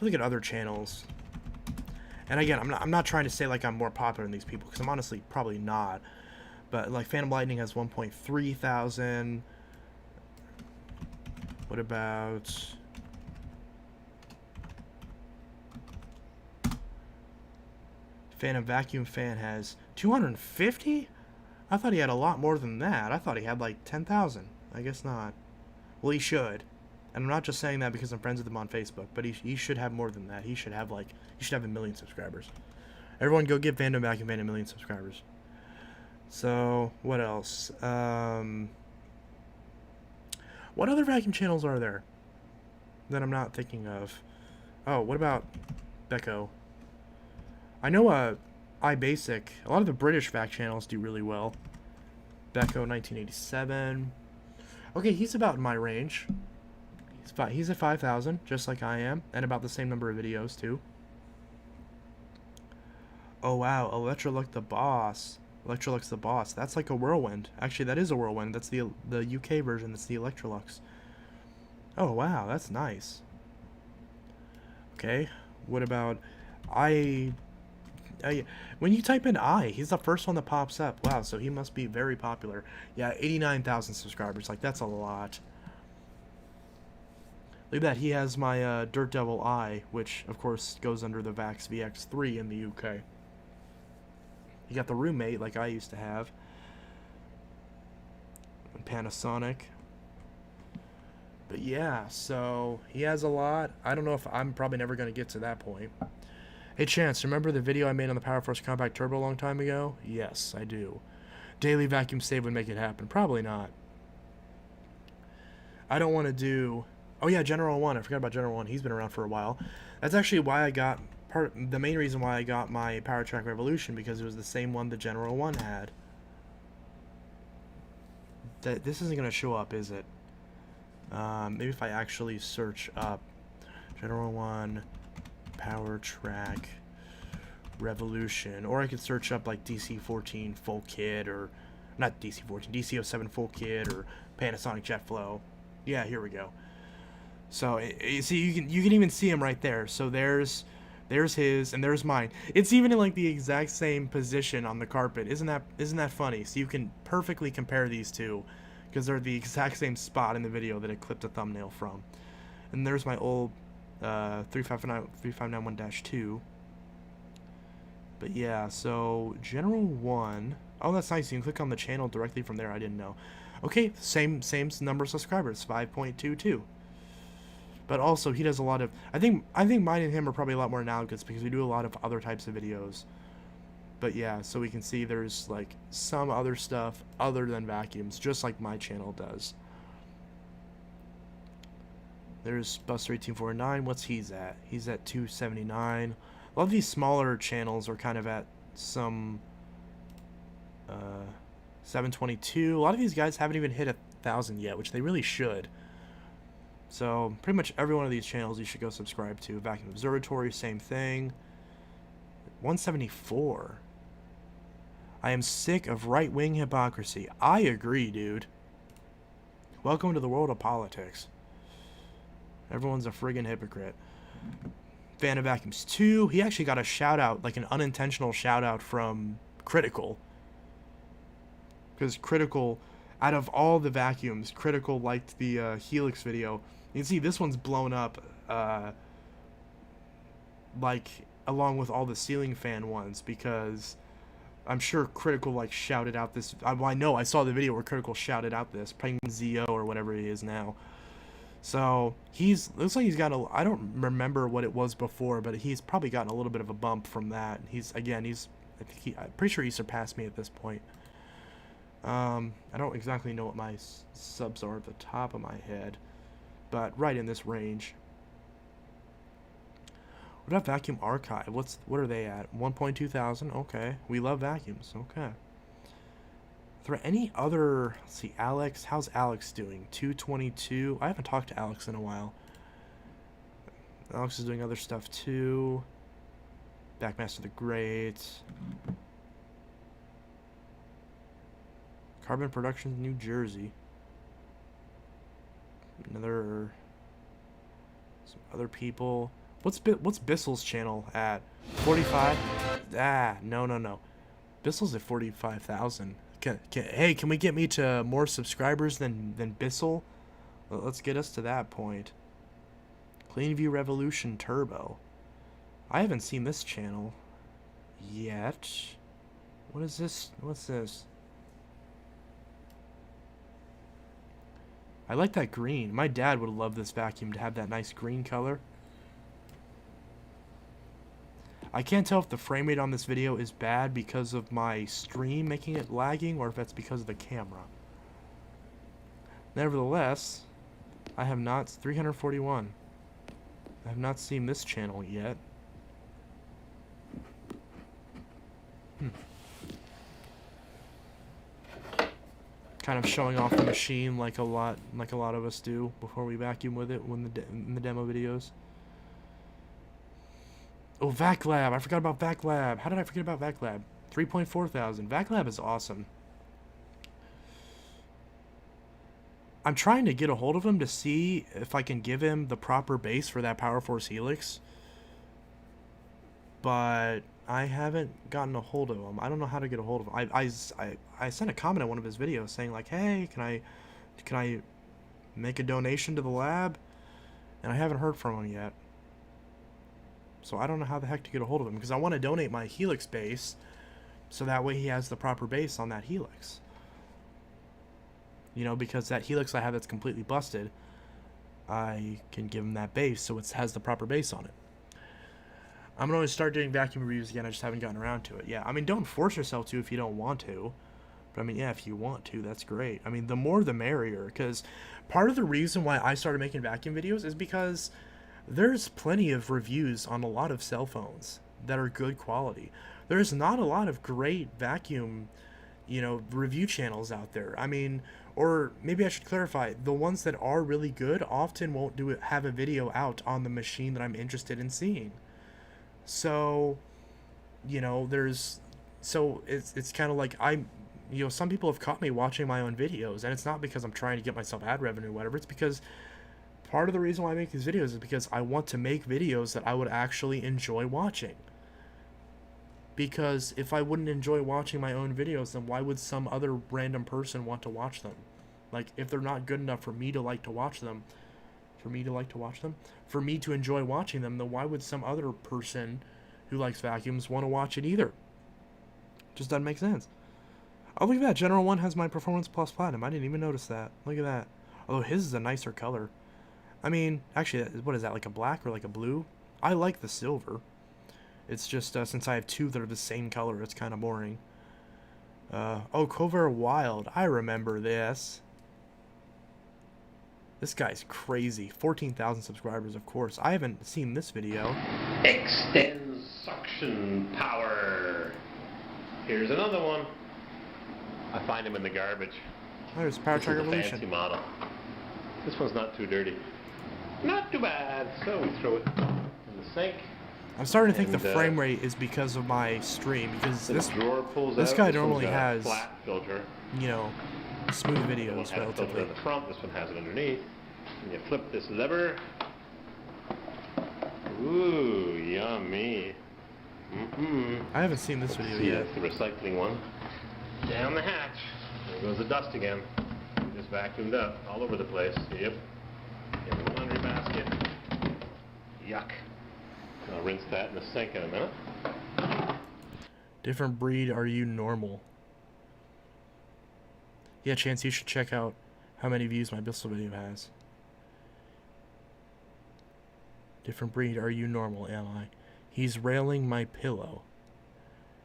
at other channels, and again, I'm not trying to say like I'm more popular than these people, because I'm honestly probably not. But like Phantom Lightning has 1.3 thousand. What about... Phantom Vacuum Fan has 250? I thought he had a lot more than that. I thought he had like 10,000. I guess not. Well, he should. And I'm not just saying that because I'm friends with him on Facebook, but he should have more than that. He should have like, he should have 1 million subscribers. Everyone go give Phantom Vacuum Fan 1 million subscribers. So, what else? What other vacuum channels are there that I'm not thinking of? Oh, what about Becco? I know iBasic. A lot of the British vac channels do really well. Becco 1987. Okay, he's about in my range. He's at 5,000, just like I am, and about the same number of videos too. Oh wow, Electrolux the Boss. Electrolux the Boss. That's like a whirlwind. Actually, that is a whirlwind. That's the UK version. That's the Electrolux. Oh wow, that's nice. Okay, what about when you type in he's the first one that pops up. Wow, so he must be very popular. Yeah, 89,000 subscribers. Like, that's a lot. Look at that. He has my Dirt Devil I, which, of course, goes under the Vax VX3 in the UK. You got the Roommate, like I used to have. And Panasonic. But yeah, so he has a lot. I don't know if I'm probably never going to get to that point. Hey Chance, remember the video I made on the Power Force Compact Turbo a long time ago? Yes, I do. Daily vacuum save would make it happen. Probably not. I don't want to do... Oh yeah, General 1. I forgot about General 1. He's been around for a while. That's actually why I got... the main reason why I got my Power Track Revolution, because it was the same one the General 1 had. This isn't going to show up, is it? Maybe if I actually search up General 1... Power Track Revolution, or I could search up like DC-14 full kit, or not DC-14, DC-07 full kit, or Panasonic Jet Flow. Yeah, here we go. So you see, you can even see him right there. So there's his and there's mine. It's even in like the exact same position on the carpet. Isn't that funny? So you can perfectly compare these two because they're the exact same spot in the video that it clipped a thumbnail from. And there's my old 3591-2. But yeah, so General 1. Oh, that's nice. You can click on the channel directly from there. I didn't know. Okay, same number of subscribers, 5.22. But also, he does a lot of... I think mine and him are probably a lot more analogous because we do a lot of other types of videos. But yeah, so we can see there's like some other stuff other than vacuums, just like my channel does. There's Buster 1849. What's he's at? He's at 279. A lot of these smaller channels are kind of at some 722. A lot of these guys haven't even hit 1,000 yet, which they really should. So pretty much every one of these channels you should go subscribe to. Vacuum Observatory, same thing. 174. I am sick of right-wing hypocrisy. I agree, dude. Welcome to the world of politics. Everyone's a friggin' hypocrite. Phantom Vacuums 2. He actually got a shout-out, like an unintentional shout-out from Critical. Because Critical, out of all the vacuums, Critical liked the Helix video. You can see this one's blown up, like, along with all the ceiling fan ones, because I'm sure Critical, like, shouted out this... Well, I know, I saw the video where Critical shouted out this, Penguin Zio, or whatever he is now. So, looks like he's got I don't remember what it was before, but he's probably gotten a little bit of a bump from that. I'm pretty sure he surpassed me at this point. I don't exactly know what my subs are at the top of my head, but right in this range. What about Vacuum Archive? What are they at? 1.2 thousand? Okay. We love vacuums. Okay. Are there any other... Let's see, Alex. How's Alex doing? 222. I haven't talked to Alex in a while. Alex is doing other stuff too. Backmaster the Great. Carbon Productions, New Jersey. Some other people. What's Bissell's channel at? 45? No. Bissell's at 45,000. Hey, can we get me to more subscribers than Bissell? Let's get us to that point. Cleanview Revolution Turbo. I haven't seen this channel yet. What is this? What's this? I like that green. My dad would love this vacuum to have that nice green color. I can't tell if the frame rate on this video is bad because of my stream making it lagging or if that's because of the camera. Nevertheless, I have not... 341. I have not seen this channel yet. Kind of showing off the machine like a lot of us do before we vacuum with it when in the demo videos. Oh, VacLab! I forgot about VacLab. How did I forget about VacLab? 3.4 thousand. VacLab is awesome. I'm trying to get a hold of him to see if I can give him the proper base for that Power Force Helix. But I haven't gotten a hold of him. I don't know how to get a hold of him. I sent a comment on one of his videos saying like, hey, can I make a donation to the lab? And I haven't heard from him yet. So I don't know how the heck to get a hold of him because I want to donate my Helix base so that way he has the proper base on that Helix. You know, because that Helix I have that's completely busted, I can give him that base so it has the proper base on it. I'm going to start doing vacuum reviews again. I just haven't gotten around to it. Yeah, I mean, don't force yourself to if you don't want to. But, I mean, yeah, if you want to, that's great. I mean, the more the merrier. Because part of the reason why I started making vacuum videos is because there's plenty of reviews on a lot of cell phones that are good quality. There's not a lot of great vacuum, you know, review channels out there. I mean, or maybe I should clarify, the ones that are really good often won't have a video out on the machine that I'm interested in seeing. So, you know, it's kind of like you know, some people have caught me watching my own videos, and it's not because I'm trying to get myself ad revenue or whatever. It's because part of the reason why I make these videos is because I want to make videos that I would actually enjoy watching. Because if I wouldn't enjoy watching my own videos, then why would some other random person want to watch them? Like, if they're not good enough for me to like to watch them, for me to enjoy watching them, then why would some other person who likes vacuums want to watch it either? Just doesn't make sense. Oh, look at that. General 1 has my Performance Plus Platinum. I didn't even notice that. Look at that. Although his is a nicer color. I mean, actually, what is that, like a black or like a blue? I like the silver. It's just, since I have two that are the same color, it's kind of boring. Oh, Cover Wild. I remember this. This guy's crazy. 14,000 subscribers, of course. I haven't seen this video. Extend suction power. Here's another one. I find him in the garbage. Oh, there's Power Track Revolution. Fancy model. This one's not too dirty. Not too bad. So we throw it in the sink. I'm starting to think the frame rate is because of my stream, because this drawer pulls this out. guy This normally one's got a has, flat filter. you know, smooth This one videos has a filter relatively. in the front. This one has it underneath. And you flip this lever. Ooh, yummy. I haven't seen this video See, yet. that's the recycling one. Down the hatch. There goes the dust again. Just vacuumed up all over the place. Yep. In the laundry basket. Yuck. I'll rinse that in the sink in a minute. Different breed, are you normal? Yeah, Chance, you should check out how many views my Bissell video has. Different breed, are you normal, am I? He's railing my pillow.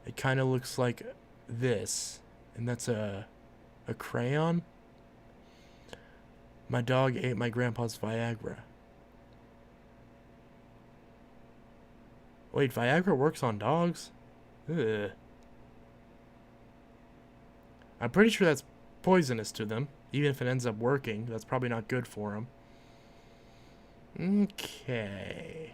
It kind of looks like this. And that's a crayon. My dog ate my grandpa's Viagra. Wait, Viagra works on dogs? Ugh. I'm pretty sure that's poisonous to them. Even if it ends up working, that's probably not good for them. Okay.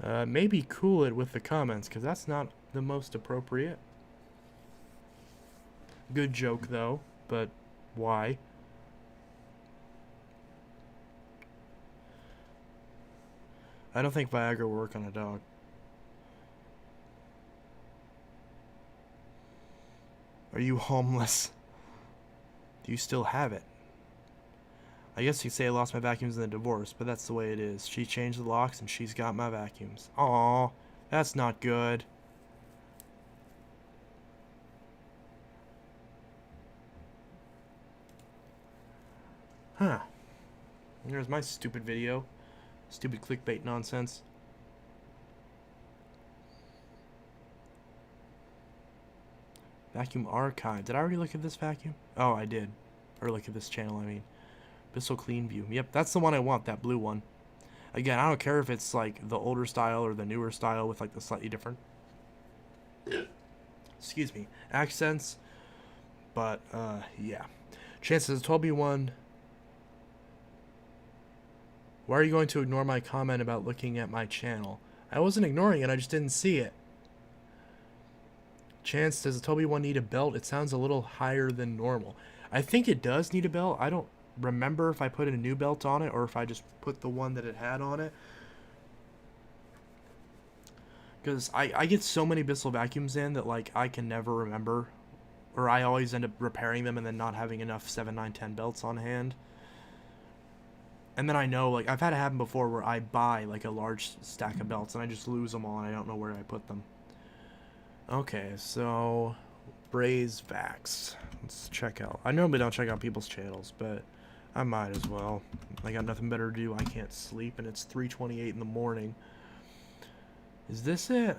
Maybe cool it with the comments, because that's not the most appropriate. Good joke, though, but why? I don't think Viagra will work on a dog. Are you homeless? Do you still have it? I guess you could say I lost my vacuums in the divorce, but that's the way it is. She changed the locks and she's got my vacuums. Aw, that's not good. Huh. There's my stupid video. Stupid clickbait nonsense. Vacuum archive. Did I already look at this vacuum? Oh, I did. Or look at this channel, I mean. Bissell Clean View. Yep, that's the one I want, that blue one. Again, I don't care if it's like the older style or the newer style with like the slightly different, excuse me, accents. But, yeah. Chances 12B1. Why are you going to ignore my comment about looking at my channel? I wasn't ignoring it, I just didn't see it. Chance, does the 12B1 need a belt? It sounds a little higher than normal. I think it does need a belt. I don't remember if I put a new belt on it or if I just put the one that it had on it. Because I get so many Bissell vacuums in that like I can never remember. Or I always end up repairing them and then not having enough 7, 9, 10 belts on hand. And then I know, like, I've had it happen before where I buy, like, a large stack of belts and I just lose them all and I don't know where I put them. Okay, so, Braze Vax. Let's check out. I normally don't check out people's channels, but I might as well. I got nothing better to do. I can't sleep and it's 3:28 in the morning. Is this it?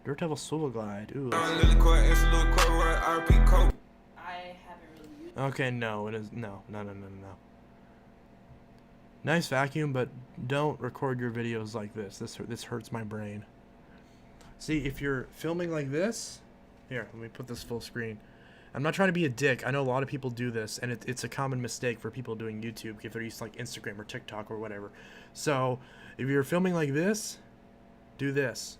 Dirt Devil Swivel Glide. Ooh. I haven't really used Okay, no, it is. No. Nice vacuum, but don't record your videos like this. This hurts my brain. See, if you're filming like this, here, let me put this full screen. I'm not trying to be a dick. I know a lot of people do this, and it's a common mistake for people doing YouTube if they're used to like Instagram or TikTok or whatever. So, if you're filming like this, do this.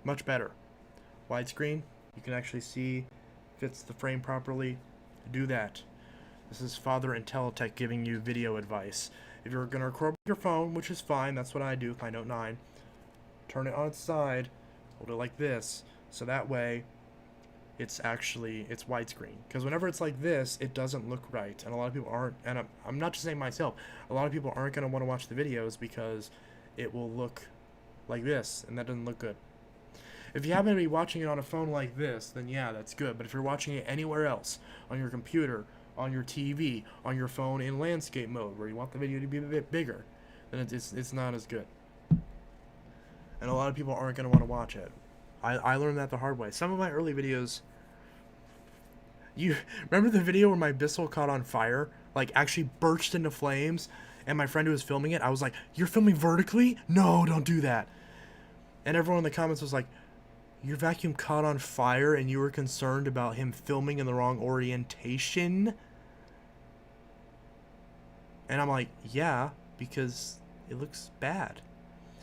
Much better. Widescreen, you can actually see, fits the frame properly. Do that. This is Father Intellitech giving you video advice. If you're going to record with your phone, which is fine, that's what I do with my Note 9, turn it on its side, hold it like this, so that way it's widescreen. Because whenever it's like this, it doesn't look right, and a lot of people aren't, and I'm not just saying myself, a lot of people aren't going to want to watch the videos because it will look like this, and that doesn't look good. If you happen to be watching it on a phone like this, then yeah, that's good. But if you're watching it anywhere else, on your computer, on your TV, on your phone in landscape mode, where you want the video to be a bit bigger, then it's not as good. And a lot of people aren't going to want to watch it. I learned that the hard way. Some of my early videos, you remember the video where my Bissell caught on fire? Like, actually burst into flames, and my friend who was filming it, I was like, "You're filming vertically? No, don't do that." And everyone in the comments was like, "Your vacuum caught on fire and you were concerned about him filming in the wrong orientation?" And I'm like, yeah, because it looks bad.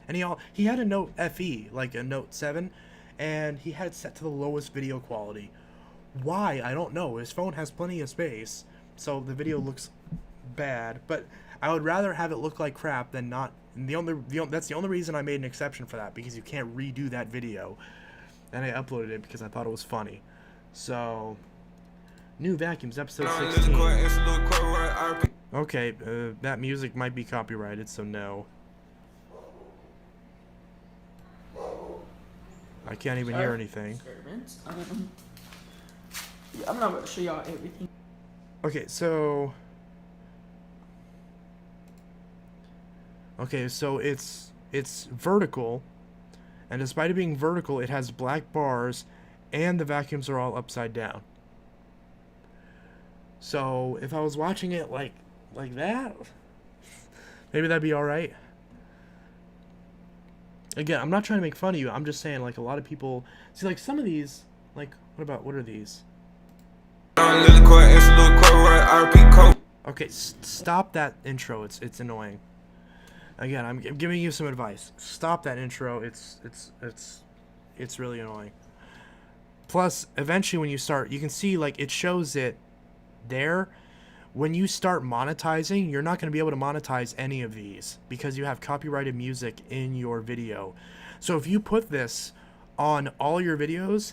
And he had a Note FE, like a Note 7, and he had it set to the lowest video quality. Why? I don't know. His phone has plenty of space, so the video looks bad. But I would rather have it look like crap than not. And that's the only reason I made an exception for that, because you can't redo that video. And I uploaded it because I thought it was funny. So, new vacuums, episode 16. Okay, that music might be copyrighted, so no. I can't even hear anything. experiments. I'm not gonna show y'all everything. Okay, so it's vertical, and despite it being vertical, it has black bars, and the vacuums are all upside down. So if I was watching it like that, maybe that'd be all right. Again, I'm not trying to make fun of you. I'm just saying, like, a lot of people see, like, some of these, like, what are these? Okay, stop that intro. It's annoying. Again, I'm giving you some advice. Stop that intro. It's really annoying. Plus, eventually when you start, you can see, like, it shows it there. When you start monetizing, you're not going to be able to monetize any of these because you have copyrighted music in your video. So if you put this on all your videos,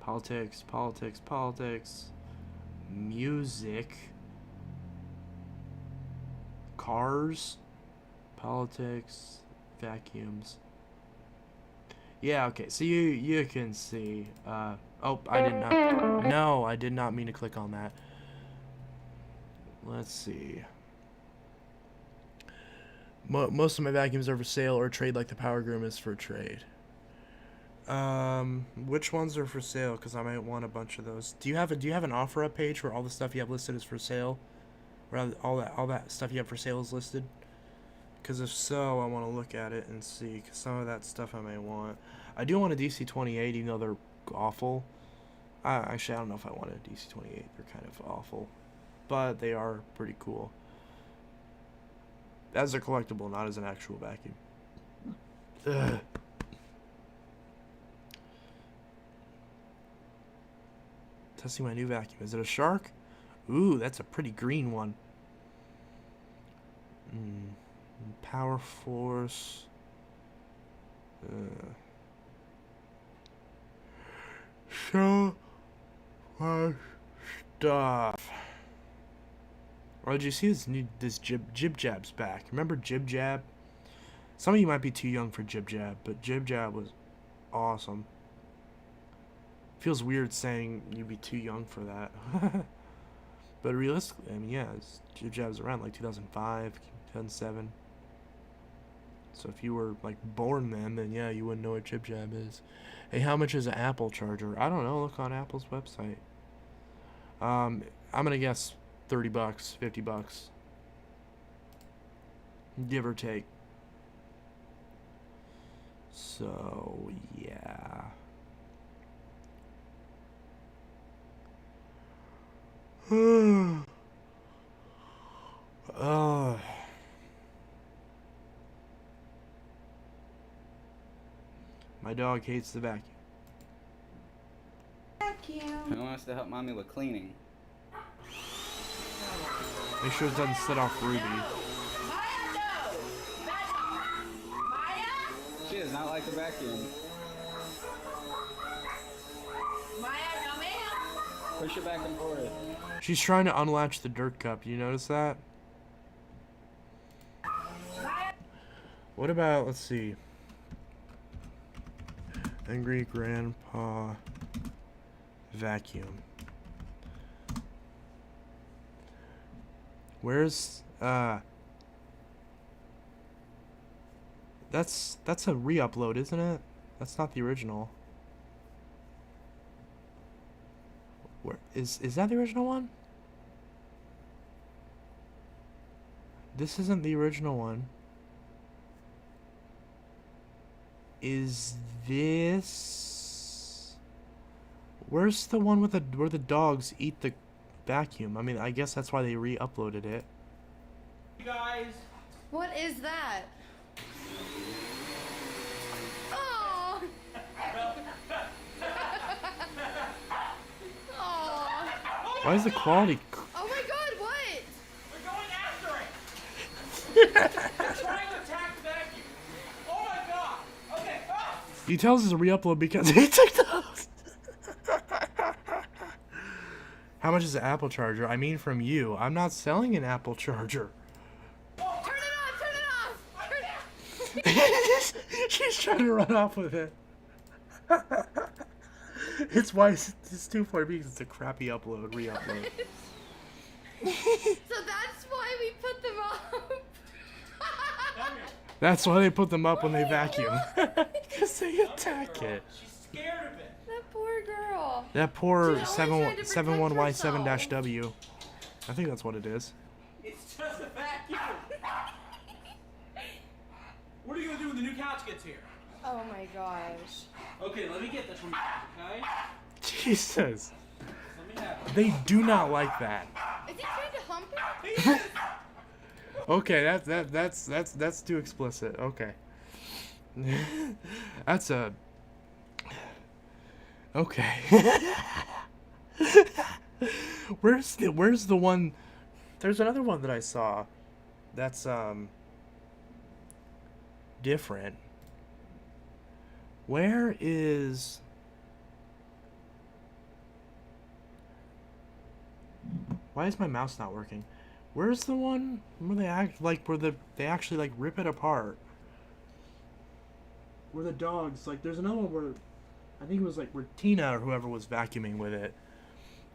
Politics, politics, politics. Music. Cars. Politics. Vacuums. Yeah, okay, so you can see. Oh, I did not. No, I did not mean to click on that. Let's see. Most of my vacuums are for sale or trade, like the Power Groom is for trade. Which ones are for sale? Because I might want a bunch of those. Do you have an offer up page where all the stuff you have listed is for sale? Where all that stuff you have for sale is listed? Because if so, I want to look at it and see. Because some of that stuff I may want. I do want a DC-28, even though they're awful. Actually, I don't know if I want a DC-28. They're kind of awful, but they are pretty cool. As a collectible, not as an actual vacuum. Ugh. Testing my new vacuum. Is it a shark? Ooh, that's a pretty green one. Power force. Show my stuff. Oh, did you see this Jib Jab's back? Remember Jib Jab? Some of you might be too young for Jib Jab, but Jib Jab was awesome. Feels weird saying you'd be too young for that. But realistically, I mean, yeah, Jib Jab's around like 2005, 2007. So if you were like born then yeah, you wouldn't know what Jib Jab is. Hey, how much is an Apple charger? I don't know. Look on Apple's website. I'm gonna guess $30, $50, give or take. So yeah. My dog hates the vacuum. Who wants to help mommy with cleaning? Make sure it doesn't set off Ruby. She does not like the vacuum. Push it back and forth. She's trying to unlatch the dirt cup. You notice that? What about, let's see. Angry Grandpa vacuum. Where's that's a re-upload, isn't it? That's not the original. Where is that the original one? This isn't the original one. Is this? Where's the one with where the dogs eat the vacuum? I mean, I guess that's why they re-uploaded it. You guys. What is that? Oh. Oh. Why is the quality? Oh my God! What? We're going after it. They're trying to attack the vacuum. Oh my God. Okay. Ah. He tells us to re-upload because he took those. How much is an Apple charger? I mean, from you. I'm not selling an Apple charger. Turn it off! Turn it off! Turn it off! She's trying to run off with it. It's why it's 2.4 because it's a crappy upload, re-upload. So that's why we put them up. That's why they put them up when they vacuum. Because they attack it. She's scared of it. That poor girl. That poor She's always trying to protect 71Y7-W. I think that's what it is. It's just a vacuum. What are you gonna do when the new couch gets here? Oh my gosh. Okay, let me get this from you, okay? Jesus. Let me have it. They do not like that. Is he trying to hump it? Okay, that's too explicit. Okay. That's a okay. Where's the one? There's another one that I saw that's different. Where is? Where's the one? There's another one that I saw that's different. Where is? Where's the one? There's another one that I saw that's different. Where is? Where's the one? There's another one that I saw that's different. Where is? Where's the one? There's another one that I saw that's different. Where is? Why is my mouse not working? Where's the one where they act like they actually like rip it apart? Where the dogs like there's another one where I think it was like where Tina or whoever was vacuuming with it,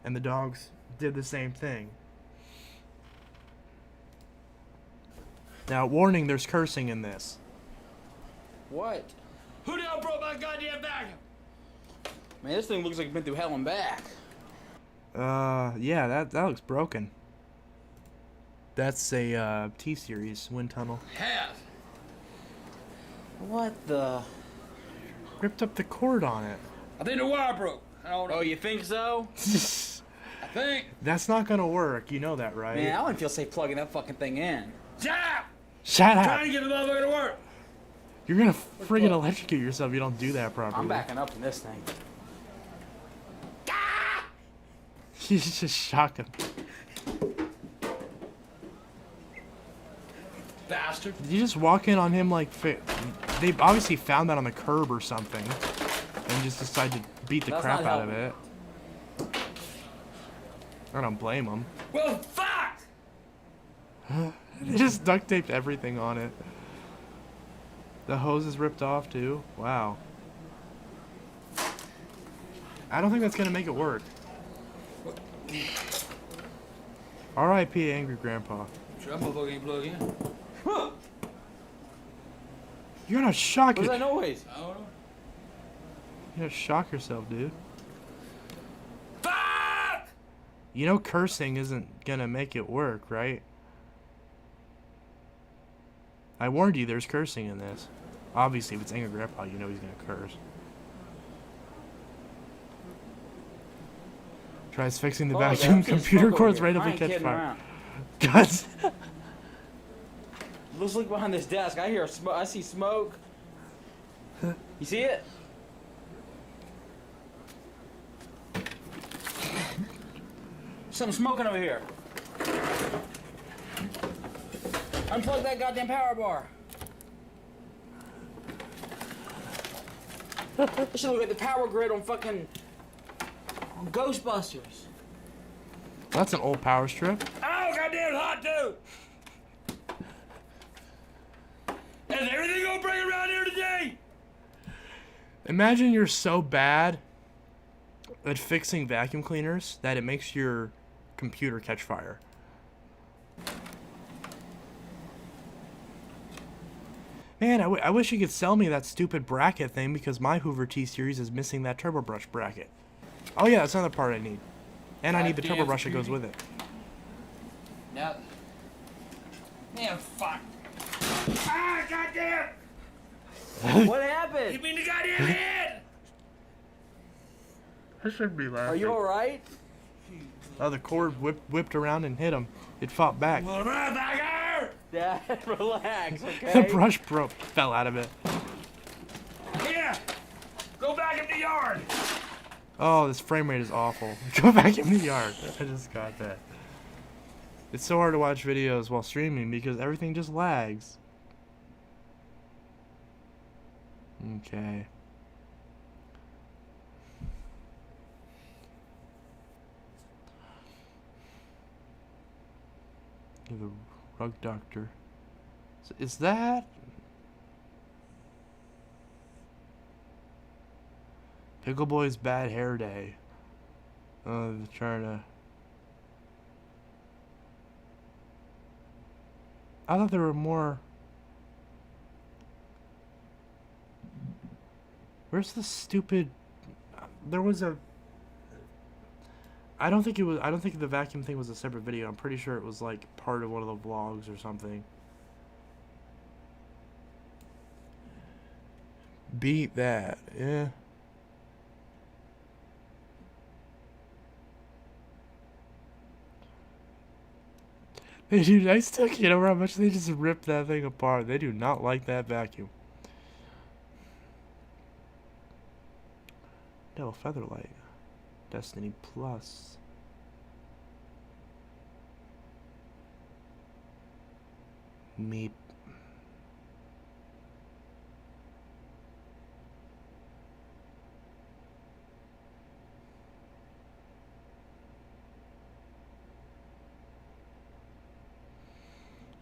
and the dogs did the same thing. Now, warning: there's cursing in this. What? Who the hell broke my goddamn vacuum? Man, this thing looks like it's been through hell and back. Yeah, that looks broken. That's a T-Series wind tunnel. Half. What the? Ripped up the cord on it. I think the wire broke. I don't know. Oh, you think so? I think. That's not gonna work. You know that, right? Man, I wouldn't feel safe plugging that fucking thing in. Shut up! Shut up! Trying to get the motherfucker to work. You're gonna friggin' electrocute yourself if you don't do that properly. I'm backing up from this thing. You just shocked him. Bastard. Did you just walk in on him like... They obviously found that on the curb or something. And just decided to beat the That's crap not out of it. I don't blame them. Well, fuck! They just duct taped everything on it. The hose is ripped off too. Wow. I don't think that's gonna make it work. R.I.P. Angry Grandpa. Sure, that motherfucker ain't plugged in. You're gonna shock What's it. that noise? I don't know. You're gonna shock yourself, dude. Fuck! You know cursing isn't gonna make it work, right? I warned you there's cursing in this. Obviously, if it's Angry Grandpa, you know he's gonna curse. Tries fixing the vacuum. Computer cords randomly catch fire. Guts. Let's look behind this desk. I hear smoke. I see smoke. You see it? Something smoking over here. Unplug that goddamn power bar. This should look like the power grid on fucking Ghostbusters. That's an old power strip. Oh, goddamn hot, dude! Is everything gonna bring around here today? Imagine you're so bad at fixing vacuum cleaners that it makes your computer catch fire. Man, I wish you could sell me that stupid bracket thing because my Hoover T-Series is missing that turbo brush bracket. Oh yeah, that's another part I need. And I need the turbo Goddamn brush that goes beauty. with it. Now, man, fuck. Ah, goddamn! What happened? Hit me in the goddamn head! I shouldn't be laughing. Are you alright? Oh, the cord whipped around and hit him. It fought back. Motherfucker! Dad, relax, okay? The brush fell out of it. Here! Go back in the yard! Oh, this frame rate is awful. Go back in the yard. I just got that. It's so hard to watch videos while streaming because everything just lags. Okay. You're the rug doctor. Is that... Pickle Boy's bad hair day. Oh, they're trying to... I thought there were more... Where's the stupid... There was a... I don't think the vacuum thing was a separate video. I'm pretty sure it was like part of one of the vlogs or something. Beat that, yeah. Hey, dude, I still can't over how much they just ripped that thing apart. They do not like that vacuum. Devil Featherlight. Destiny Plus. Meep.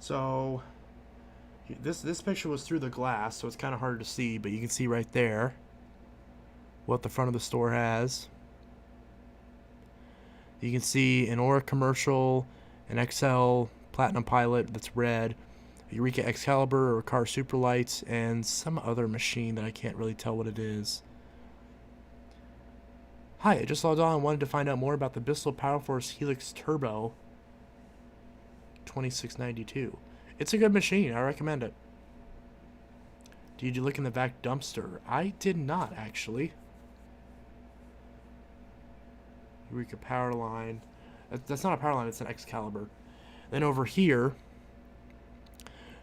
So this picture was through the glass, so it's kind of hard to see, but you can see right there what the front of the store has. You can see an Aura commercial, an XL Platinum Pilot that's red, a Eureka Excalibur or Car Superlights, and some other machine that I can't really tell what it is. Hi, I just logged on and wanted to find out more about the Bissell Powerforce Helix Turbo 2692. It's a good machine. I recommend it. Did you look in the back dumpster? I did not, actually. Eureka power line. That's not a power line, it's an Excalibur. Then over here,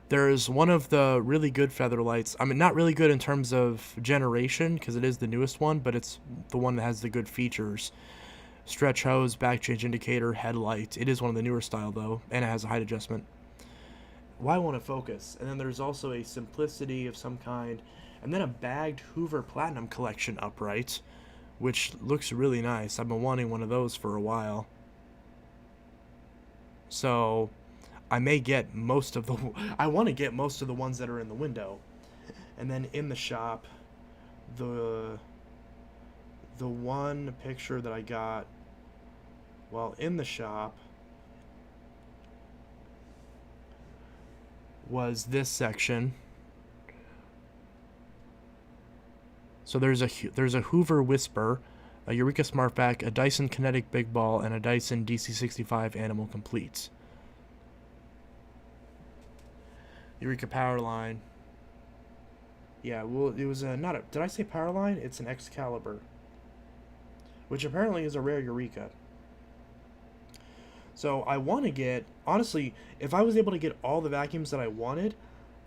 there's one of the really good Featherlights. I mean, not really good in terms of generation, because it is the newest one, but it's the one that has the good features. Stretch hose, back change indicator, headlight. It is one of the newer style, though, and it has a height adjustment. Why won't it focus? And then there's also a Simplicity of some kind, and then a bagged Hoover Platinum Collection upright, which looks really nice. I've been wanting one of those for a while. So I may get most of the... I want to get most of the ones that are in the window. And then in the shop, the one picture that I got while in the shop was this section. So there's a Hoover Whisper, a Eureka Smartback, a Dyson Kinetic Big Ball, and a Dyson DC65 Animal Complete. Eureka Powerline. Yeah, well, it was not a... Did I say Powerline? It's an Excalibur, which apparently is a rare Eureka. So I want to get... Honestly, if I was able to get all the vacuums that I wanted,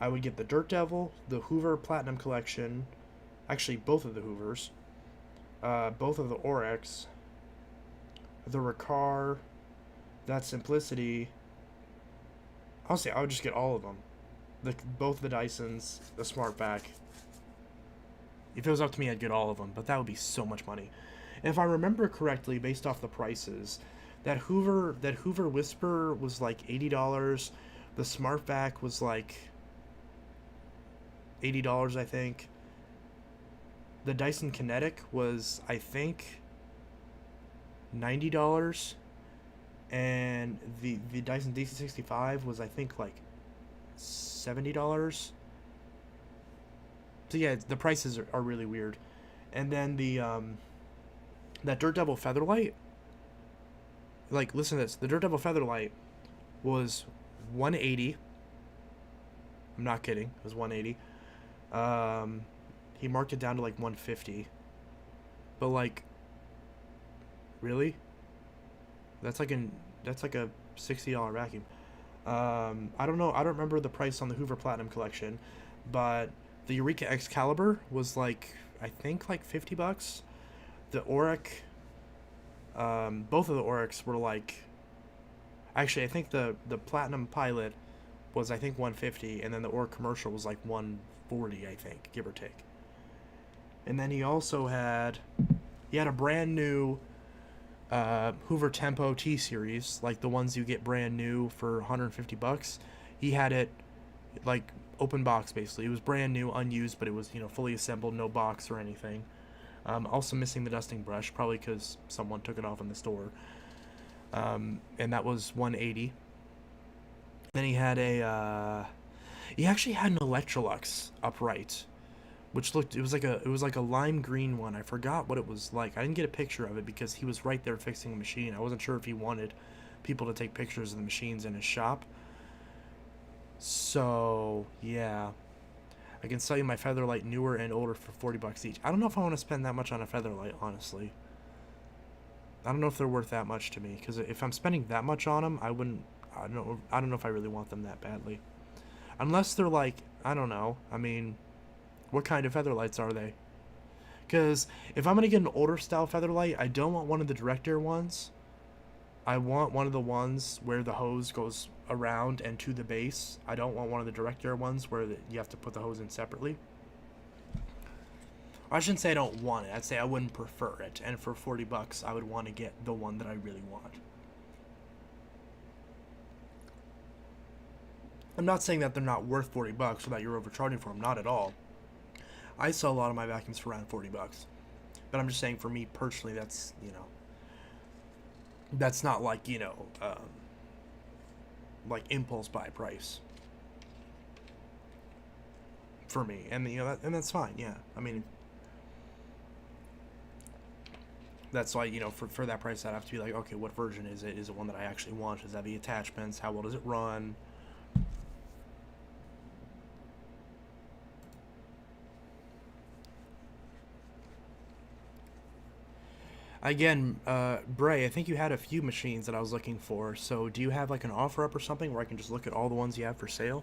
I would get the Dirt Devil, the Hoover Platinum Collection... Actually, both of the Hoovers, both of the Oryx, the Riccar, that Simplicity. Honestly, I would just get all of them. Both the Dysons, the Smartback. If it was up to me, I'd get all of them, but that would be so much money. And if I remember correctly, based off the prices, that Hoover Whisper was like $80. The Smartback was like $80, I think. The Dyson Kinetic was, I think, $90, and the Dyson DC65 was, I think, like $70. So yeah, the prices are really weird. And then the that Dirt Devil Featherlight, like, listen to this. The Dirt Devil Featherlight was $180. I'm not kidding. It was $180. He marked it down to like $150. But like, really? That's like a $60 vacuum. I don't know. I don't remember the price on the Hoover Platinum Collection, but the Eureka Excalibur was like, I think like $50. The Auric, both of the Oryx were like, actually I think the Platinum Pilot was, I think, $150, and then the Auric Commercial was like $140, I think, give or take. And then he also had, a brand new Hoover Tempo T-Series, like the ones you get brand new for $150. He had it like open box, basically. It was brand new, unused, but it was, fully assembled, no box or anything. Also missing the dusting brush, probably because someone took it off in the store. And that was $180. Then he had he actually had an Electrolux upright, which it was like a lime green one. I forgot what it was like. I didn't get a picture of it because he was right there fixing the machine. I wasn't sure if he wanted people to take pictures of the machines in his shop. So yeah, I can sell you my Featherlight newer and older for $40 each. I don't know if I want to spend that much on a Featherlight, honestly. I don't know if they're worth that much to me, because if I'm spending that much on them, I wouldn't. I don't know if I really want them that badly, unless they're like, I don't know. I mean, what kind of Featherlights are they? Because if I'm going to get an older style Featherlight, I don't want one of the direct air ones. I want one of the ones where the hose goes around and to the base. I don't want one of the direct air ones where you have to put the hose in separately. I shouldn't say I don't want it. I'd say I wouldn't prefer it. And for $40, I would want to get the one that I really want. I'm not saying that they're not worth $40 or that you're overcharging for them. Not at all. I sell a lot of my vacuums for around $40. But I'm just saying, for me personally, that's, you know, that's not like, you know, like impulse buy price for me. And, you know, and that's fine. Yeah. I mean, that's why, you know, for that price, I'd have to be like, okay, what version is it? Is it one that I actually want? Does it have the attachments? How well does it run? Again, Bray, I think you had a few machines that I was looking for. So do you have like an offer up or something where I can just look at all the ones you have for sale?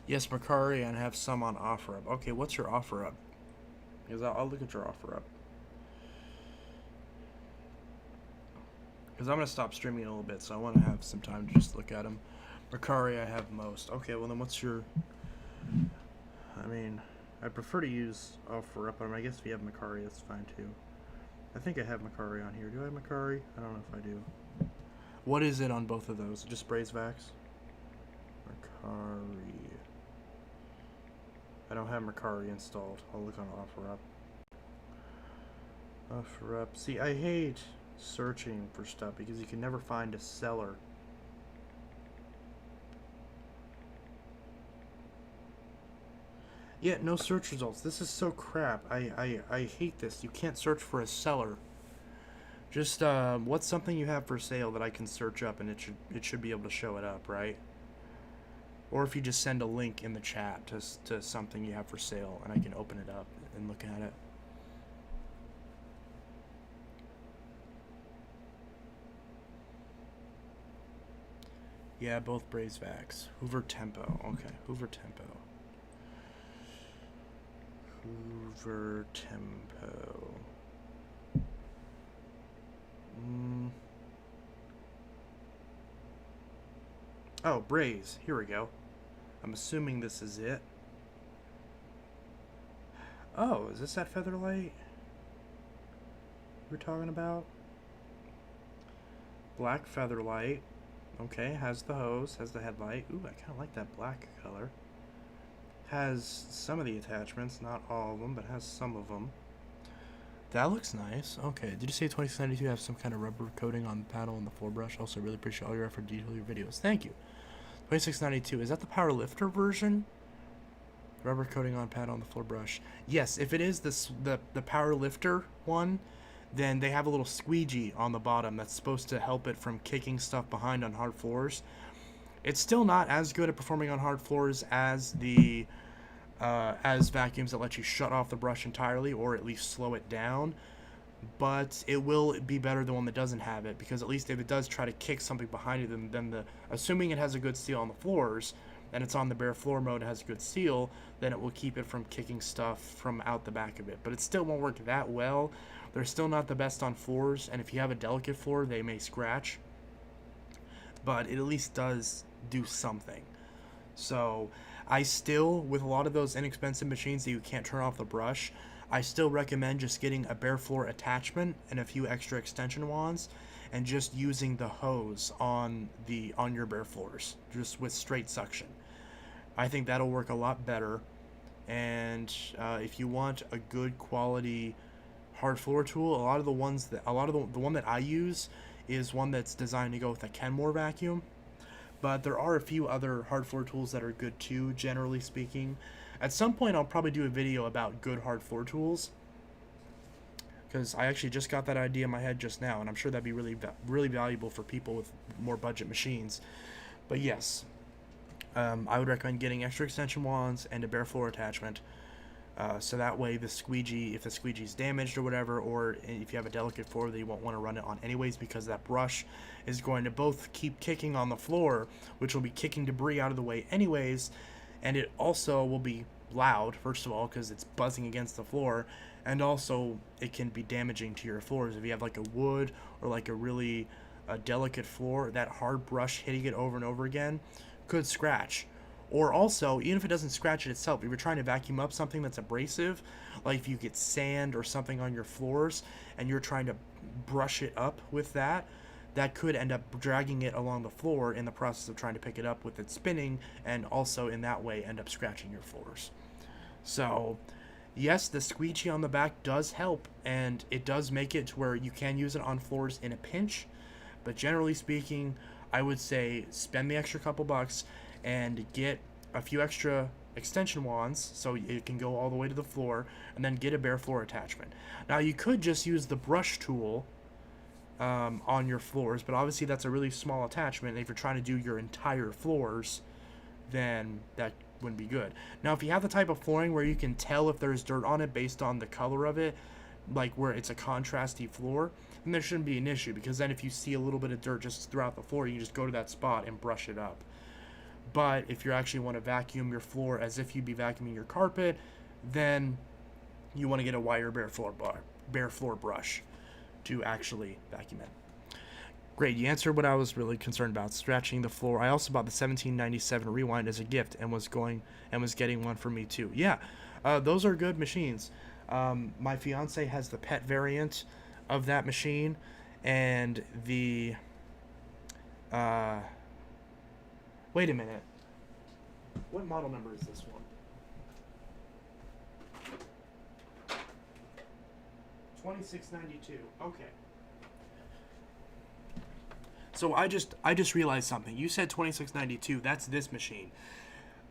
Yes, Macari, and have some on offer up. Okay, what's your offer up? Because I'll look at your offer up. Because I'm going to stop streaming in a little bit, so I want to have some time to just look at them. Macari, I have most. Okay, well then what's your... I mean, I prefer to use offer up, but I guess if you have Macari, that's fine too. I think I have Macari on here. Do I have Macari? I don't know if I do. What is it on both of those? Just Braze Vax? Macari. I don't have Macari installed. I'll look on offer up. Offer up. See, I hate searching for stuff because you can never find a seller. Yeah, no search results. This is so crap. I hate this. You can't search for a seller. Just what's something you have for sale that I can search up and it should be able to show it up, right? Or if you just send a link in the chat to something you have for sale and I can open it up and look at it. Yeah, both Braze Vax. Hoover Tempo. Okay, Hoover Tempo. Hoover Tempo. Oh, Braze. Here we go. I'm assuming this is it. Oh, is this that Featherlight we're talking about? Black Featherlight. Okay, has the hose, has the headlight. Ooh, I kind of like that black color. Has some of the attachments, not all of them, but has some of them. That looks nice. Okay, did you say 2692 have some kind of rubber coating on the paddle and the floor brush? Also, really appreciate all your effort to detail your videos. Thank you. 2692, is that the power lifter version? Rubber coating on paddle on the floor brush. Yes, if it is the power lifter one, then they have a little squeegee on the bottom that's supposed to help it from kicking stuff behind on hard floors. It's still not as good at performing on hard floors as the as vacuums that let you shut off the brush entirely or at least slow it down, but it will be better than one that doesn't have it, because at least if it does try to kick something behind it, then assuming it has a good seal on the floors and it's on the bare floor mode, it has a good seal, then it will keep it from kicking stuff from out the back of it. But it still won't work that well. They're still not the best on floors, and if you have a delicate floor, they may scratch, but it at least does do something. So I still, with a lot of those inexpensive machines that you can't turn off the brush, I still recommend just getting a bare floor attachment and a few extra extension wands and just using the hose on your bare floors, just with straight suction. I think that'll work a lot better. And if you want a good quality hard floor tool, the one that I use is one that's designed to go with a Kenmore vacuum. But there are a few other hard floor tools that are good too, generally speaking. At some point, I'll probably do a video about good hard floor tools, because I actually just got that idea in my head just now, and I'm sure that'd be really valuable for people with more budget machines. But yes, I would recommend getting extra extension wands and a bare floor attachment, so that way the squeegee, if the squeegee's damaged or whatever, or if you have a delicate floor that you won't want to run it on anyways, because that brush is going to both keep kicking on the floor, which will be kicking debris out of the way anyways, and it also will be loud, first of all, because it's buzzing against the floor, and also it can be damaging to your floors. If you have like a wood or like a really delicate floor, that hard brush hitting it over and over again could scratch. Or also, even if it doesn't scratch it itself, if you're trying to vacuum up something that's abrasive, like if you get sand or something on your floors and you're trying to brush it up with that, that could end up dragging it along the floor in the process of trying to pick it up with it spinning, and also in that way end up scratching your floors. So yes, the squeegee on the back does help, and it does make it to where you can use it on floors in a pinch, but generally speaking, I would say spend the extra couple bucks and get a few extra extension wands so it can go all the way to the floor, and then get a bare floor attachment. Now you could just use the brush tool on your floors, but obviously that's a really small attachment. If you're trying to do your entire floors, then that wouldn't be good. Now if you have the type of flooring where you can tell if there's dirt on it based on the color of it, like where it's a contrasty floor, then there shouldn't be an issue, because then if you see a little bit of dirt just throughout the floor, you can just go to that spot and brush it up. But if you actually want to vacuum your floor as if you'd be vacuuming your carpet, then you want to get a wire bare floor brush to actually vacuum it. Great, you answered what I was really concerned about, scratching the floor. I also bought the 1797 Rewind as a gift and was getting one for me too. Yeah, those are good machines. My fiance has the pet variant of that machine, and the wait a minute. What model number is this one? 2692. Okay. So I just realized something. You said 2692. That's this machine.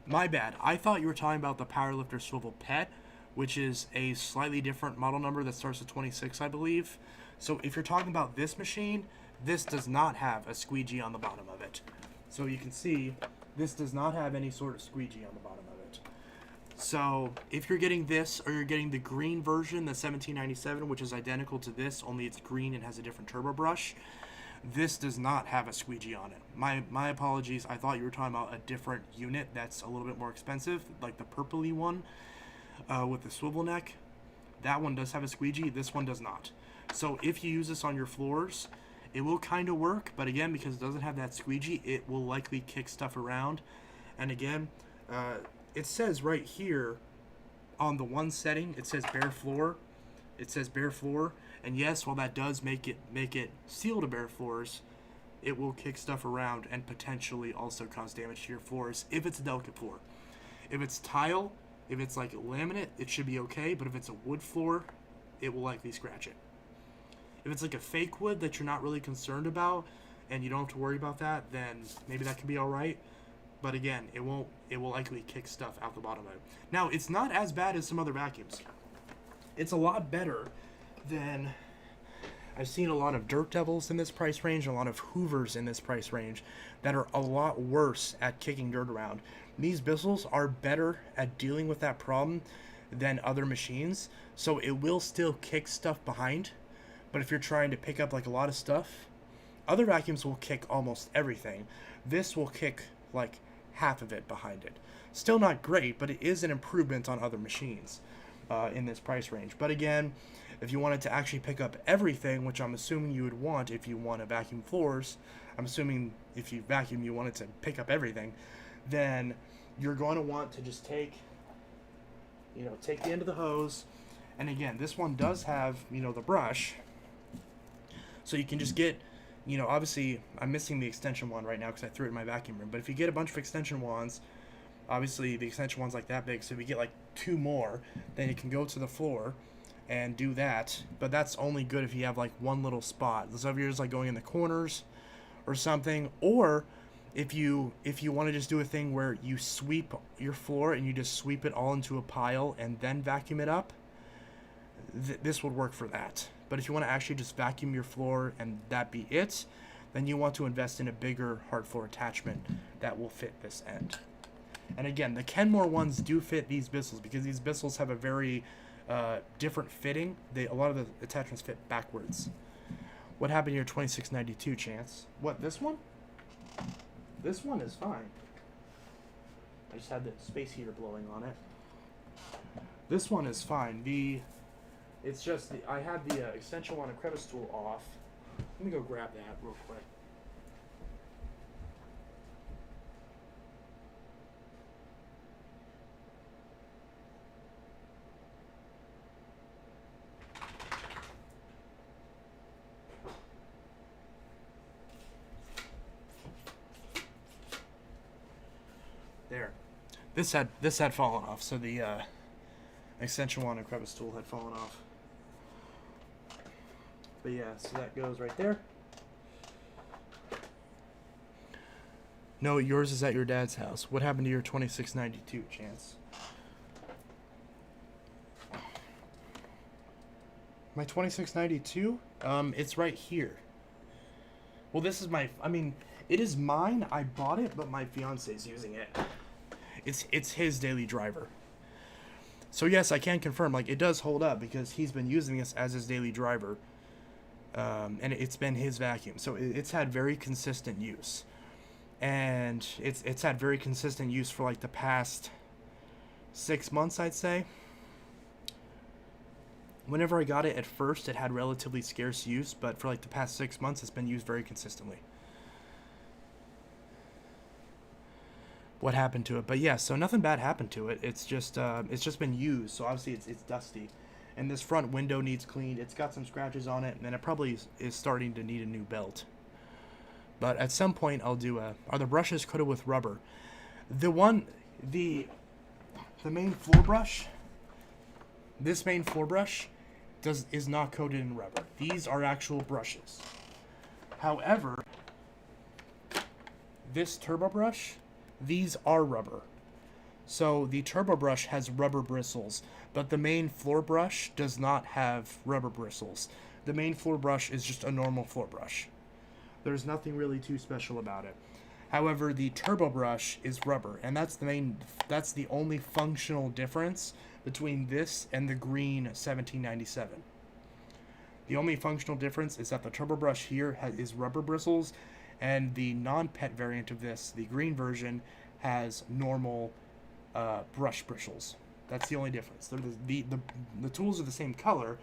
My bad. I thought you were talking about the Powerlifter Swivel Pet, which is a slightly different model number that starts at 26, I believe. So if you're talking about this machine, this does not have a squeegee on the bottom of it. So you can see this does not have any sort of squeegee on the bottom of it. So if you're getting this, or you're getting the green version, the 1797, which is identical to this, only it's green and has a different turbo brush, this does not have a squeegee on it. My apologies. I thought you were talking about a different unit that's a little bit more expensive, like the purpley one with the swivel neck. That one does have a squeegee. This one does not. So if you use this on your floors, it will kind of work, but again, because it doesn't have that squeegee, it will likely kick stuff around. And again, it says right here on the one setting, it says bare floor. It says bare floor, and yes, while that does make it seal to bare floors, it will kick stuff around and potentially also cause damage to your floors if it's a delicate floor. If it's tile, if it's like laminate, it should be okay, but if it's a wood floor, it will likely scratch it. If it's like a fake wood that you're not really concerned about and you don't have to worry about that, then maybe that could be alright. But again, it will likely kick stuff out the bottom of it. Now, it's not as bad as some other vacuums. It's a lot better than... I've seen a lot of Dirt Devils in this price range, a lot of Hoovers in this price range that are a lot worse at kicking dirt around. These Bissells are better at dealing with that problem than other machines, so it will still kick stuff behind. But if you're trying to pick up like a lot of stuff, other vacuums will kick almost everything. This will kick like half of it behind it. Still not great, but it is an improvement on other machines in this price range. But again, if you wanted to actually pick up everything, which I'm assuming you would want if you want to vacuum floors, I'm assuming if you vacuum you wanted to pick up everything, then you're going to want to just take the end of the hose. And again, this one does have, the brush. So you can just get, obviously I'm missing the extension wand right now because I threw it in my vacuum room. But if you get a bunch of extension wands, obviously the extension wand's like that big. So if you get like 2 more, then you can go to the floor and do that. But that's only good if you have like one little spot. So if you're just like going in the corners or something, or if you want to just do a thing where you sweep your floor and you just sweep it all into a pile and then vacuum it up, this would work for that. But if you want to actually just vacuum your floor and that be it, then you want to invest in a bigger hard floor attachment that will fit this end. And again, the Kenmore ones do fit these Bissells because these Bissells have a very different fitting. A lot of the attachments fit backwards. What happened to your 2692, Chance? What, this one? This one is fine. I just had the space heater blowing on it. This one is fine. It's just I had the extension wand and crevice tool off. Let me go grab that real quick. There. This had fallen off, so the extension wand and crevice tool had fallen off. But yeah, so that goes right there. No, yours is at your dad's house. What happened to your 2692, Chance? My 2692? It's right here. Well, this is it is mine. I bought it, but my fiance's using it. It's his daily driver. So yes, I can confirm, like, it does hold up because he's been using this as his daily driver. And it's been his vacuum. So it's had very consistent use. And it's had very consistent use for like the past 6 months, I'd say. Whenever I got it at first, it had relatively scarce use, but for like the past 6 months, it's been used very consistently. What happened to it? But yeah, so nothing bad happened to it. It's just been used, so obviously it's dusty. And this front window needs cleaned. It's got some scratches on it, and it probably is starting to need a new belt. But at some point, I'll do are the brushes coated with rubber? The main floor brush, this main floor brush is not coated in rubber. These are actual brushes. However, this turbo brush, these are rubber. So the turbo brush has rubber bristles, but the main floor brush does not have rubber bristles. The main floor brush is just a normal floor brush. There's nothing really too special about it. However, the turbo brush is rubber, and that's the only functional difference between this and the green 1797. The only functional difference is that the turbo brush here is rubber bristles, and the non-pet variant of this, the green version, has normal brush bristles. That's the only difference. The tools are the same color.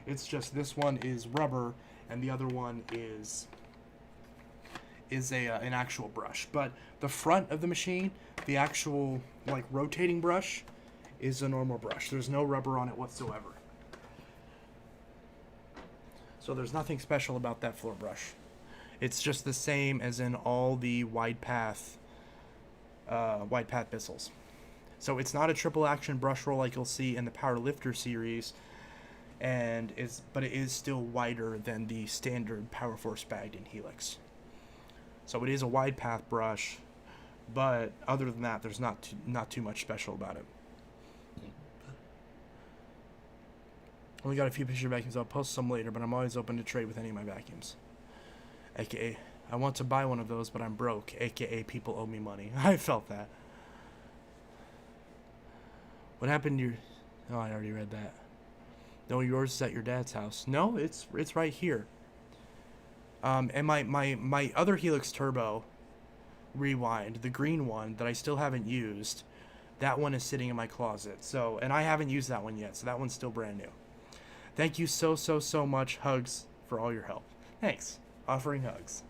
It's just this one is rubber, and the other one is an actual brush. But the front of the machine, the actual like rotating brush, is a normal brush. There's no rubber on it whatsoever. So there's nothing special about that floor brush. It's just the same as in all the wide path bristles. So it's not a triple action brush roll like you'll see in the Power Lifter series, but it is still wider than the standard Power Force bagged in Helix. So it is a wide path brush, but other than that, there's not too much special about it. Only got a few picture vacuums. I'll post some later, but I'm always open to trade with any of my vacuums. AKA, I want to buy one of those, but I'm broke. AKA, people owe me money. I felt that. What happened to your... Oh, I already read that. No, yours is at your dad's house. No, it's right here. And my other Helix Turbo Rewind, the green one that I still haven't used, that one is sitting in my closet. So, and I haven't used that one yet, so that one's still brand new. Thank you so much, Hugs, for all your help. Thanks. Offering hugs.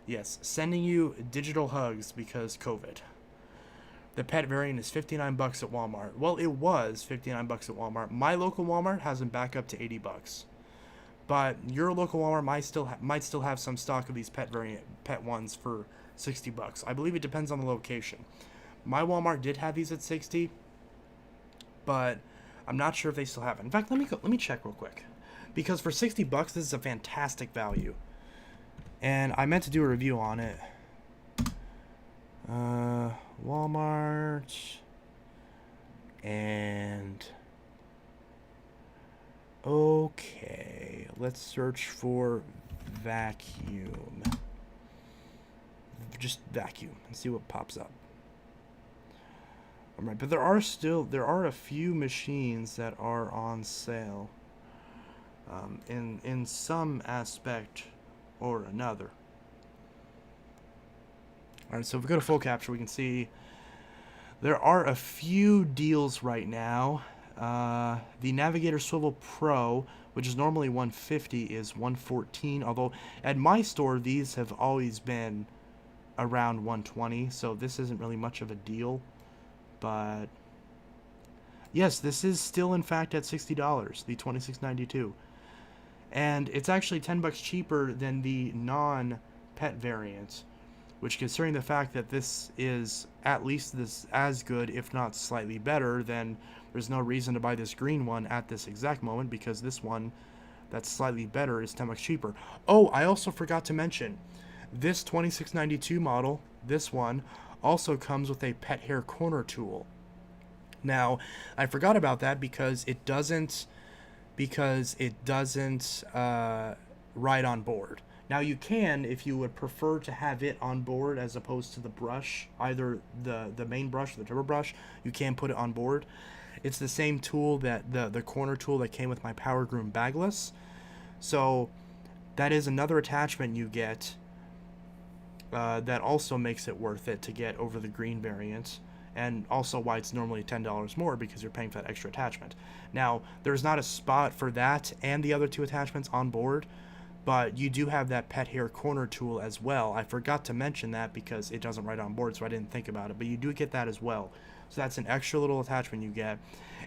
Yes, sending you digital hugs because COVID. The pet variant is $59 at Walmart. Well, it was $59 at Walmart. My local Walmart has them back up to $80. But your local Walmart might still have some stock of these pet ones for $60. I believe it depends on the location. My Walmart did have these at $60, but I'm not sure if they still have it. In fact, let me check real quick, because for $60, this is a fantastic value. And I meant to do a review on it. Walmart and okay, let's search for vacuum. Just vacuum and see what pops up. Alright, but there are a few machines that are on sale in some aspect or another. Alright, so if we go to full capture, we can see There are a few deals right now. The Navigator Swivel Pro, which is normally $150, is $114. Although at my store, these have always been around $120, so this isn't really much of a deal. But yes, this is still in fact at $60, the $26.92, and it's actually $10 cheaper than the non-pet variant. Which, considering the fact that this is at least this as good, if not slightly better, then there's no reason to buy this green one at this exact moment, because this one that's slightly better is $10 cheaper. Oh, I also forgot to mention, this $26.92 model, this one, also comes with a pet hair corner tool. Now, I forgot about that because it doesn't ride on board. Now you can, if you would prefer to have it on board as opposed to the brush, either the main brush or the turbo brush, you can put it on board. It's the same tool that the corner tool that came with my Power Groom bagless. So that is another attachment you get that also makes it worth it to get over the green variant, and also why it's normally $10 more, because you're paying for that extra attachment. Now, there's not a spot for that and the other two attachments on board, but you do have that pet hair corner tool as well. I forgot to mention that because it doesn't ride on board, so I didn't think about it, but you do get that as well. So that's an extra little attachment you get.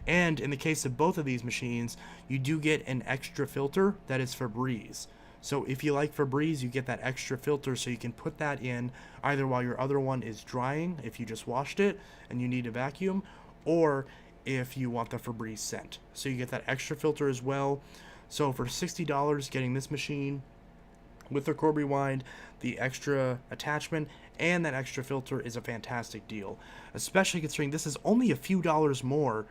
And in the case of both of these machines, you do get an extra filter that is Febreze. So if you like Febreze, you get that extra filter, so you can put that in either while your other one is drying, if you just washed it and you need a vacuum, or if you want the Febreze scent. So you get that extra filter as well. So for $60, getting this machine with the cord rewind, the extra attachment, and that extra filter is a fantastic deal. Especially considering this is only a few dollars more.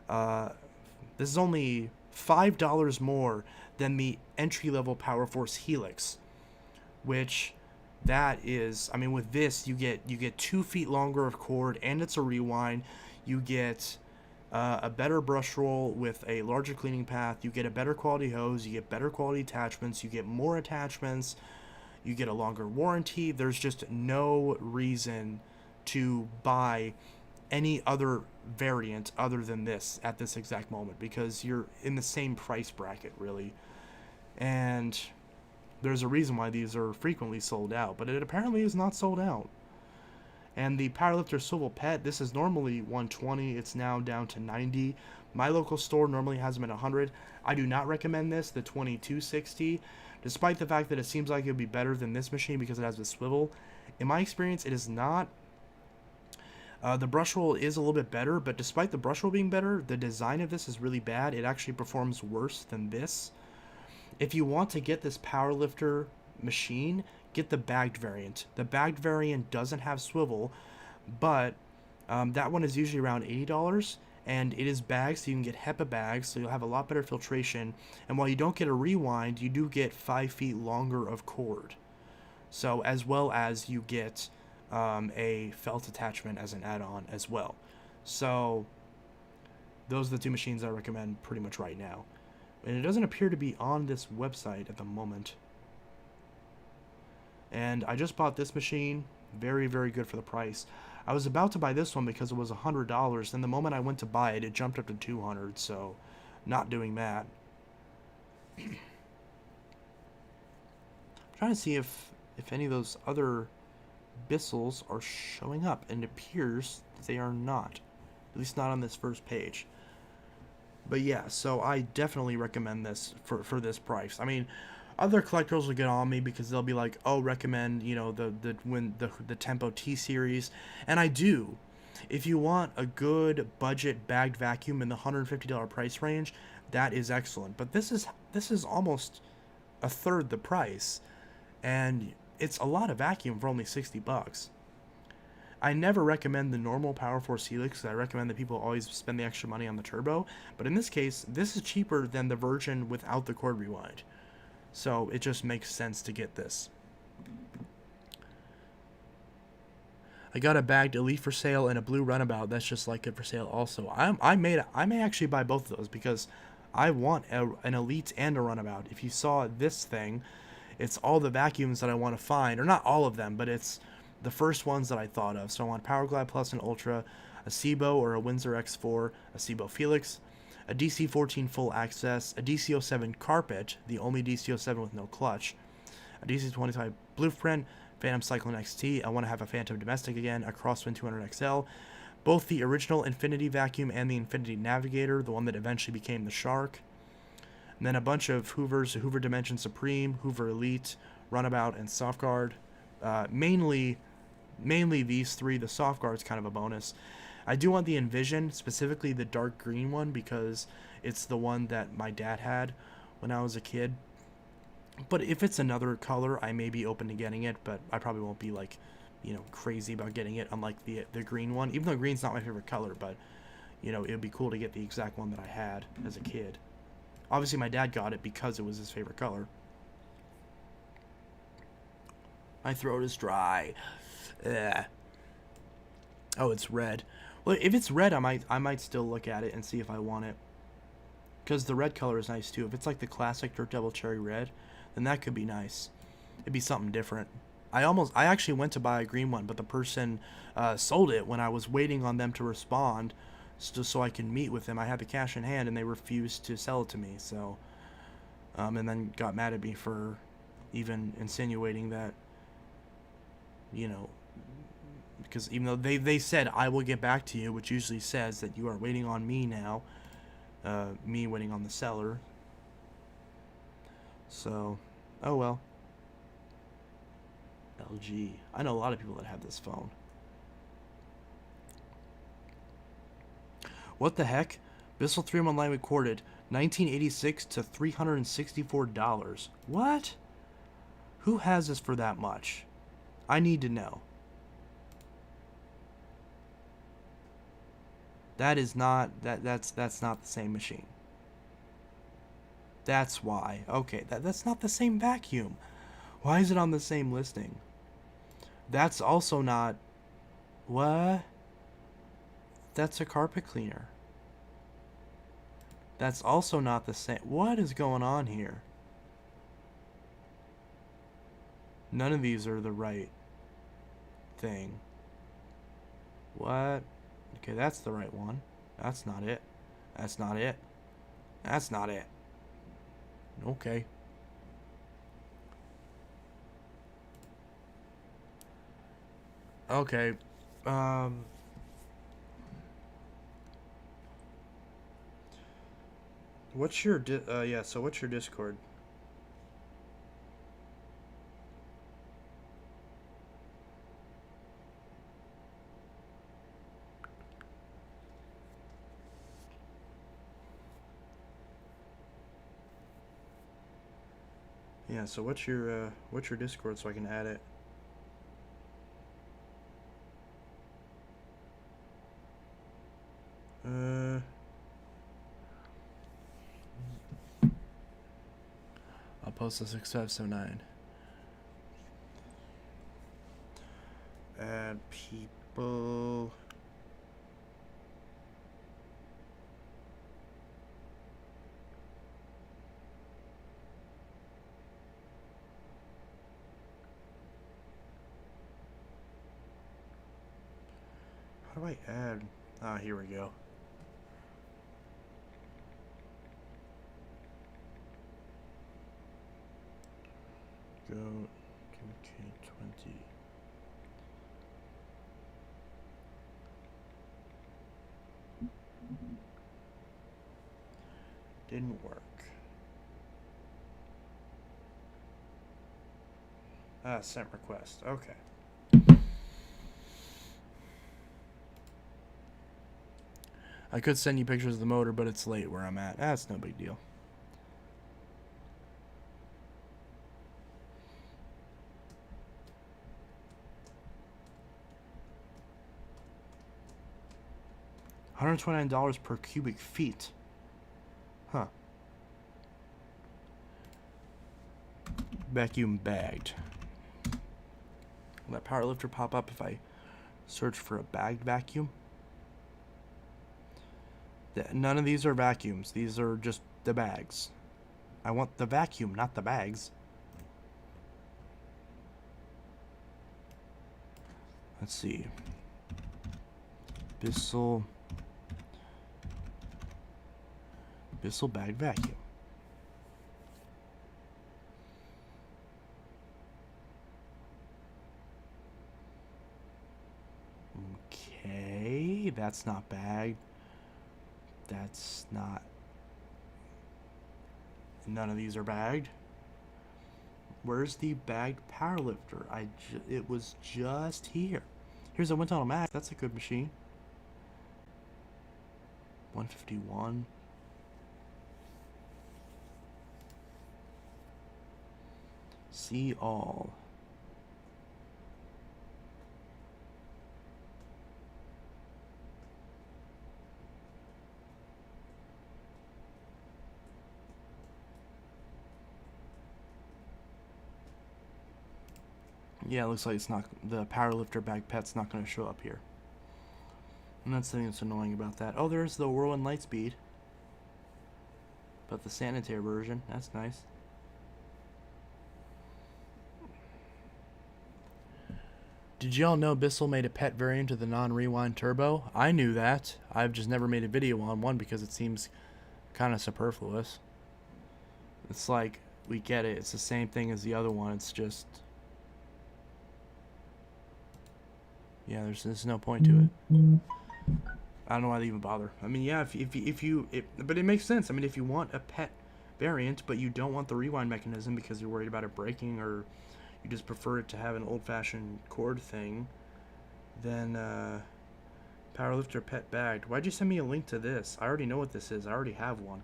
This is only $5 more than the entry-level Power Force Helix, which that is, I mean, with this you get 2 feet longer of cord, and it's a rewind. You get a better brush roll with a larger cleaning path. You get a better quality hose. You get better quality attachments. You get more attachments. You get a longer warranty. There's just no reason to buy any other variant other than this at this exact moment, because you're in the same price bracket, really. And there's a reason why these are frequently sold out, but it apparently is not sold out. And the Powerlifter Swivel Pet, this is normally $120. It's now down to $90. My local store normally has them at $100. I do not recommend this, the $22.60, despite the fact that it seems like it would be better than this machine because it has the swivel. In my experience, it is not. The brush roll is a little bit better, but despite the brush roll being better, the design of this is really bad. It actually performs worse than this. If you want to get this Powerlifter machine, get the bagged variant. The bagged variant doesn't have swivel, but that one is usually around $80, and it is bagged, so you can get HEPA bags, so you'll have a lot better filtration. And while you don't get a rewind, you do get 5 feet longer of cord. So, as well as you get a felt attachment as an add-on as well. So those are the two machines I recommend pretty much right now. And it doesn't appear to be on this website at the moment. And I just bought this machine. Very, very good for the price. I was about to buy this one because it was $100. Then the moment I went to buy it, it jumped up to $200. So, not doing that. I'm trying to see if any of those other Bissels are showing up, and it appears they are not. At least not on this first page. But yeah, so I definitely recommend this for this price. I mean, other collectors will get on me because they'll be like, "Oh, recommend, you know, the Tempo T series," and I do. If you want a good budget bagged vacuum in the $150 price range, that is excellent. But this is almost a third the price, and it's a lot of vacuum for only $60. I never recommend the normal Power Force Helix. I recommend that people always spend the extra money on the turbo. But in this case, this is cheaper than the version without the cord rewind. So it just makes sense to get this. I got a bagged Elite for sale and a blue Runabout that's just like it for sale also. I may actually buy both of those because I want an Elite and a Runabout. If you saw this thing, it's all the vacuums that I want to find, or not all of them, but it's the first ones that I thought of. So I want Power Glide Plus and Ultra, a Cibo or a Windsor X4, a Cibo Felix, a DC-14 full access, a DC-07 carpet, the only DC-07 with no clutch, a DC-25 blueprint, Phantom Cyclone XT, I want to have a Phantom Domestic again, a Crosswind 200 XL, both the original Infinity Vacuum and the Infinity Navigator, the one that eventually became the Shark, and then a bunch of Hoovers, Hoover Dimension Supreme, Hoover Elite, Runabout, and Softguard. Mainly these three. The Softguard's kind of a bonus. I do want the Envision, specifically the dark green one, because it's the one that my dad had when I was a kid. But if it's another color, I may be open to getting it, but I probably won't be like, you know, crazy about getting it, unlike the green one. Even though green's not my favorite color, but, you know, it would be cool to get the exact one that I had as a kid. Obviously, my dad got it because it was his favorite color. My throat is dry. Ugh. Oh, it's red. Well, if it's red, I might still look at it and see if I want it. Because the red color is nice too. If it's like the classic Dirt Devil Cherry Red, then that could be nice. It'd be something different. I actually went to buy a green one, but the person sold it when I was waiting on them to respond, just so I can meet with them. I had the cash in hand, and they refused to sell it to me. So, and then got mad at me for even insinuating that, you know, because even though they said I will get back to you, which usually says that you are waiting on me now, me waiting on the seller. So, oh well. LG. I know a lot of people that have this phone. What the heck? Bissell 3-in-1 line recorded $1986 to $364. What? Who has this for that much? I need to know. That is not that's not the same machine. That's why. Okay, that's not the same vacuum. Why is it on the same listing? That's also not... What? That's a carpet cleaner. That's also not the same... What is going on here? None of these are the right thing. What? Okay, that's the right one. That's not it. That's not it. That's not it. Okay. Okay. What's your yeah, so what's your Discord? Yeah, so what's your Discord so I can add it? I'll post the 6579. Add people. How do I add? Ah, here we go. Go K20. Didn't work. Ah, sent request. Okay. I could send you pictures of the motor, but it's late where I'm at. That's no big deal. $129 per cubic feet. Huh. Vacuum bagged. Will that power lifter pop up if I search for a bagged vacuum? None of these are vacuums. These are just the bags. I want the vacuum, not the bags. Let's see. Bissell bag vacuum. Okay, that's not bagged. That's not. None of these are bagged. Where's the bagged power lifter? It was just here. Here's a Wind Tunnel Max. That's a good machine. 151. See all. Yeah, it looks like it's not, the powerlifter bag pet's not going to show up here. And that's the thing that's annoying about that. Oh, there's the Whirlwind Lightspeed. But the sanitary version, that's nice. Did y'all know Bissell made a pet variant of the non-rewind turbo? I knew that. I've just never made a video on one because it seems kind of superfluous. It's like, we get it. It's the same thing as the other one. It's just... yeah, there's no point to it. I don't know why they even bother. I mean, yeah, but it makes sense. I mean, if you want a pet variant, but you don't want the rewind mechanism because you're worried about it breaking, or you just prefer it to have an old-fashioned cord thing, then Powerlifter pet bagged. Why'd you send me a link to this? I already know what this is. I already have one.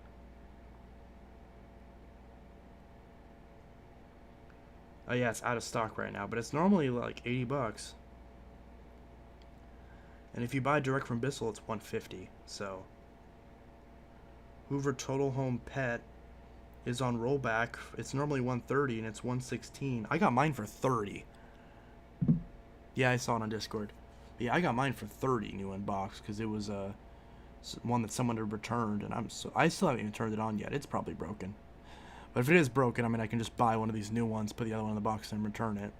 Oh yeah, it's out of stock right now, but it's normally like 80 bucks. And if you buy direct from Bissell, it's 150. So Hoover Total Home Pet is on rollback. It's normally 130 and it's 116. I got mine for 30. Yeah, I saw it on Discord. Yeah, I got mine for 30 new in box because it was one that someone had returned, and I still haven't even turned it on yet. It's probably broken. But if it is broken, I mean, I can just buy one of these new ones, put the other one in the box, and return it.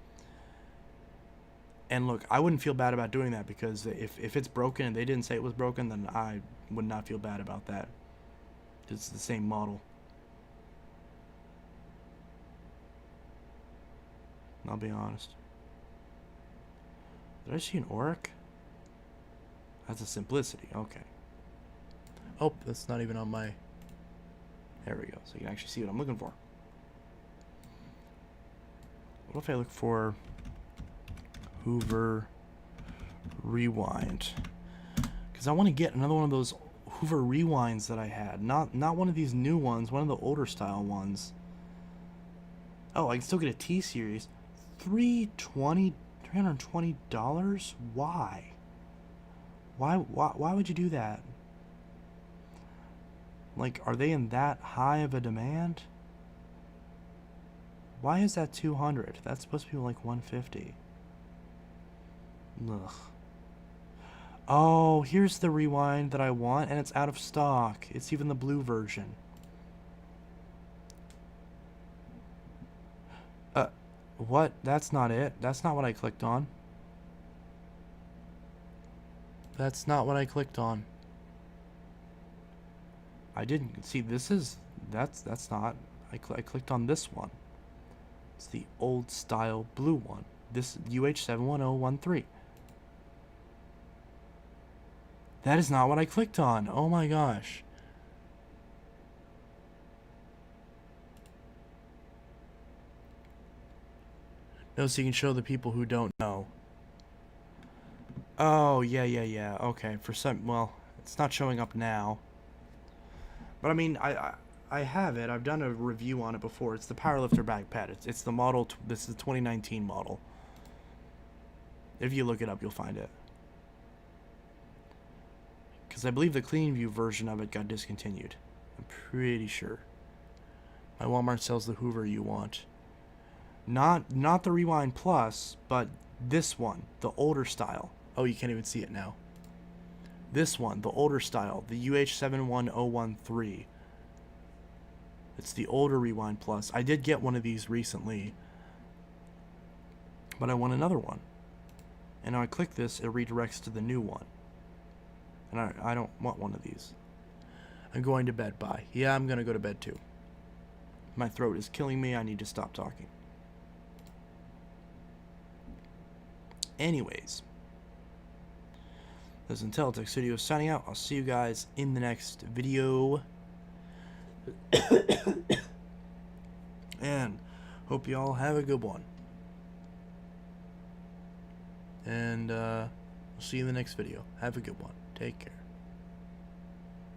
And look, I wouldn't feel bad about doing that because if it's broken and they didn't say it was broken, then I would not feel bad about that. It's the same model. I'll be honest. Did I see an Auric? That's a Simplicity. Okay. Oh, that's not even on my... there we go. So you can actually see what I'm looking for. What if I look for Hoover Rewind? Because I want to get another one of those Hoover Rewinds that I had. Not one of these new ones. One of the older style ones. Oh, I can still get a T-Series. $320? Why? Why would you do that? Like, are they in that high of a demand? Why is that 200? That's supposed to be like 150. Ugh. Oh, here's the rewind that I want, and it's out of stock. It's even the blue version. What? That's not it. That's not what I clicked on. That's not what I clicked on. I didn't see. This is that's not. I clicked on this one. It's the old style blue one. This UH71013. That is not what I clicked on. Oh my gosh. No, so you can show the people who don't know. Oh, yeah. Okay, for some, well, it's not showing up now. But I mean, I have it. I've done a review on it before. It's the Powerlifter bag pad. It's the model. This is the 2019 model. If you look it up, you'll find it. Because I believe the clean view version of it got discontinued. I'm pretty sure. My Walmart sells the Hoover you want. Not the Rewind Plus, but this one, the older style. Oh, you can't even see it now. This one, the older style, the UH71013. It's the older Rewind Plus. I did get one of these recently, but I want another one. And when I click this, it redirects to the new one. And I don't want one of these. I'm going to bed. Bye. Yeah, I'm going to go to bed too. My throat is killing me. I need to stop talking. Anyways. This is Intelitech Studios signing out. I'll see you guys in the next video. And hope you all have a good one. And we'll see you in the next video. Have a good one. Take care.